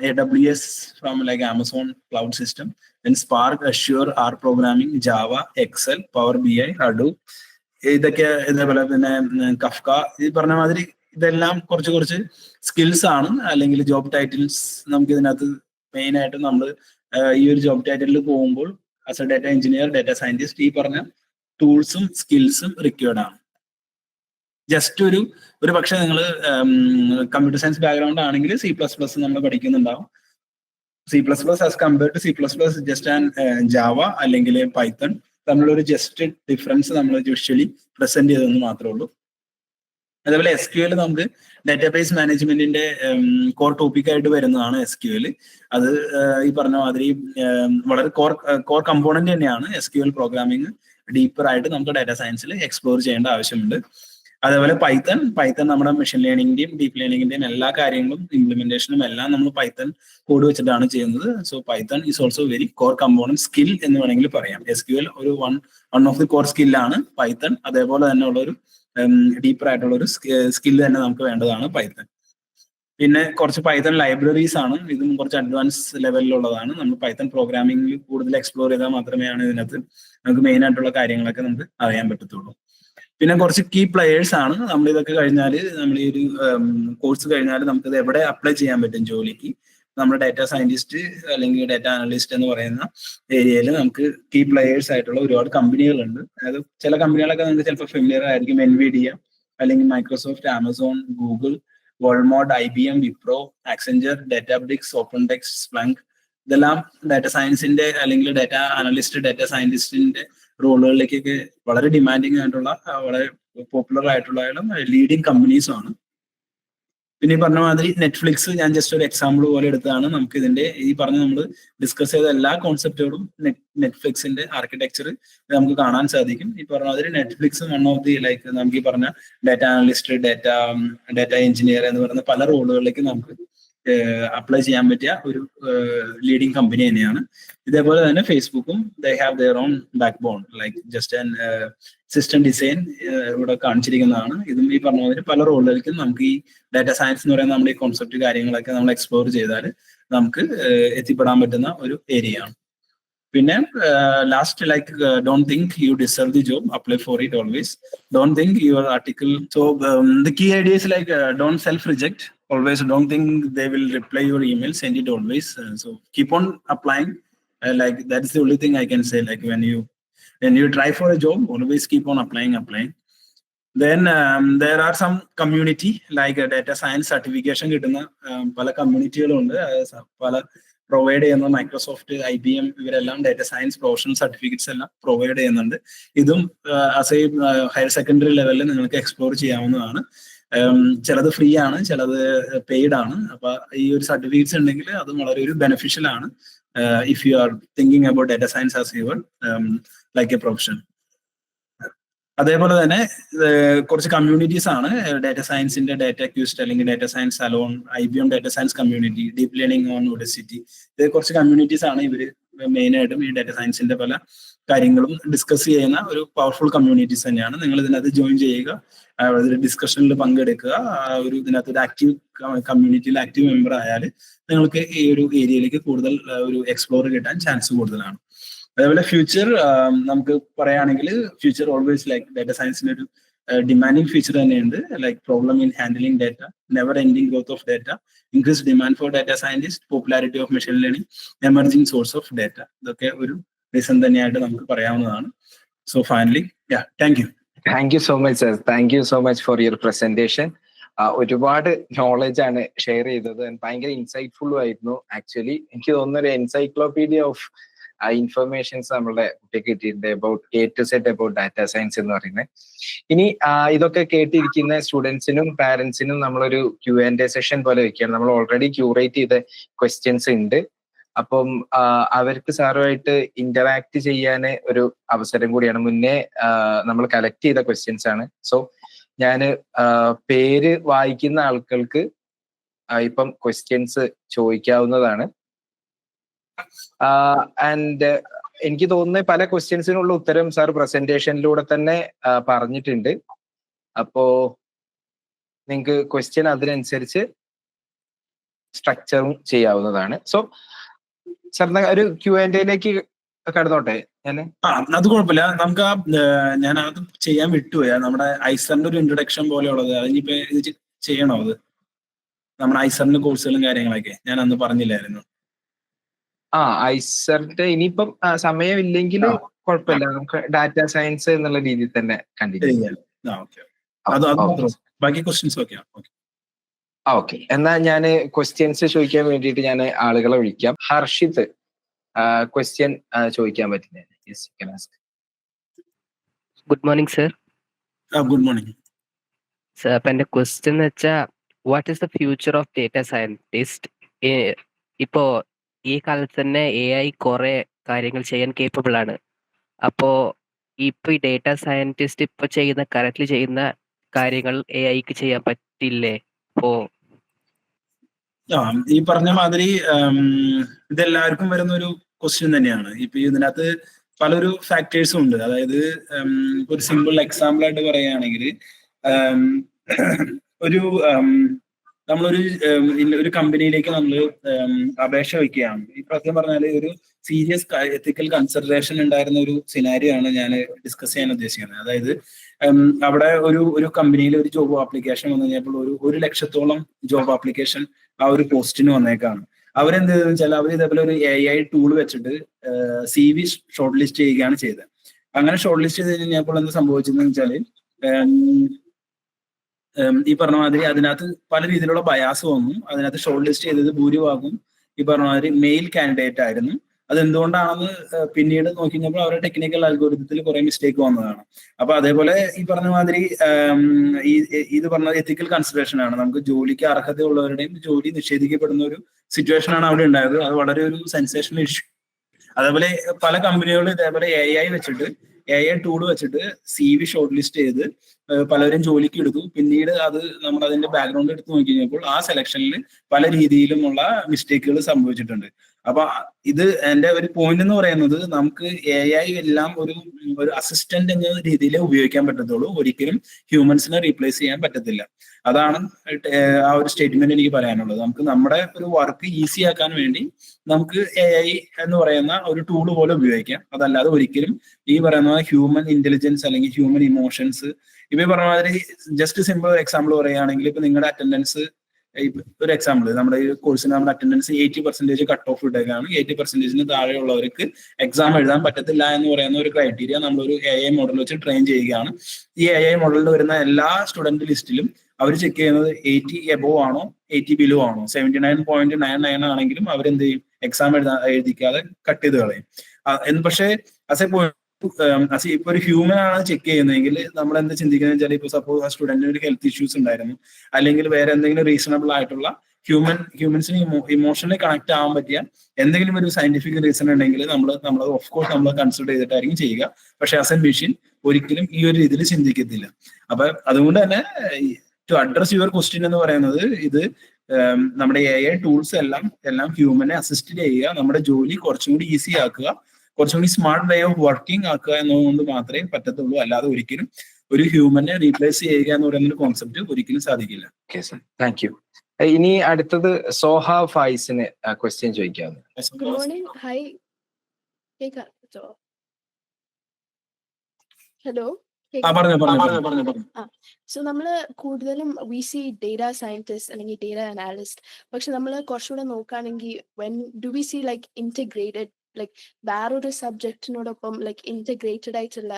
AWS from like Amazon cloud system, then Spark, Azure, R programming, Java, Excel, Power BI, Hadoop, ഇതൊക്കെ ഇതേപോലെ പിന്നെ Kafka, ഈ പറഞ്ഞ മാതിരി ഇതെല്ലാം കുറച്ച് സ്കിൽസ് ആണ്. അല്ലെങ്കിൽ ജോബ് ടൈറ്റിൽസ് നമുക്ക് ഇതിനകത്ത് മെയിൻ ആയിട്ട് നമ്മൾ ഈ ഒരു ജോബ് ടൈറ്റിലിൽ പോകുമ്പോൾ as a data engineer, data scientist, ഈ പറഞ്ഞ ടൂൾസും സ്കിൽസും റിക്വയർഡ് ആണ്. ജസ്റ്റ് ഒരു പക്ഷെ നിങ്ങൾ കമ്പ്യൂട്ടർ സയൻസ് ബാക്ക്ഗ്രൗണ്ട് ആണെങ്കിൽ C++ നമ്മൾ പഠിക്കുന്നുണ്ടാവും. C++ as compared to C++, just and Java അല്ലെങ്കിൽ പൈത്തൺ തമ്മിലൊരു ജസ്റ്റ് ഡിഫറൻസ് നമ്മൾ യൂഷ്വലി പ്രസന്റ് ചെയ്തെന്ന് മാത്രമേ ഉള്ളൂ. അതേപോലെ SQL നമുക്ക് ഡാറ്റാബേസ് മാനേജ്മെന്റിന്റെ കോർ ടോപ്പിക്കായിട്ട് വരുന്നതാണ് SQL. അത് ഈ പറഞ്ഞ മാതിരി വളരെ കോർ കമ്പോണന്റ് തന്നെയാണ്. SQL പ്രോഗ്രാമിംഗ് ഡീപ്പർ ആയിട്ട് നമുക്ക് ഡാറ്റ സയൻസിൽ എക്സ്പ്ലോർ ചെയ്യേണ്ട ആവശ്യമുണ്ട്. അതേപോലെ പൈത്തൺ നമ്മുടെ മെഷീൻ ലേണിംഗിന്റെയും ഡീപ്പ് ലേണിംഗിന്റെയും എല്ലാ കാര്യങ്ങളും ഇംപ്ലിമെന്റേഷനും എല്ലാം നമ്മൾ പൈത്തൺ കോഡ് വെച്ചിട്ടാണ് ചെയ്യുന്നത്. So Python is also very core component skill എന്ന് വേണമെങ്കിൽ പറയാം. SQL ഒരു വൺ ഓഫ് ദി കോർ സ്കില്ലാണ് പൈത്തൺ. അതേപോലെ തന്നെ ഉള്ള ഒരു ഡീപ്പർ ആയിട്ടുള്ള ഒരു സ്കിൽ തന്നെ നമുക്ക് വേണ്ടതാണ് പൈത്തൺ. പിന്നെ കുറച്ച് പൈത്തൺ ലൈബ്രറീസ് ആണ്, ഇതും കുറച്ച് അഡ്വാൻസ് ലെവലിലുള്ളതാണ്. നമ്മൾ പൈത്തൺ പ്രോഗ്രാമിംഗിൽ കൂടുതൽ എക്സ്പ്ലോർ ചെയ്താൽ മാത്രമേ ഇതിനകത്ത് നമുക്ക് മെയിൻ ആയിട്ടുള്ള കാര്യങ്ങളൊക്കെ നമുക്ക് അറിയാൻ പറ്റത്തുള്ളൂ. പിന്നെ കുറച്ച് കീ പ്ലെയേഴ്സ് ആണ്. നമ്മൾ ഇതൊക്കെ കഴിഞ്ഞാൽ, നമ്മൾ ഈ ഒരു കോഴ്സ് കഴിഞ്ഞാൽ നമുക്കിത് എവിടെ അപ്ലൈ ചെയ്യാൻ പറ്റും ജോലിക്ക്. നമ്മുടെ ഡാറ്റ സയന്റിസ്റ്റ് അല്ലെങ്കിൽ ഡാറ്റ അനലിസ്റ്റ് എന്ന് പറയുന്ന ഏരിയയിൽ നമുക്ക് കീ പ്ലെയേഴ്സ് ആയിട്ടുള്ള ഒരുപാട് കമ്പനികളുണ്ട്. അതായത് ചില കമ്പനികളൊക്കെ നിങ്ങൾക്ക് ചിലപ്പോൾ ഫെമിലിയർ ആയിരിക്കും. NVIDIA അല്ലെങ്കിൽ Microsoft, Amazon, Google, Walmart, IBM, Wipro, Accenture, Databricks, OpenText, Splunk, ഇതെല്ലാം ഡാറ്റ സയൻസിന്റെ അല്ലെങ്കിൽ ഡാറ്റ അനലിസ്റ്റ്, ഡാറ്റ സയന്റിസ്റ്റിന്റെ റോളുകളിലേക്കൊക്കെ വളരെ ഡിമാൻഡിങ് ആയിട്ടുള്ള, വളരെ പോപ്പുലർ ആയിട്ടുള്ള ലീഡിങ് കമ്പനീസും ആണ്. പിന്നെ ഈ പറഞ്ഞ മാതിരി നെറ്റ്ഫ്ലിക്സ് ഞാൻ ജസ്റ്റ് ഒരു എക്സാമ്പിൾ പോലെ എടുത്തതാണ്. നമുക്ക് ഇതിന്റെ ഈ പറഞ്ഞ നമ്മൾ ഡിസ്കസ് ചെയ്ത എല്ലാ കോൺസെപ്റ്റുകളും നെറ്റ്ഫ്ലിക്സിന്റെ ആർക്കിടെക്ചർ നമുക്ക് കാണാൻ സാധിക്കും. ഈ പറഞ്ഞ മാതിരി Netflix one of the like നമുക്ക് ഈ പറഞ്ഞ ഡാറ്റ അനലിസ്റ്റ്, ഡാറ്റ എഞ്ചിനീയർ എന്ന് പറയുന്ന പല റോളുകളിലേക്ക് നമുക്ക് അപ്ലൈ ചെയ്യാൻ പറ്റിയ ഒരു ലീഡിങ് കമ്പനി തന്നെയാണ്. ഇതേപോലെ തന്നെ ഫേസ്ബുക്കും they have their own backbone like just an system design ഇവിടെ കാണിച്ചിരിക്കുന്നതാണ്. ഇതും ഈ പറഞ്ഞ മാതിരി പല റോളുകൾക്കും നമുക്ക് ഈ ഡാറ്റ സയൻസ് എന്ന് പറയുന്ന നമ്മുടെ ഈ കോൺസെപ്റ്റ് കാര്യങ്ങളൊക്കെ നമ്മൾ എക്സ്പ്ലോർ ചെയ്താൽ നമുക്ക് എത്തിപ്പെടാൻ പറ്റുന്ന ഒരു ഏരിയ ആണ്. പിന്നെ last like don't think you deserve the job, apply for it always. Don't think your article. So the key idea is like don't self-reject. Always don't think they will reply your email. Send it always. So keep on applying. Like that's the only thing I can say. Like when you try for a job, always keep on applying. Then there are some community like data science certification കിട്ടുന്ന പല കമ്മ്യൂണിറ്റികളുണ്ട്. പല provide ചെയ്യുന്ന Microsoft, IBM ഇവരെല്ലാം data science professional certificates എല്ലാം provide ചെയ്യുന്നുണ്ട്. ഇതും as A higher secondary ലെവലിൽ നിങ്ങൾക്ക് എക്സ്പ്ലോർ ചെയ്യാവുന്നതാണ്. ചിലത് ഫ്രീ ആണ്, ചിലത് പെയ്ഡ് ആണ്. അപ്പൊ ഈ ഒരു സർട്ടിഫിക്കറ്റ്സ് ഉണ്ടെങ്കിൽ അത് വളരെ ഒരു ബെനിഫിഷ്യൽ ആണ് if you are thinking about data science as your like A profession. അതേപോലെ തന്നെ കുറച്ച് കമ്മ്യൂണിറ്റീസ് ആണ് ഡാറ്റ സയൻസിന്റെ, ഡാറ്റ ക്യൂസ്റ്റ് അല്ലെങ്കിൽ data science alone, IBM data science community, deep learning on Udacity. ഇത് കുറച്ച് കമ്മ്യൂണിറ്റീസ് ആണ്. ഇവര് മെയിൻ ആയിട്ടും ഈ ഡാറ്റ സയൻസിന്റെ പല കാര്യങ്ങളും ഡിസ്കസ് ചെയ്യുന്ന ഒരു പവർഫുൾ കമ്മ്യൂണിറ്റീസ് തന്നെയാണ്. നിങ്ങൾ ഇതിനകത്ത് ജോയിൻ ചെയ്യുക, ഡിസ്കഷനിൽ പങ്കെടുക്കുക. ഒരു ഇതിനകത്ത് ഒരു ആക്റ്റീവ് കമ്മ്യൂണിറ്റിയിൽ ആക്റ്റീവ് മെമ്പർ ആയാൽ നിങ്ങൾക്ക് ഈ ഒരു ഏരിയയിലേക്ക് കൂടുതൽ ഒരു എക്സ്പ്ലോർ കിട്ടാൻ ചാൻസ് കൂടുതലാണ്. അതേപോലെ ഫ്യൂച്ചർ നമുക്ക് പറയുകയാണെങ്കിൽ ഫ്യൂച്ചർ ഓൾവേസ് ലൈക്ക് ഡാറ്റ സയൻസിന്റെ ഒരു ഡിമാൻഡിങ് ഫീച്ചർ തന്നെയുണ്ട്. Like problem in handling data, never ending growth of data, increase demand for data scientist, popularity of machine learning, emerging source of data. ഇതൊക്കെ ഒരു reason തന്നെയായിട്ട് നമുക്ക് പറയാവുന്നതാണ്. So finally thank you. Thank you so much sir. Thank you so much for your presentation. ഒരുപാട് knowledge ആണ് share ചെയ്തത്. ഭയങ്കര ഇൻസൈറ്റ്ഫുള്ളും ആയിരുന്നു. ആക്ച്വലി എനിക്ക് തോന്നുന്ന ഒരു എൻസൈക്ലോപീഡിയ ഓഫ് ഇൻഫർമേഷൻസ് നമ്മളുടെ കുട്ടിക്ക് കിട്ടിയിട്ടുണ്ട് about A to Z about data science എന്ന് പറയുന്നത്. ഇനി ഇതൊക്കെ കേട്ടിരിക്കുന്ന സ്റ്റുഡൻസിനും പാരന്റ്സിനും നമ്മളൊരു Q&A സെഷൻ പോലെ വെക്കുകയാണ്. നമ്മൾ ഓൾറെഡി ക്യൂറേറ്റ് ചെയ്ത ക്വസ്റ്റ്യൻസ് ഉണ്ട്. അപ്പം അവർക്ക് സാറുമായിട്ട് ഇന്ററാക്ട് ചെയ്യാൻ ഒരു അവസരം കൂടിയാണ്. മുന്നേ നമ്മൾ കളക്ട് ചെയ്ത ക്വസ്റ്റ്യൻസ് ആണ്. സോ ഞാൻ പേര് വായിക്കുന്ന ആൾക്കാർക്ക് ഇപ്പം ക്വസ്റ്റ്യൻസ് ചോദിക്കാവുന്നതാണ്. ആൻഡ് എനിക്ക് തോന്നുന്നത് പല ക്വസ്റ്റ്യൻസിനുള്ള ഉത്തരം സാർ പ്രസന്റേഷനിലൂടെ തന്നെ പറഞ്ഞിട്ടുണ്ട്. അപ്പോ നിങ്ങൾക്ക് ക്വസ്റ്റ്യൻ അതിനനുസരിച്ച് സ്ട്രക്ചറും ചെയ്യാവുന്നതാണ്. സോ സാർ ഒരു Q&Aയിലേക്ക് കടന്നോട്ടെ ഞാൻ. അത് കുഴപ്പമില്ല. നമുക്ക് ഞാൻ അത് ചെയ്യാൻ വിട്ടുപോയാ നമ്മുടെ ഐസറിന്റെ ഒരു ഇൻട്രൊഡക്ഷൻ പോലെയുള്ളത്. അതിനിപ്പോ ഇത് ചെയ്യണോ? അത് നമ്മുടെ ഐസറിന്റെ കോഴ്സുകളും കാര്യങ്ങളൊക്കെ ഞാൻ അന്ന് പറഞ്ഞില്ലായിരുന്നു. ഐസറിന്റെ ഇനിയിപ്പം സമയമില്ലെങ്കിൽ കുഴപ്പമില്ല, നമുക്ക് ഡാറ്റ സയൻസ് എന്നുള്ള രീതിയിൽ തന്നെ കണ്ടിന്യൂ ചെയ്യാം. ബാക്കി ക്വസ്റ്റ്യൻസ് ഓക്കെ. എന്നാ ഞാൻ ക്വസ്റ്റ്യൻസ് ചോദിക്കാൻ വേണ്ടിയിട്ട് ഞാൻ ആളുകളെ വിളിക്കാം. ഹർഷിത് ക്വസ്റ്റ്യൻ ചോദിക്കാൻ പറ്റില്ല? Good morning sir. Good morning sir. അപ്പൊ എന്റെ ക്വസ്റ്റ്യൻ എന്ന് വെച്ചാൽ what is the future of data scientist? ഇപ്പോ ഈ കാലത്ത് തന്നെ AI കുറെ കാര്യങ്ങൾ ചെയ്യാൻ കേപ്പബിൾ ആണ്. അപ്പോ ഇപ്പൊ ഈ ഡേറ്റ സയന്റിസ്റ്റ് ഇപ്പൊ കറക്റ്റ്ലി ചെയ്യുന്ന കാര്യങ്ങൾ AIക്ക് ചെയ്യാൻ പറ്റില്ലേ? അപ്പോ ഈ പറഞ്ഞ മാതിരി ഇതെല്ലാവർക്കും വരുന്ന ഒരു ക്വസ്റ്റ്യൻ തന്നെയാണ്. ഇപ്പൊ ഇതിനകത്ത് പലൊരു ഫാക്ടേഴ്സും ഉണ്ട്. അതായത് ഒരു സിമ്പിൾ എക്സാമ്പിൾ ആയിട്ട് പറയുകയാണെങ്കിൽ നമ്മളൊരു കമ്പനിയിലേക്ക് നമ്മൾ അപേക്ഷ വയ്ക്കുകയാണ്. ഈ പ്രത്യേകം പറഞ്ഞാല് ഒരു സീരിയസ് എത്തിക്കൽ കൺസിഡറേഷൻ ഉണ്ടായിരുന്ന ഒരു സിനാരിയോ ആണ് ഞാൻ ഡിസ്കസ് ചെയ്യാൻ ഉദ്ദേശിക്കുന്നത്. അതായത് അവിടെ ഒരു കമ്പനിയിൽ ഒരു ജോബ് ആപ്ലിക്കേഷൻ വന്നു കഴിഞ്ഞപ്പോൾ 1,00,000-ഓളം ജോബ് ആപ്ലിക്കേഷൻ ആ ഒരു പോസ്റ്റിന് വന്നേക്കാണ്. അവരെന്ത് ചെയ്തെന്ന് വെച്ചാൽ അവർ ഇതേപോലെ ഒരു AI ടൂൾ വെച്ചിട്ട് CV ഷോർട്ട് ലിസ്റ്റ് ചെയ്യുകയാണ് ചെയ്തത്. അങ്ങനെ ഷോർട്ട് ലിസ്റ്റ് ചെയ്ത് കഴിഞ്ഞപ്പോൾ എന്ത് സംഭവിച്ചതെന്ന് വെച്ചാല് ഈ പറഞ്ഞ മാതിരി അതിനകത്ത് പല രീതിയിലുള്ള ബയാസ് വന്നു. അതിനകത്ത് ഷോർട്ട് ലിസ്റ്റ് ചെയ്തത് ഭൂരിഭാഗം ഈ പറഞ്ഞ മാതിരി മെയിൽ കാൻഡിഡേറ്റ് ആയിരുന്നു. അതെന്തുകൊണ്ടാണെന്ന് പിന്നീട് നോക്കി കഴിഞ്ഞപ്പോൾ അവരുടെ ടെക്നിക്കൽ അൽഗോരിതത്തിൽ കുറെ മിസ്റ്റേക്ക് വന്നതാണ്. അപ്പൊ അതേപോലെ ഈ പറഞ്ഞ മാതിരി ഇത് പറഞ്ഞ എത്തിക്കൽ കൺസിഡറേഷൻ ആണ്. നമുക്ക് ജോലിക്ക് അർഹതയുള്ളവരുടെയും ജോലി നിഷേധിക്കപ്പെടുന്ന ഒരു സിറ്റുവേഷൻ ആണ് അവിടെ ഉണ്ടായത്. അത് വളരെ ഒരു സെൻസേഷണൽ ഇഷ്യൂ. അതേപോലെ പല കമ്പനികളും ഇതേപോലെ AI വെച്ചിട്ട് AI ടൂൾ വെച്ചിട്ട് CV ഷോർട്ട് ലിസ്റ്റ് ചെയ്ത് പലരും ജോലിക്ക് എടുത്തു. പിന്നീട് അത് നമ്മൾ അതിന്റെ ബാക്ക്ഗ്രൗണ്ട് എടുത്ത് നോക്കി കഴിഞ്ഞപ്പോൾ ആ സെലക്ഷനിൽ പല രീതിയിലുമുള്ള മിസ്റ്റേക്കുകൾ സംഭവിച്ചിട്ടുണ്ട്. അപ്പൊ ഇത് എന്റെ ഒരു പോയിന്റ് എന്ന് പറയുന്നത്, നമുക്ക് AI എല്ലാം ഒരു അസിസ്റ്റന്റ് എന്ന രീതിയിൽ ഉപയോഗിക്കാൻ പറ്റത്തുള്ളൂ, ഒരിക്കലും ഹ്യൂമൻസിനെ റീപ്ലേസ് ചെയ്യാൻ പറ്റത്തില്ല. അതാണ് ആ ഒരു സ്റ്റേറ്റ്മെന്റ് എനിക്ക് പറയാനുള്ളത്. നമുക്ക് നമ്മുടെ ഒരു വർക്ക് ഈസി ആക്കാൻ വേണ്ടി നമുക്ക് AI എന്ന് പറയുന്ന ഒരു ടൂൾ പോലെ ഉപയോഗിക്കാം. അതല്ലാതെ ഒരിക്കലും ഈ പറയുന്ന ഹ്യൂമൻ ഇന്റലിജൻസ് അല്ലെങ്കിൽ ഹ്യൂമൻ ഇമോഷൻസ്, ഇപ്പൊ ഈ പറഞ്ഞ മാതിരി ജസ്റ്റ് സിമ്പിൾ എക്സാമ്പിൾ പറയുകയാണെങ്കിൽ, ഇപ്പൊ നിങ്ങളുടെ അറ്റൻഡൻസ്, ഒരു എക്സാമ്പിൾ, നമ്മുടെ ഈ കോഴ്സിന് നമ്മുടെ അറ്റൻഡൻസ് 80% കട്ട് ഓഫ് ഇട്ടേക്കാണ്. 80% താഴെയുള്ളവർക്ക് എക്സാം എഴുതാൻ പറ്റത്തില്ല എന്ന് പറയുന്ന ഒരു ക്രൈറ്റീരിയ നമ്മളൊരു AI മോഡൽ വെച്ച് ട്രെയിൻ ചെയ്യുകയാണ്. ഈ AI മോഡലിൽ വരുന്ന എല്ലാ സ്റ്റുഡന്റ് ലിസ്റ്റിലും അവർ ചെക്ക് ചെയ്യുന്നത് 80 എബോവ് ആണോ 80 ബിലോ ആണോ. 79.99 ആണെങ്കിലും അവരെന്ത് ചെയ്യും, എക്സാം എഴുതിക്കാതെ കട്ട് ചെയ്ത് കളയും. പക്ഷേ ഇപ്പൊ ഒരു ഹ്യൂമൻ ആണ് ചെക്ക് ചെയ്യുന്നതെങ്കിൽ നമ്മൾ എന്താ ചിന്തിക്കുന്നത് വെച്ചാൽ, ഇപ്പൊ സപ്പോസ് ആ സ്റ്റുഡന്റിന് ഒരു ഹെൽത്ത് ഇഷ്യൂസ് ഉണ്ടായിരുന്നു, അല്ലെങ്കിൽ വേറെ എന്തെങ്കിലും റീസണബിൾ ആയിട്ടുള്ള ഹ്യൂമൻസിന് ഇമോഷണലി കണക്ട് ആവാൻ പറ്റിയ എന്തെങ്കിലും ഒരു സയന്റിഫിക് റീസൺ ഉണ്ടെങ്കിൽ നമ്മൾ ഓഫ് കോഴ്സ് നമ്മൾ കൺസിഡർ ചെയ്തിട്ടായിരിക്കും ചെയ്യുക. പക്ഷെ ആസ് എ മെഷീൻ ഒരിക്കലും ഈ ഒരു രീതിയിൽ ചിന്തിക്കത്തില്ല. അപ്പൊ അതുകൊണ്ട് തന്നെ ടു അഡ്രസ് യുവർ ക്വസ്റ്റ്യൻ എന്ന് പറയുന്നത്, ഇത് നമ്മുടെ AI ടൂൾസ് എല്ലാം ഹ്യൂമനെ അസിസ്റ്റ് ചെയ്യുക, നമ്മുടെ ജോലി കുറച്ചും കൂടി ഈസി ആക്കുക, കുറച്ചും കൂടി സ്മാർട്ട് വേ ഓഫ് വർക്കിംഗ് ആക്കുക എന്നതുകൊണ്ട് മാത്രമേ പറ്റത്തുള്ളൂ. അല്ലാതെ ഒരിക്കലും ഒരു ഹ്യൂമനെ റീപ്ലേസ് ചെയ്യുക എന്ന് പറയുന്ന ഒരു കോൺസെപ്റ്റ് ഒരിക്കലും സാധിക്കില്ല. Okay sir, thank you. ഇനി അടുത്തത് സോഹ ഫൈസിന് ക്വസ്റ്റ്യൻ ചോദിക്കാവുന്നത്. Good morning. Hi, hello. So നമ്മള് കൂടുതലും വി സി ഡേറ്റ സയന്റിസ്റ്റ് അല്ലെങ്കിൽ ഡേറ്റ അനാലിസ്റ്റ്. പക്ഷെ നമ്മൾ കുറച്ചുകൂടെ നോക്കുകയാണെങ്കിൽ when do we see like integrated, like വേറൊരു സബ്ജക്റ്റിനോടൊപ്പം ലൈക്ക് ഇന്റഗ്രേറ്റഡ് ആയിട്ടുള്ള,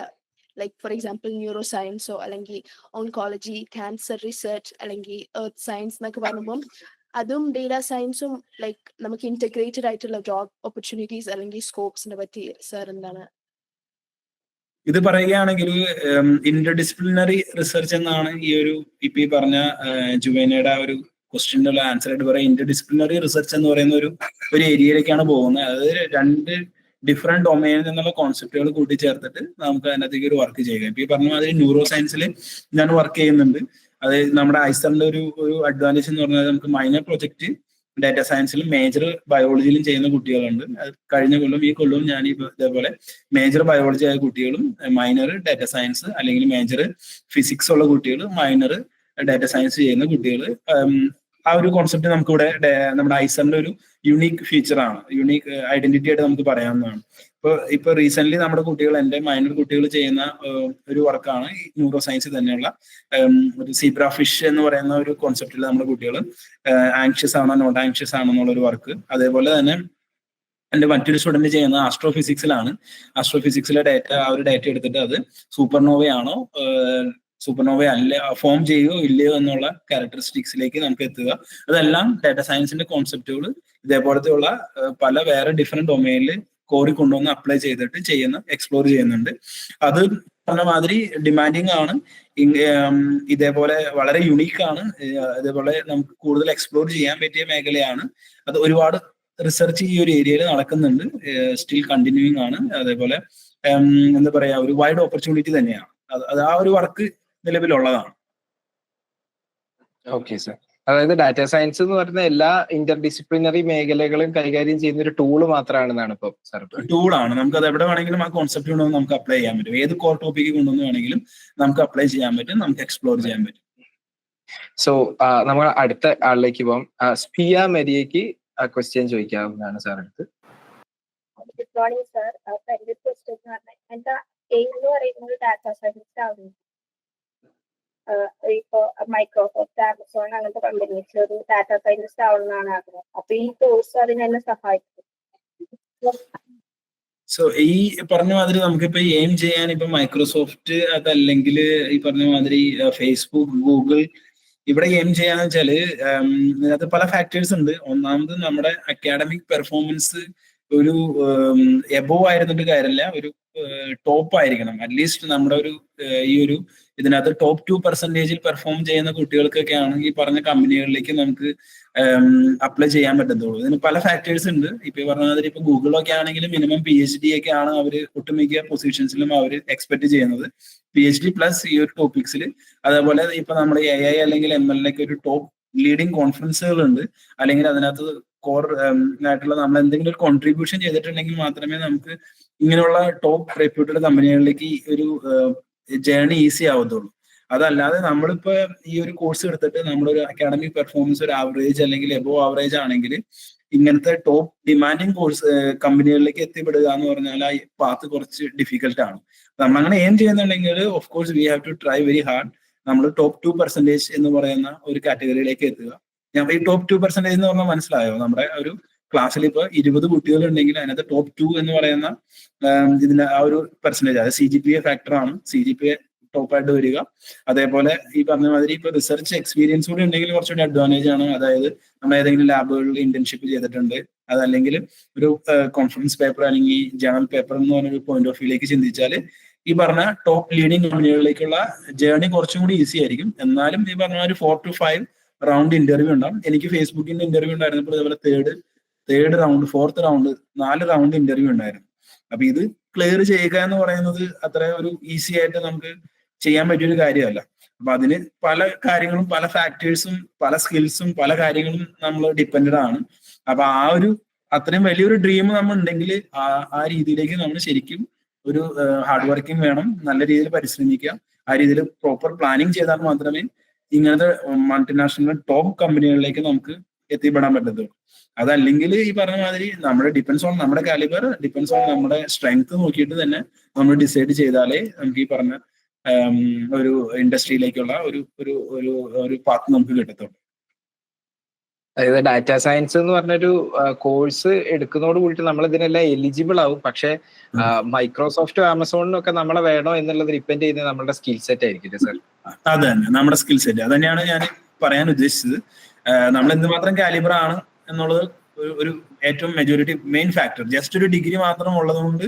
ലൈക്ക് ഫോർ എക്സാമ്പിൾ ന്യൂറോ സയൻസോ അല്ലെങ്കിൽ ഓൺകോളജി, ക്യാൻസർ റിസർച്ച് അല്ലെങ്കിൽ എർത്ത് സയൻസ് എന്നൊക്കെ പറയുമ്പം അതും ഡേറ്റ സയൻസും ലൈക്ക് നമുക്ക് ഇന്റഗ്രേറ്റഡ് ആയിട്ടുള്ള ജോബ് ഓപ്പർച്യൂണിറ്റീസ് അല്ലെങ്കിൽ സ്കോപ്സിനെ പറ്റി സാർ എന്താണ്? ഇത് പറയുകയാണെങ്കിൽ ഇന്റർ ഡിസിപ്ലിനറി റിസർച്ച് എന്നാണ് ഈ ഒരു ഇപ്പൊ ഈ പറഞ്ഞ ജുവേനയുടെ ഒരു ക്വസ്റ്റ്യൻ്റെ ആൻസർ ആയിട്ട് പറയാം. ഇന്റർ ഡിസിപ്ലിനറി റിസർച്ച് എന്ന് പറയുന്ന ഒരു ഏരിയയിലേക്കാണ് പോകുന്നത്. അതായത് രണ്ട് ഡിഫറെന്റ് ഡൊമൈനിൽ നിന്നുള്ള കോൺസെപ്റ്റുകൾ കൂട്ടിച്ചേർത്തിട്ട് നമുക്ക് അതിനകത്തേക്ക് ഒരു വർക്ക് ചെയ്യുക. ഇപ്പൊ ഈ പറഞ്ഞ മാതിരി ന്യൂറോ സയൻസിൽ ഞാൻ വർക്ക് ചെയ്യുന്നുണ്ട്. അതായത് നമ്മുടെ ഐസറിന്റെ ഒരു അഡ്വാൻറ്റേജ് എന്ന് പറഞ്ഞാൽ നമുക്ക് മൈനർ പ്രൊജക്ട് ഡാറ്റ സയൻസിലും മേജർ ബയോളജിയിലും ചെയ്യുന്ന കുട്ടികളുണ്ട്. കഴിഞ്ഞ കൊല്ലം ഈ കൊല്ലവും ഞാൻ ഇതേപോലെ മേജർ ബയോളജി ആയ കുട്ടികളും മൈനർ ഡാറ്റ സയൻസ് അല്ലെങ്കിൽ മേജർ ഫിസിക്സ് ഉള്ള കുട്ടികൾ, മൈനർ ഡാറ്റ സയൻസ് ചെയ്യുന്ന കുട്ടികൾ. ആ ഒരു കോൺസെപ്റ്റ് നമുക്കിവിടെ നമ്മുടെ ഐസറിന്റെ ഒരു യുണീക്ക് ഫീച്ചറാണ്, യുണീക്ക് ഐഡന്റിറ്റി ആയിട്ട് നമുക്ക് പറയാവുന്നതാണ്. ഇപ്പൊ റീസെന്റ് നമ്മുടെ കുട്ടികൾ, എന്റെ മൈനർ കുട്ടികൾ ചെയ്യുന്ന ഒരു വർക്കാണ് ഈ ന്യൂറോ സയൻസ് തന്നെയുള്ള ഒരു സീബ്ര ഫിഷ് എന്ന് പറയുന്ന ഒരു കോൺസെപ്റ്റിൽ നമ്മുടെ കുട്ടികൾ ആങ്ഷ്യസ് ആണോ നോട്ട് ആങ്ഷ്യസ് ആണോ എന്നുള്ളൊരു വർക്ക്. അതേപോലെ തന്നെ എന്റെ മറ്റൊരു സ്റ്റുഡന്റ് ചെയ്യുന്ന ആസ്ട്രോഫിസിക്സിലാണ്. ആസ്ട്രോഫിസിക്സിലെ ആ ഒരു ഡാറ്റ എടുത്തിട്ട് അത് സൂപ്പർനോവയാണോ സൂപ്പർനോവ അല്ല ഫോം ചെയ്യുകയോ ഇല്ലയോ എന്നുള്ള ക്യാരക്ടറിസ്റ്റിക്സിലേക്ക് നമുക്ക് എത്തുക. അതെല്ലാം ഡാറ്റ സയൻസിന്റെ കോൺസെപ്റ്റുകൾ ഇതേപോലത്തെ ഉള്ള പല വേറെ ഡിഫറെന്റ് ഡൊമൈനിൽ കോറി കൊണ്ടുവന്ന് അപ്ലൈ ചെയ്തിട്ട് എക്സ്പ്ലോർ ചെയ്യുന്നുണ്ട്. അത് പറഞ്ഞ മാതിരി ഡിമാൻഡിങ് ആണ്, ഇതേപോലെ വളരെ യുണീക്ക് ആണ്, ഇതേപോലെ നമുക്ക് കൂടുതൽ എക്സ്പ്ലോർ ചെയ്യാൻ പറ്റിയ മേഖലയാണ്. അത് ഒരുപാട് റിസർച്ച് ഈ ഒരു ഏരിയയിൽ നടക്കുന്നുണ്ട്, സ്റ്റിൽ കണ്ടിന്യൂയിങ് ആണ്. അതേപോലെ എന്താ പറയാ, ഒരു വൈഡ് ഓപ്പർച്യൂണിറ്റി തന്നെയാണ്. അത് ആ ഒരു വർക്ക് നിലവിലുള്ളതാണ്. ഓക്കെ സർ, അതായത് ഡാറ്റ സയൻസ് എന്ന് പറയുന്ന എല്ലാ ഇന്റർ ഡിസിപ്ലിനറി മേഖലകളും കൈകാര്യം ചെയ്യുന്ന ഒരു ടൂള് മാത്രമാണെന്നാണ് ഇപ്പൊ സാർ? ടൂളാണ്. നമുക്ക് അത് എവിടെ വേണമെങ്കിലും ആ കോൺസെപ്റ്റ് കൊണ്ടുവന്ന് നമുക്ക് അപ്ലൈ ചെയ്യാൻ പറ്റും. ഏത് കോർ ടോപ്പിക്ക് കൊണ്ടുവന്ന് വേണമെങ്കിലും നമുക്ക് അപ്ലൈ ചെയ്യാൻ പറ്റും, നമുക്ക് എക്സ്പ്ലോർ ചെയ്യാൻ പറ്റും. സോ നമ്മൾ അടുത്ത ആളിലേക്ക് പോകാം. സ്പിയ മെരിയയ്ക്ക് ക്വസ്റ്റ്യൻ ചോദിക്കാവുന്നതാണ് സാർ അടുത്ത്. Good morning sir. എന്റെ ക്വസ്റ്റ്യൻ എന്ന് പറഞ്ഞാൽ എന്റെ എയിം എന്ന് പറയുന്നത് ഡാറ്റ സയൻസ് ആവുന്നു. ഇപ്പൊ മൈക്രോസോഫ്റ്റ്, ആമസോൺ അങ്ങനത്തെ കമ്പനീസ് ഒരു ഡാറ്റ സയൻറ്റിസ്റ്റ് ആവണമെന്നാണ് ആഗ്രഹം. അപ്പൊ ഈ കോഴ്സ് അതിനെന്നെ സഹായിക്കും. സോ ഈ പറഞ്ഞ മാതിരി നമുക്കിപ്പോ എയിം ചെയ്യാൻ ഇപ്പൊ മൈക്രോസോഫ്റ്റ് അതല്ലെങ്കിൽ ഈ പറഞ്ഞ മാതിരി ഫേസ്ബുക്ക്, ഗൂഗിൾ ഇവിടെ എയിം ചെയ്യാന്ന് വെച്ചാല് അതിനകത്ത് പല ഫാക്ടേഴ്സ് ഉണ്ട്. ഒന്നാമത് നമ്മുടെ അക്കാഡമിക് പെർഫോമൻസ് ഒരു എബോവ് ആയിരുന്നിട്ട് കാര്യമില്ല, ഒരു ടോപ്പ് ആയിരിക്കണം. അറ്റ്ലീസ്റ്റ് നമ്മുടെ ഈ ഒരു ഇതിനകത്ത് ടോപ്പ് 2% പെർഫോം ചെയ്യുന്ന കുട്ടികൾക്കൊക്കെയാണ് ഈ പറഞ്ഞ കമ്പനികളിലേക്ക് നമുക്ക് അപ്ലൈ ചെയ്യാൻ പറ്റത്തുള്ളൂ. ഇതിന് പല ഫാക്ടേഴ്സ് ഉണ്ട്. ഇപ്പൊ പറഞ്ഞ മാതിരി ഇപ്പൊ ഗൂഗിളൊക്കെ ആണെങ്കിൽ മിനിമം PhD ഒക്കെ ആണ് അവർ ഒട്ടുമിക്ക പൊസിഷൻസിലും അവർ എക്സ്പെക്ട് ചെയ്യുന്നത്. PhD പ്ലസ് ഈ ഒരു ടോപ്പിക്സിൽ. അതേപോലെ ഇപ്പൊ നമ്മുടെ AI അല്ലെങ്കിൽ ML ഒക്കെ ഒരു ടോപ്പ് ലീഡിങ് കോൺഫറൻസുകളുണ്ട്, അല്ലെങ്കിൽ അതിനകത്ത് കോർ ആയിട്ടുള്ള നമ്മൾ എന്തെങ്കിലും ഒരു കോൺട്രിബ്യൂഷൻ ചെയ്തിട്ടുണ്ടെങ്കിൽ മാത്രമേ നമുക്ക് ഇങ്ങനെയുള്ള ടോപ്പ് റെപ്യൂട്ടഡ് കമ്പനികളിലേക്ക് ഒരു ജേർണി ഈസി ആവത്തുള്ളൂ. അതല്ലാതെ നമ്മളിപ്പോ ഈ ഒരു കോഴ്സ് എടുത്തിട്ട് നമ്മളൊരു അക്കാഡമിക് പെർഫോമൻസ് ഒരു ആവറേജ് അല്ലെങ്കിൽ എബോവ് ആവറേജ് ആണെങ്കിൽ ഇങ്ങനത്തെ ടോപ്പ് ഡിമാൻഡിങ് കോഴ്സ് കമ്പനികളിലേക്ക് എത്തിപ്പെടുക എന്ന് പറഞ്ഞാൽ ആ പാത്ത് കുറച്ച് ഡിഫിക്കൽട്ട് ആണ്. നമ്മളങ്ങനെ എയിം ചെയ്യുന്നുണ്ടെങ്കിൽ of course we have to try very hard. നമ്മൾ ടോപ്പ് 2% എന്ന് പറയുന്ന ഒരു കാറ്റഗറിയിലേക്ക് എത്തുക. ഞാൻ ഈ ടോപ്പ് 2% എന്ന് പറഞ്ഞാൽ മനസ്സിലായോ? നമ്മുടെ ഒരു ക്ലാസ്സിൽ ഇപ്പൊ 20 കുട്ടികൾ ഉണ്ടെങ്കിൽ അതിനകത്ത് ടോപ്പ് 2 എന്ന് പറയുന്ന ഇതിന്റെ ആ ഒരു പെർസെന്റേജ്, അത് CGPA ഫാക്ടർ ആണ്. CGPA ടോപ്പായിട്ട് വരിക. അതേപോലെ ഈ പറഞ്ഞ മാതിരി ഇപ്പൊ റിസർച്ച് എക്സ്പീരിയൻസ് കൂടി ഉണ്ടെങ്കിൽ കുറച്ചുകൂടി അഡ്വാൻറ്റേജ് ആണ്. അതായത് നമ്മൾ ഏതെങ്കിലും ലാബുകളിൽ ഇന്റേൺഷിപ്പ് ചെയ്തിട്ടുണ്ട്, അതല്ലെങ്കിൽ ഒരു കോൺഫറൻസ് പേപ്പർ അല്ലെങ്കിൽ ജേണൽ പേപ്പർ എന്ന് പറഞ്ഞൊരു പോയിന്റ് ഓഫ് വ്യൂയിലേക്ക് ചിന്തിച്ചാൽ ഈ പറഞ്ഞ ടോപ്പ് ലീഡിംഗ് കമ്പനികളിലേക്കുള്ള ജേർണി കുറച്ചും കൂടി ഈസി ആയിരിക്കും. എന്നാലും ഈ പറഞ്ഞ ഒരു 4 to 5 റൗണ്ട് ഇന്റർവ്യൂ ഉണ്ടാവും. എനിക്ക് ഫേസ്ബുക്കിന്റെ ഇന്റർവ്യൂ ഉണ്ടായിരുന്നപ്പോൾ ഇതേപോലെ third round, 4th round, 4 round interview ഉണ്ടായിരുന്നു. അപ്പൊ ഇത് ക്ലിയർ ചെയ്യുക എന്ന് പറയുന്നത് അത്ര ഒരു ഈസി ആയിട്ട് നമുക്ക് ചെയ്യാൻ പറ്റിയൊരു കാര്യമല്ല. അപ്പൊ അതിന് പല കാര്യങ്ങളും, പല ഫാക്ടേഴ്സും, പല സ്കിൽസും, പല കാര്യങ്ങളും നമ്മൾ ഡിപ്പെൻഡഡ് ആണ്. അപ്പൊ ആ ഒരു അത്രയും വലിയൊരു ഡ്രീം നമ്മൾ ഉണ്ടെങ്കിൽ ആ രീതിയിലേക്ക് നമ്മൾ ശരിക്കും ഒരു ഹാർഡ് വർക്കിംഗ് വേണം, നല്ല രീതിയിൽ പരിശ്രമിക്കുക. ആ രീതിയിൽ പ്രോപ്പർ പ്ലാനിങ് ചെയ്താൽ മാത്രമേ ഇങ്ങനത്തെ മൾട്ടിനാഷണൽ ടോപ്പ് കമ്പനികളിലേക്ക് നമുക്ക് എത്തിപ്പെടാൻ പറ്റത്തുള്ളൂ. അതല്ലെങ്കിൽ ഈ പറഞ്ഞ മാതിരി നമ്മുടെ ഡിപ്പെൻസ് ഓൺ നമ്മുടെ കാലിബർ, ഡിപ്പെൻസ് ഓൺ നമ്മുടെ സ്ട്രെങ്ത് നോക്കിയിട്ട് തന്നെ നമ്മൾ ഡിസൈഡ് ചെയ്താലേ നമുക്ക് ഈ പറഞ്ഞ ഒരു ഇൻഡസ്ട്രിയിലേക്കുള്ള ഒരു പാത്ത് നമുക്ക് കിട്ടത്തുള്ളൂ. അതായത് ഡാറ്റ സയൻസ് എന്ന് പറഞ്ഞൊരു കോഴ്സ് എടുക്കുന്നതോട് കൂടിയിട്ട് നമ്മൾ ഇതിനെല്ലാം എലിജിബിൾ ആവും. പക്ഷെ മൈക്രോസോഫ്റ്റും ആമസോണിനൊക്കെ നമ്മളെ വേണോ എന്നുള്ളത് ഡിപ്പെൻഡ് ചെയ്യുന്നത് നമ്മുടെ സ്കിൽ സെറ്റ് ആയിരിക്കും സർ. അത് തന്നെ നമ്മുടെ സ്കിൽ സെറ്റ്. അത് തന്നെയാണ് ഞാൻ പറയാൻ ഉദ്ദേശിച്ചത്. നമ്മൾ എന്തുമാത്രം കാലിബർ ആണ് എന്നുള്ളത് ഒരു ഏറ്റവും മെജോറിറ്റി മെയിൻ ഫാക്ടർ. ജസ്റ്റ് ഒരു ഡിഗ്രി മാത്രം ഉള്ളത് കൊണ്ട്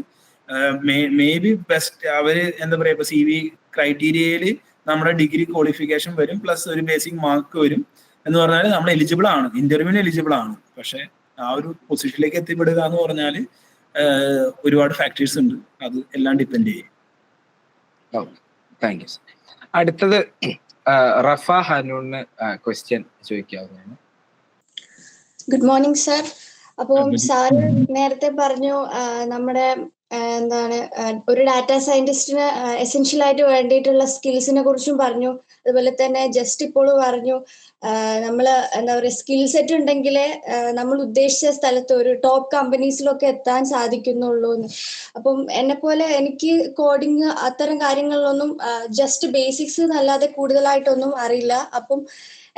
മേ ബി ബെസ്റ്റ് അവര് എന്താ പറയാ, ഇപ്പൊ CV ക്രൈറ്റീരിയയിൽ നമ്മുടെ ഡിഗ്രി ക്വാളിഫിക്കേഷൻ വരും, പ്ലസ് ഒരു ബേസിക് മാർക്ക് വരും എന്ന് പറഞ്ഞാൽ നമ്മൾ എലിജിബിൾ ആണ്, ഇന്റർവ്യൂവിന് എലിജിബിൾ ആണ്. പക്ഷെ ആ ഒരു പൊസിഷനിലേക്ക് എത്തിപ്പെടുക എന്ന് പറഞ്ഞാൽ ഒരുപാട് ഫാക്ടേഴ്സ് ഉണ്ട്, അത് എല്ലാം ഡിപ്പെൻഡ് ചെയ്യും. Thank you sir. അടുത്തത് റഫ ഹനൂന് ക്വസ്റ്റ്യൻ ചോദിക്കാവുന്നതാണ്. Good morning sir. അപ്പോൾ സാറ് നേരത്തെ പറഞ്ഞു നമ്മുടെ എന്താണ് ഒരു ഡാറ്റ സയന്റിസ്റ്റിന് എസെൻഷ്യൽ ആയിട്ട് വേണ്ടിയിട്ടുള്ള സ്കിൽസിനെ കുറിച്ചും പറഞ്ഞു. അതുപോലെ തന്നെ ജസ്റ്റ് ഇപ്പോൾ പറഞ്ഞു നമ്മൾ എന്താ പറയുക സ്കിൽ സെറ്റ് ഉണ്ടെങ്കിലേ നമ്മൾ ഉദ്ദേശിച്ച സ്ഥലത്ത് ഒരു ടോപ്പ് കമ്പനീസിലൊക്കെ എത്താൻ സാധിക്കുന്നുള്ളൂ എന്ന്. അപ്പം എന്നെ പോലെ എനിക്ക് കോഡിങ് അത്തരം കാര്യങ്ങളിലൊന്നും ജസ്റ്റ് ബേസിക്സ് എന്നല്ലാതെ കൂടുതലായിട്ടൊന്നും അറിയില്ല. അപ്പം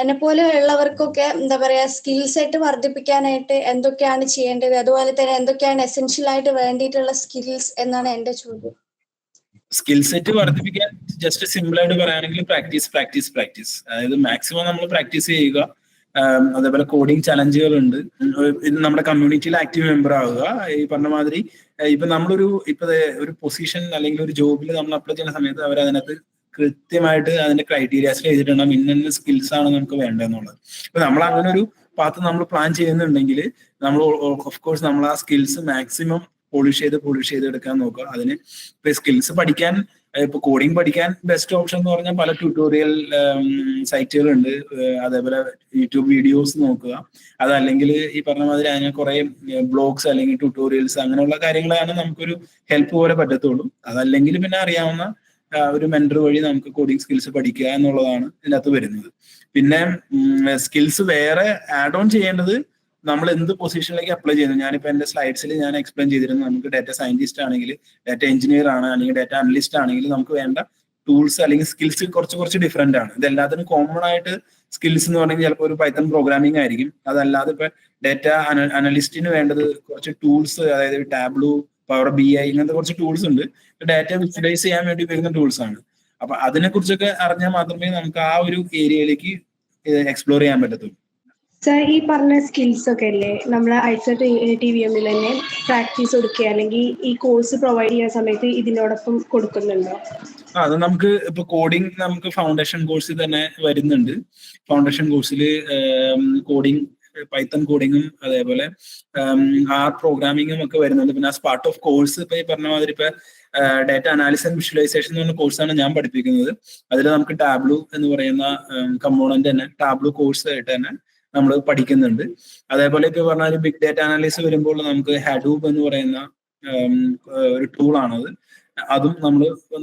എന്നെ പോലെ ഉള്ളവർക്കൊക്കെ എന്താ പറയാ സ്കിൽ സെറ്റ് വർദ്ധിപ്പിക്കാനായിട്ട് എന്തൊക്കെയാണ് ചെയ്യേണ്ടത്, അതുപോലെ തന്നെ എന്തൊക്കെയാണ് എസെൻഷ്യൽ ആയിട്ട് വേണ്ടിയിട്ടുള്ള സ്കിൽസ് എന്നാണ് എന്റെ ചോദ്യം. സ്കിൽ സെറ്റ് വർദ്ധിപ്പിക്കാൻ ജസ്റ്റ് സിമ്പിൾ ആയിട്ട് പറയുകയാണെങ്കിൽ പ്രാക്ടീസ്. അതായത് മാക്സിമം നമ്മൾ പ്രാക്ടീസ് ചെയ്യുക. അതേപോലെ കോഡിങ് ചലഞ്ചുകൾ ഉണ്ട്. നമ്മുടെ കമ്മ്യൂണിറ്റിയിൽ ആക്റ്റീവ് മെമ്പർ ആവുക. ഈ പറഞ്ഞ മാതിരി ഇപ്പൊ നമ്മളൊരു ഒരു പൊസിഷൻ അല്ലെങ്കിൽ ഒരു ജോബിൽ നമ്മൾ അപ്ലൈ ചെയ്യുന്ന സമയത്ത് അവർ അതിനകത്ത് കൃത്യമായിട്ട് അതിന്റെ ക്രൈറ്റീരിയാസിൽ എഴുതിയിട്ടുണ്ടാകും ഇന്ന സ്കിൽസ് ആണ് നമുക്ക് വേണ്ടതെന്നുള്ളത്. ഇപ്പൊ നമ്മൾ അങ്ങനെ ഒരു പാത്ത് നമ്മൾ പ്ലാൻ ചെയ്യുന്നുണ്ടെങ്കിൽ നമ്മൾ ഓഫ് കോഴ്സ് നമ്മൾ ആ സ്കിൽസ് മാക്സിമം പോളിഷ് ചെയ്ത് എടുക്കാൻ നോക്കുക. അതിന് ഇപ്പൊ സ്കിൽസ് പഠിക്കാൻ, ഇപ്പൊ കോഡിങ് പഠിക്കാൻ ബെസ്റ്റ് ഓപ്ഷൻ എന്ന് പറഞ്ഞാൽ പല ട്യൂട്ടോറിയൽ സൈറ്റുകളുണ്ട്. അതേപോലെ യൂട്യൂബ് വീഡിയോസ് നോക്കുക. അതല്ലെങ്കിൽ ഈ പറഞ്ഞ മാതിരി അതിന് കുറെ ബ്ലോഗ്സ് അല്ലെങ്കിൽ ട്യൂട്ടോറിയൽസ് അങ്ങനെയുള്ള കാര്യങ്ങളാണ് നമുക്കൊരു ഹെൽപ്പ് പോലെ പറ്റത്തുള്ളൂ. അതല്ലെങ്കിൽ പിന്നെ അറിയാവുന്ന ഒരു മെന്റർ വഴി നമുക്ക് കോഡിങ് സ്കിൽസ് പഠിക്കുക എന്നുള്ളതാണ് ഇതിനകത്ത് വരുന്നത്. പിന്നെ സ്കിൽസ് വേറെ ആഡ് ഓൺ ചെയ്യേണ്ടത് നമ്മൾ എന്ത് പൊസിഷനിലേക്ക് അപ്ലൈ ചെയ്യുന്നു. ഞാനിപ്പോ എന്റെ സ്ലൈഡ്സിൽ ഞാൻ എക്സ്പ്ലെയിൻ ചെയ്തിരുന്നു. നമുക്ക് ഡാറ്റ സയന്റിസ്റ്റ് ആണെങ്കിൽ, ഡാറ്റ എഞ്ചിനീയർ ആണ്, അല്ലെങ്കിൽ ഡാറ്റ അനലിസ്റ്റ് ആണെങ്കിൽ നമുക്ക് വേണ്ട ടൂൾസ് അല്ലെങ്കിൽ സ്കിൽസ് കുറച്ച് ഡിഫറെന്റ് ആണ്. ഇതെല്ലാത്തിനും കോമൺ ആയിട്ട് സ്കിൽസ് എന്ന് പറഞ്ഞാൽ ചിലപ്പോൾ ഒരു പൈത്തൺ പ്രോഗ്രാമിംഗ് ആയിരിക്കും. അതല്ലാതെ ഇപ്പൊ ഡാറ്റ അനലിസ്റ്റിന് വേണ്ടത് കുറച്ച് ടൂൾസ്, അതായത് ടാബ്ലൂ, പവർ BI ഇങ്ങനത്തെ കുറച്ച് ടൂൾസ് ഉണ്ട്. ഡാറ്റ വിഷ്വലൈസ് ചെയ്യാൻ വേണ്ടി ഉപയോഗിക്കുന്ന ടൂൾസ് ആണ്. അപ്പൊ അതിനെ കുറിച്ചൊക്കെ അറിഞ്ഞാൽ മാത്രമേ നമുക്ക് ആ ഒരു ഏരിയയിലേക്ക് എക്സ്പ്ലോർ ചെയ്യാൻ പറ്റത്തുള്ളൂ. സർ, ഈ പറഞ്ഞ സ്കിൽസ് ഒക്കെ അല്ലേ നമ്മൾ ഐസെറ്റ് TVMൽ തന്നെ പ്രാക്ടീസ് കൊടുക്കുക അല്ലെങ്കിൽ ഈ കോഴ്സ് പ്രൊവൈഡ് ചെയ്യുന്ന സമയത്ത് ഇതിനോടൊപ്പം കൊടുക്കുന്നുണ്ടോ? അത് നമുക്ക് ഇപ്പൊ കോഡിംഗ് നമുക്ക് ഫൗണ്ടേഷൻ കോഴ്സിൽ തന്നെ വരുന്നുണ്ട്. ഫൗണ്ടേഷൻ കോഴ്സിൽ കോഡിംഗ്, പൈത്തൺ കോഡിങ്ങും അതേപോലെ ആർ പ്രോഗ്രാമിങ്ങും ഒക്കെ വരുന്നുണ്ട്. പിന്നെ ആസ് പാർട്ട് ഓഫ് കോഴ്സ് ഇപ്പൊ ഈ പറഞ്ഞ മാതിരി ഇപ്പൊ ഡാറ്റ അനാലിസിസ് ആൻഡ് വിഷ്വലൈസേഷൻ എന്ന് പറഞ്ഞ കോഴ്സാണ് ഞാൻ പഠിപ്പിക്കുന്നത്. അതിൽ നമുക്ക് ടാബ്ലു എന്ന് പറയുന്ന കമ്പോണന്റ് തന്നെ ടാബ്ലു കോഴ്സ് ആയിട്ട് തന്നെ നമ്മൾ പഠിക്കുന്നുണ്ട്. അതേപോലെ ഇപ്പൊ പറഞ്ഞാൽ ബിഗ് ഡാറ്റ അനാലിസിസ് വരുമ്പോൾ നമുക്ക് ഹഡൂപ്പ് എന്ന് പറയുന്ന ഒരു ടൂളാണത്. അതും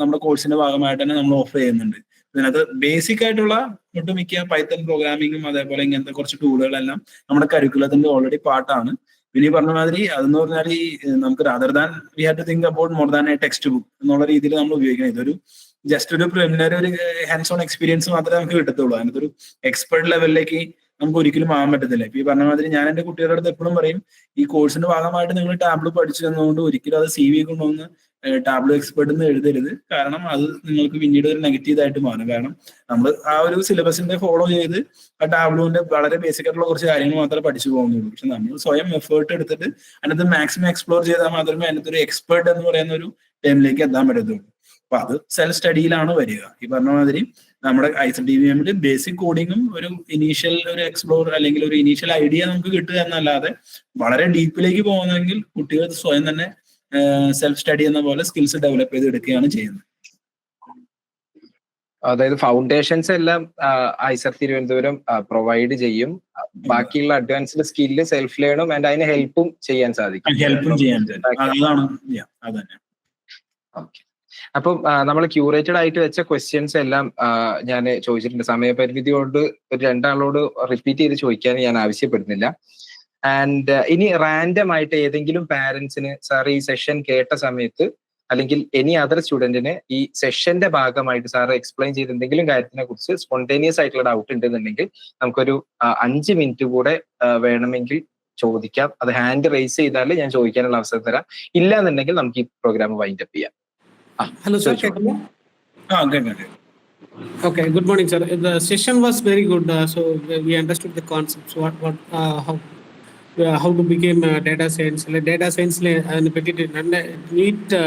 നമ്മുടെ കോഴ്സിന്റെ ഭാഗമായിട്ട് തന്നെ നമ്മൾ ഓഫർ ചെയ്യുന്നുണ്ട്. ഇതിനകത്ത് ബേസിക് ആയിട്ടുള്ള ഒട്ടുമിക്ക പൈത്തൺ പ്രോഗ്രാമിങ്ങും അതേപോലെ ഇങ്ങനത്തെ കുറച്ച് ടൂളുകളെല്ലാം നമ്മുടെ കരിക്കുലത്തിന്റെ ഓൾറെഡി പാർട്ടാണ്. പിന്നെ ഈ പറഞ്ഞ മാതിരി അതെന്ന് പറഞ്ഞാൽ ഈ നമുക്ക് rather than we have to think about more than a textbook എന്നുള്ള രീതിയിൽ നമ്മൾ ഉപയോഗിക്കണം. ഇതൊരു ജസ്റ്റ് ഒരു പ്രിലിമിനറി ഒരു ഹാൻഡ്സ് ഓൺ എക്സ്പീരിയൻസ് മാത്രമേ നമുക്ക് കിട്ടത്തുള്ളൂ. അതിനകത്തൊരു എക്സ്പെർട്ട് ലെവലിലേക്ക് നമുക്ക് ഒരിക്കലും ആകാൻ പറ്റത്തില്ല. ഇപ്പൊ ഈ പറഞ്ഞ മാതിരി ഞാൻ എന്റെ കുട്ടികളുടെ അടുത്ത് എപ്പോഴും പറയും, ഈ കോഴ്സിന്റെ ഭാഗമായിട്ട് നിങ്ങൾ ടാബ്ലു പഠിച്ചു തന്നതുകൊണ്ട് ഒരിക്കലും അത് CV കൊണ്ടുവന്ന് ടാബ്ലു എക്സ്പെർട്ട് എന്ന് എഴുതരുത്. കാരണം അത് നിങ്ങൾക്ക് പിന്നീട് ഒരു നെഗറ്റീവ് ആയിട്ട് മാറും. കാരണം നമ്മൾ ആ ഒരു സിലബസിന്റെ ഫോളോ ചെയ്ത് ആ ടാബ്ലുവിന്റെ വളരെ ബേസിക് ആയിട്ടുള്ള കുറച്ച് കാര്യങ്ങൾ മാത്രമേ പഠിച്ചു പോകുന്നുള്ളൂ. പക്ഷെ നമ്മൾ സ്വയം എഫേർട്ട് എടുത്തിട്ട് അതിനകത്ത് മാക്സിമം എക്സ്പ്ലോർ ചെയ്താൽ മാത്രമേ അതിനകത്ത് ഒരു എക്സ്പെർട്ട് എന്ന് പറയുന്ന ഒരു ടൈമിലേക്ക് എത്താൻ പറ്റത്തുള്ളൂ. അപ്പൊ അത് സെൽഫ് സ്റ്റഡിയിലാണ് വരിക. ഈ പറഞ്ഞ മാതിരി നമ്മുടെ ICTVM ബേസിക് കോഡിങ്ങും ഒരു ഇനീഷ്യൽ ഒരു എക്സ്പ്ലോർ അല്ലെങ്കിൽ ഒരു ഇനീഷ്യൽ ഐഡിയ നമുക്ക് കിട്ടുക എന്നല്ലാതെ വളരെ ഡീപ്പിലേക്ക് പോകുന്നെങ്കിൽ കുട്ടികൾ സ്വയം തന്നെ സെൽഫ് സ്റ്റഡി എന്ന പോലെ സ്കിൽസ് ഡെവലപ്പ് ചെയ്ത് എടുക്കുകയാണ് ചെയ്യുന്നത്. അതായത് ഫൗണ്ടേഷൻസ് എല്ലാം ഐസർ തിരുവനന്തപുരം പ്രൊവൈഡ് ചെയ്യും. ബാക്കിയുള്ള അഡ്വാൻസ്ഡ് സ്കില്ല് സെൽഫ് ലേണും ആൻഡ് അതിന് ഹെൽപ്പും ചെയ്യാൻ സാധിക്കും. ഹെൽപ്പും ചെയ്യാൻ അതാണ് അതന്നെ. ഓക്കെ, അപ്പം നമ്മൾ ക്യൂറേറ്റഡ് ആയിട്ട് വെച്ച ക്വസ്റ്റ്യൻസ് എല്ലാം ഞാൻ ചോദിച്ചിട്ടുണ്ട്. സമയപരിമിതി കൊണ്ട് ഒരു 2 ആളോട് റിപ്പീറ്റ് ചെയ്ത് ചോദിക്കാൻ ഞാൻ ആവശ്യപ്പെടുന്നില്ല. ആൻഡ് ഇനി റാൻഡം ആയിട്ട് ഏതെങ്കിലും പാരന്റ്സിന് സാർ ഈ സെഷൻ കേട്ട സമയത്ത് അല്ലെങ്കിൽ എനി അതർ സ്റ്റുഡന്റിന് ഈ സെഷന്റെ ഭാഗമായിട്ട് സാർ എക്സ്പ്ലെയിൻ ചെയ്ത എന്തെങ്കിലും കാര്യത്തിനെ കുറിച്ച് സ്പോണ്ടേനിയസ് ആയിട്ടുള്ള ഡൗട്ട് ഉണ്ടെന്നുണ്ടെങ്കിൽ നമുക്കൊരു 5 മിനിറ്റ് കൂടെ വേണമെങ്കിൽ ചോദിക്കാം. അത് ഹാൻഡ് റേസ് ചെയ്താൽ ഞാൻ ചോദിക്കാനുള്ള അവസരം തരാം. ഇല്ല എന്നുണ്ടെങ്കിൽ നമുക്ക് ഈ പ്രോഗ്രാം വൈൻഡ് അപ്പ് ചെയ്യാം. Hello sir, okay, good morning sir. The session was very good, so we understood the concepts, how to become data science. Data science അതിനെ പറ്റിയിട്ട് നല്ല നീറ്റ്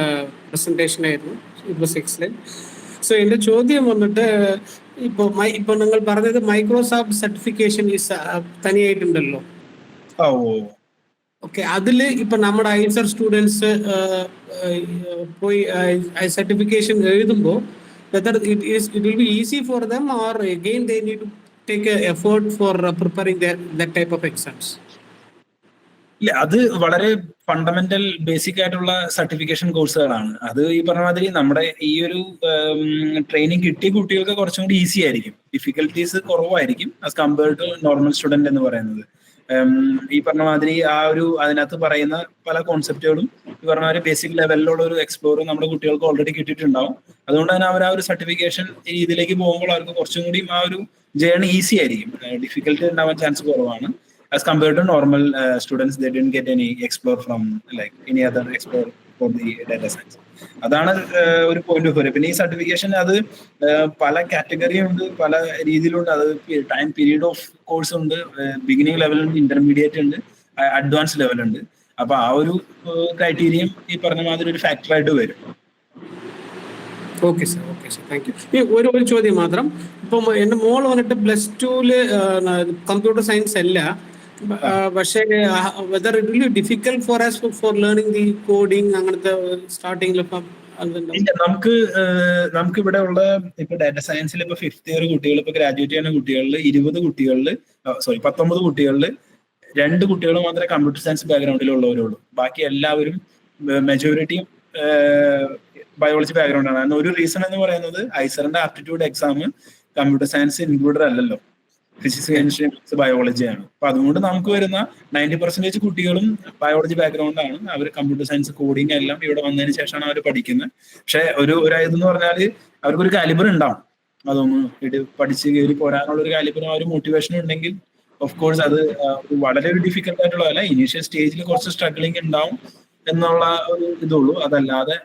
പ്രസന്റേഷൻ ആയിരുന്നു. It was excellent. സോ എൻ്റെ ചോദ്യം വന്നിട്ട് ഇപ്പോൾ നിങ്ങൾ പറഞ്ഞത് മൈക്രോസോഫ്റ്റ് സർട്ടിഫിക്കേഷൻ തനിയായിട്ടുണ്ടല്ലോ. ഓക്കെ, അതിൽ ഇപ്പൊ നമ്മുടെ ഐസർ സ്റ്റുഡൻസ് പോയി സർട്ടിഫിക്കേഷൻ എഴുതുമ്പോൾ whether it will be easy for them or again they need to take a effort for preparing that type of exams? ഇല്ല, അത് വളരെ ഫണ്ടമെന്റൽ ബേസിക് ആയിട്ടുള്ള സർട്ടിഫിക്കേഷൻ കോഴ്സുകളാണ്. അത് ഈ പറഞ്ഞ മാതിരി നമ്മുടെ ഈ ഒരു ട്രെയിനിങ് കിട്ടിയ കുട്ടികൾക്ക് കുറച്ചും കൂടി ഈസി ആയിരിക്കും. ഡിഫിക്കൽട്ടീസ് കുറവായിരിക്കും as compared to normal student എന്ന് പറയുന്നത്. ഈ പറഞ്ഞ മാതിരി ആ ഒരു അതിനകത്ത് പറയുന്ന പല കോൺസെപ്റ്റുകളും ഈ പറഞ്ഞ മാതിരി ബേസിക് ലെവലിലുള്ള ഒരു എക്സ്പ്ലോർ നമ്മുടെ കുട്ടികൾക്ക് ഓൾറെഡി കിട്ടിയിട്ടുണ്ടാവും. അതുകൊണ്ട് തന്നെ അവർ ആ ഒരു സർട്ടിഫിക്കേഷൻ രീതിയിലേക്ക് പോകുമ്പോൾ അവർക്ക് കുറച്ചും കൂടി ആ ഒരു ജേർണി ഈസി ആയിരിക്കും. ഡിഫിക്കൽട്ടി ഉണ്ടാവാൻ ചാൻസ് കുറവാണ് as compared to normal students. They didn't get any explore from like any other explore for the data science. അതാണ് ഒരു പോയിന്റ് ഓഫ് വ്യൂ. പിന്നെ ഈ സർട്ടിഫിക്കേഷൻ അത് പല കാറ്റഗറി ഉണ്ട്, പല രീതിയിലുണ്ട്. അത് ടൈം പീരീഡ് ഓഫ് കോഴ്സ് ഉണ്ട്, ബിഗിനിങ് ലെവലുണ്ട്, ഇന്റർമീഡിയറ്റ് ഉണ്ട്, അഡ്വാൻസ് ലെവലുണ്ട്. അപ്പൊ ആ ഒരു ക്രൈറ്റീരിയം ഈ പറഞ്ഞ മാതിരി ഒരു ഫാക്ടറായിട്ട് വരും. Okay sir, okay sir, thank you. ഒരു ചോദ്യം മാത്രം. ഇപ്പം എൻ്റെ മോൾ വന്നിട്ട് +2 കമ്പ്യൂട്ടർ സയൻസ് അല്ല, പക്ഷേ whether it will be difficult for us for learning the coding അങ്ങനത്തെ സ്റ്റാർട്ടിംഗിൽ നമുക്ക് ഇവിടെ ഉള്ള ഇപ്പൊ ഡാറ്റ സയൻസിൽ ഇപ്പൊ 5th ഇയർ കുട്ടികൾ ഇപ്പൊ ഗ്രാജുവേറ്റ് ചെയ്യുന്ന കുട്ടികളിൽ 19 കുട്ടികളിൽ 2 കുട്ടികൾ മാത്രമേ കമ്പ്യൂട്ടർ സയൻസ് ബാക്ക്ഗ്രൗണ്ടിലുള്ളവരുള്ളൂ. ബാക്കി എല്ലാവരും മെജോറിറ്റിയും ബയോളജി ബാക്ക്ഗ്രൗണ്ടാണ്. അതിന് ഒരു റീസൺ എന്ന് പറയുന്നത് ഐസറിന്റെ aptitude exam computer science included അല്ലല്ലോ, ഫിസിക്സ്, കെമിസ്ട്രി, മാത്സ്, ബയോളജിയാണ്. അപ്പൊ അതുകൊണ്ട് നമുക്ക് വരുന്ന 90% കുട്ടികളും ബയോളജി ബാക്ക്ഗ്രൗണ്ട് ആണ്. അവർ കമ്പ്യൂട്ടർ സയൻസ്, കോഡിങ് എല്ലാം ഇവിടെ വന്നതിന് ശേഷമാണ് അവർ പഠിക്കുന്നത്. പക്ഷെ ഒരു ഇതെന്ന് പറഞ്ഞാല് അവർക്കൊരു കാലിബർ ഉണ്ടാവും. അതൊന്നും ഇത് പഠിച്ച് കയറി പോരാനുള്ള ഒരു കാലിബറും ആ ഒരു മോട്ടിവേഷനും ഉണ്ടെങ്കിൽ ഓഫ് കോഴ്സ് അത് വളരെ ഒരു ഡിഫിക്കൽട്ട് ആയിട്ടുള്ളതല്ല. ഇനീഷ്യൽ സ്റ്റേജിൽ കുറച്ച് സ്ട്രഗ്ലിംഗ് ഉണ്ടാവും എന്നുള്ള ഒരു ഇതുള്ളൂ. അതല്ലാതെ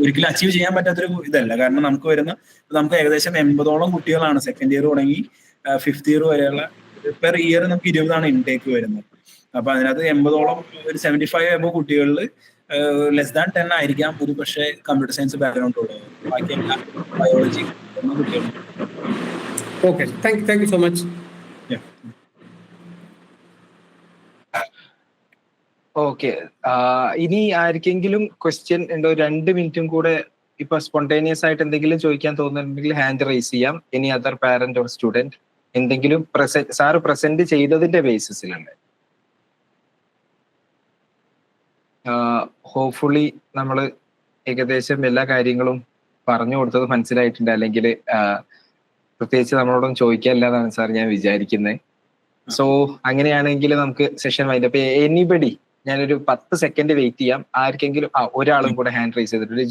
ഒരിക്കലും അച്ചീവ് ചെയ്യാൻ പറ്റാത്തൊരു ഇതല്ല. കാരണം നമുക്ക് ഏകദേശം 80ഓളം കുട്ടികളാണ് സെക്കൻഡ് ഇയർ തുടങ്ങി 5th ഇയർ വരെയുള്ള. പെർ ഇയർ നമുക്ക് 20 ഇൻടേക്ക് വരുന്നത്. അപ്പൊ അതിനകത്ത് 80ഓളം ഒരു 75 എബോ കുട്ടികളിൽ less than 10 ആയിരിക്കാം ഒരു പക്ഷേ കമ്പ്യൂട്ടർ സയൻസ് ബാക്ക്ഗ്രൗണ്ട് ഉള്ളത്. ബാക്കിയെല്ലാം ബയോളജി കുട്ടികൾ. Okay, thank you so much. Okay, ഇനി ആർക്കെങ്കിലും ക്വസ്റ്റ്യൻ ഉണ്ടോ? 2 മിനിറ്റും കൂടെ ഇപ്പൊ സ്പോണ്ടേനിയസ് ആയിട്ട് എന്തെങ്കിലും ചോദിക്കാൻ തോന്നുന്നുണ്ടെങ്കിൽ ഹാൻഡ് റൈസ് ചെയ്യാം. Any other parent or student എന്തെങ്കിലും സാറ് പ്രസന്റ് ചെയ്തതിന്റെ ബേസിസിലുണ്ട്. ഹോപ്പ്ഫുള്ളി നമ്മൾ ഏകദേശം എല്ലാ കാര്യങ്ങളും പറഞ്ഞു കൊടുത്തത് മനസ്സിലായിട്ടുണ്ട്. അല്ലെങ്കിൽ പ്രത്യേകിച്ച് നമ്മളോടൊന്നും ചോദിക്കാനില്ലാന്നാണ് സാർ ഞാൻ വിചാരിക്കുന്നത്. സോ അങ്ങനെയാണെങ്കിൽ നമുക്ക് സെഷൻ വൈൻഡപ്പ്. എനിബഡി, ഞാനൊരു 10 സെക്കൻഡ് വെയിറ്റ് ചെയ്യാം. ആർക്കെങ്കിലും ഒരാളും കൂടെ ഹാൻഡ് റൈസ് ചെയ്തിട്ടുണ്ട്.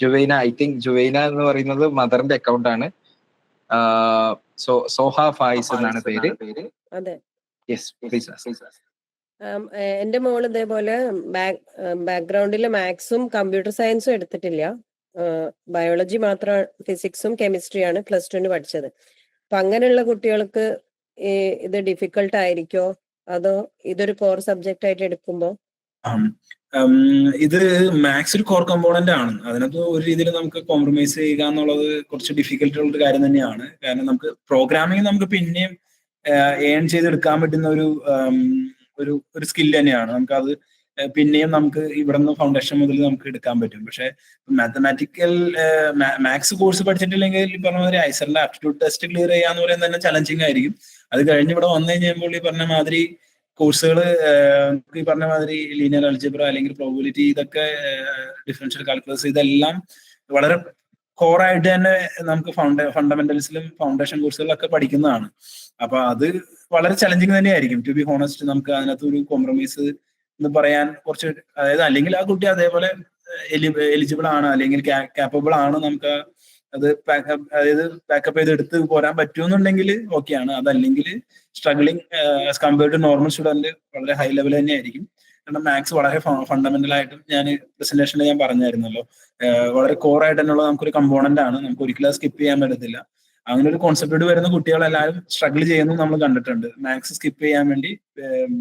ജുവൈന, ഐ തിങ്ക് ജുവൈന എന്ന് പറയുന്നത് മദറിന്റെ അക്കൗണ്ട് ആണ്. സോഹ ഫായിസ് എന്നാണ് പേര്. അതെ, യെസ് പ്ലീസ്. എന്റെ മോള് ഇതേപോലെ ബാക്ക്ഗ്രൗണ്ടിൽ മാത്സും കമ്പ്യൂട്ടർ സയൻസും എടുത്തിട്ടില്ല, ബയോളജി മാത്രം, ഫിസിക്സും കെമിസ്ട്രിയാണ് +2 പഠിച്ചത്. അപ്പൊ അങ്ങനെയുള്ള കുട്ടികൾക്ക് ഇത് ഡിഫിക്കൽട്ട് ആയിരിക്കോ, അതോ ഇതൊരു കോർ സബ്ജക്റ്റ് ആയിട്ട് എടുക്കുമ്പോ? ഇത് മാത്സ് ഒരു കോർ കമ്പോണന്റ് ആണ്. അതിനകത്ത് ഒരു രീതിയിൽ നമുക്ക് കോംപ്രമൈസ് ചെയ്യുക എന്നുള്ളത് കുറച്ച് ഡിഫിക്കൽട്ട് ഉള്ള ഒരു കാര്യം തന്നെയാണ്. കാരണം നമുക്ക് പ്രോഗ്രാമിംഗ് നമുക്ക് പിന്നെയും ഏൺ ചെയ്തെടുക്കാൻ പറ്റുന്ന ഒരു സ്കിൽ തന്നെയാണ്. നമുക്കത് പിന്നെയും നമുക്ക് ഇവിടെ നിന്ന് ഫൗണ്ടേഷൻ മുതൽ നമുക്ക് എടുക്കാൻ പറ്റും. പക്ഷെ മാത്തമാറ്റിക്കൽ മാത്സ് കോഴ്സ് പഠിച്ചിട്ടില്ലെങ്കിൽ ഈ പറഞ്ഞ മാതിരി ഐസറിന്റെ ആപ്റ്റിറ്റ്യൂഡ് ടെസ്റ്റ് ക്ലിയർ ചെയ്യാന്ന് പറയുന്നത് തന്നെ ചലഞ്ചിങ് ആയിരിക്കും. അത് കഴിഞ്ഞ് ഇവിടെ വന്നു കഴിഞ്ഞപ്പോൾ ഈ പറഞ്ഞ മാതിരി കോഴ്സുകൾ ഈ പറഞ്ഞ മാതിരി ലീനിയർ അൽജിബ്ര അല്ലെങ്കിൽ പ്രോബിലിറ്റി, ഇതൊക്കെ ഡിഫറൻഷ്യൽ കാൽക്കുലസ്, ഇതെല്ലാം വളരെ കോറായിട്ട് തന്നെ നമുക്ക് ഫണ്ടമെന്റൽസിലും ഫൗണ്ടേഷൻ കോഴ്സുകളിലൊക്കെ പഠിക്കുന്നതാണ്. അപ്പൊ അത് വളരെ ചലഞ്ചിങ് തന്നെയായിരിക്കും. ടു ബി ഹോണസ്റ്റ്, നമുക്ക് അതിനകത്ത് ഒരു കോംപ്രമൈസ് എന്ന് പറയാൻ കുറച്ച്, അതായത് അല്ലെങ്കിൽ ആ കുട്ടി അതേപോലെ എലിജിബിൾ ആണ് അല്ലെങ്കിൽ കാപ്പബിൾ ആണ്, നമുക്ക് അത് പാക്കപ്പ് ചെയ്ത് എടുത്ത് പോരാൻ പറ്റുമെന്നുണ്ടെങ്കിൽ ഓക്കെയാണ്. അതല്ലെങ്കിൽ struggling as compared to normal student വളരെ ഹൈ ലെവൽ തന്നെ ആയിരിക്കും. കാരണം മാത്സ് വളരെ ഫണ്ടമെന്റൽ ആയിട്ടും ഞാൻ പ്രസന്റേഷനിൽ ഞാൻ പറഞ്ഞായിരുന്നല്ലോ, വളരെ കോർ ആയിട്ട് തന്നെയുള്ള നമുക്കൊരു കമ്പോണന്റ് ആണ്. നമുക്ക് ഒരിക്കലും സ്കിപ്പ് ചെയ്യാൻ പറ്റത്തില്ല. അങ്ങനെ ഒരു കോൺസെപ്റ്റ് വരുന്ന കുട്ടികളെല്ലാവരും സ്ട്രഗിൾ ചെയ്യുന്നു നമ്മൾ കണ്ടിട്ടുണ്ട്. മാത്സ് സ്കിപ്പ് ചെയ്യാൻ വേണ്ടി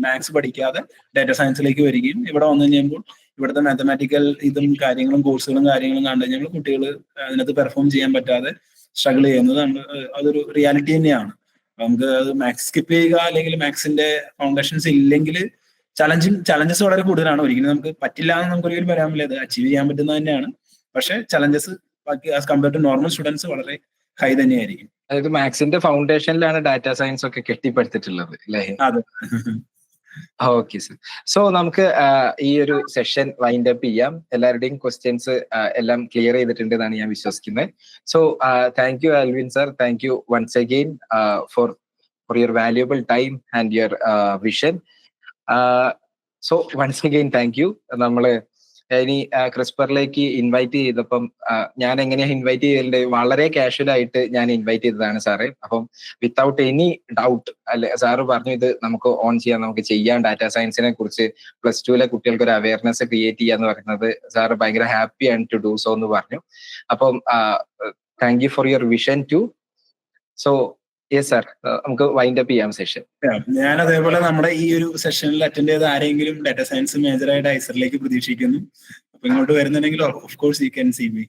മാത്സ് പഠിക്കാതെ ഡാറ്റ സയൻസിലേക്ക് വരികയും ഇവിടെ വന്നു കഴിയുമ്പോൾ ഇവിടുത്തെ മാത്തമാറ്റിക്കൽ ഇതും കാര്യങ്ങളും കോഴ്സുകളും കാര്യങ്ങളും കണ്ടു കഴിഞ്ഞാൽ കുട്ടികൾ അതിനകത്ത് പെർഫോം ചെയ്യാൻ പറ്റാതെ സ്ട്രഗിൾ ചെയ്യുന്നത് അതൊരു റിയാലിറ്റി തന്നെയാണ്. നമുക്ക് അത് മാത്സ് സ്കിപ്പ് ചെയ്യുക അല്ലെങ്കിൽ മാത്സിന്റെ ഫൗണ്ടേഷൻസ് ഇല്ലെങ്കിൽ ചലഞ്ചസ് വളരെ കൂടുതലാണ്. ഒരിക്കലും നമുക്ക് പറ്റില്ല എന്ന് നമുക്ക് ഒരിക്കലും പറയാൻ പറ്റില്ല. അത് അച്ചീവ് ചെയ്യാൻ പറ്റുന്നത് തന്നെയാണ്. പക്ഷെ ചലഞ്ചസ് ബാക്കി as compare to normal students വളരെ ഹൈ തന്നെയായിരിക്കും. അതായത് മാത്സിന്റെ ഫൗണ്ടേഷനിലാണ് ഡാറ്റ സയൻസ് ഒക്കെ കെട്ടിപ്പടുത്തിട്ടുള്ളത് അല്ലേ? അതെ. Okay sir. സോ നമുക്ക് ഈ ഒരു സെഷൻ വൈൻഡ് അപ്പ് ചെയ്യാം. എല്ലാവരുടെയും ക്വസ്റ്റ്യൻസ് എല്ലാം ക്ലിയർ ചെയ്തിട്ടുണ്ട് എന്നാണ് ഞാൻ വിശ്വസിക്കുന്നത്. So thank you Alvin sir, thank you once again for your valuable time and your vision. So once again thank you. നമ്മള് ഇനി ക്രിസ്പറിലേക്ക് ഇൻവൈറ്റ് ചെയ്തപ്പം ഞാൻ എങ്ങനെയാ ഇൻവൈറ്റ് ചെയ്തത്, വളരെ കാഷ്വൽ ആയിട്ട് ഞാൻ ഇൻവൈറ്റ് ചെയ്തതാണ് സാറേ. അപ്പം വിത്തൗട്ട് എനി ഡൗട്ട് അല്ലെ, സാറ് പറഞ്ഞു ഇത് നമുക്ക് ഓൺ ചെയ്യാം, നമുക്ക് ചെയ്യാം, ഡാറ്റാ സയൻസിനെ കുറിച്ച് +2 കുട്ടികൾക്ക് ഒരു അവയർനെസ് ക്രിയേറ്റ് ചെയ്യാന്ന് പറയുന്നത് സാറ് ഭയങ്കര happy and to do so എന്ന് പറഞ്ഞു. അപ്പം thank you for your vision too. So yes sir, നമുക്ക് വൈൻഡ് അപ്പ് ചെയ്യാം സെഷൻ. ഞാൻ അതേപോലെ നമ്മുടെ ഈ ഒരു സെഷനിൽ അറ്റൻഡ് ചെയ്ത ആരെങ്കിലും ഡാറ്റാ സയൻസ് മേജറായിട്ട് ഐസറിലേക്ക് പ്രതീക്ഷിക്കുന്നു. അപ്പൊ ഇങ്ങോട്ട് വരുന്നുണ്ടെങ്കിൽ of course you can see me.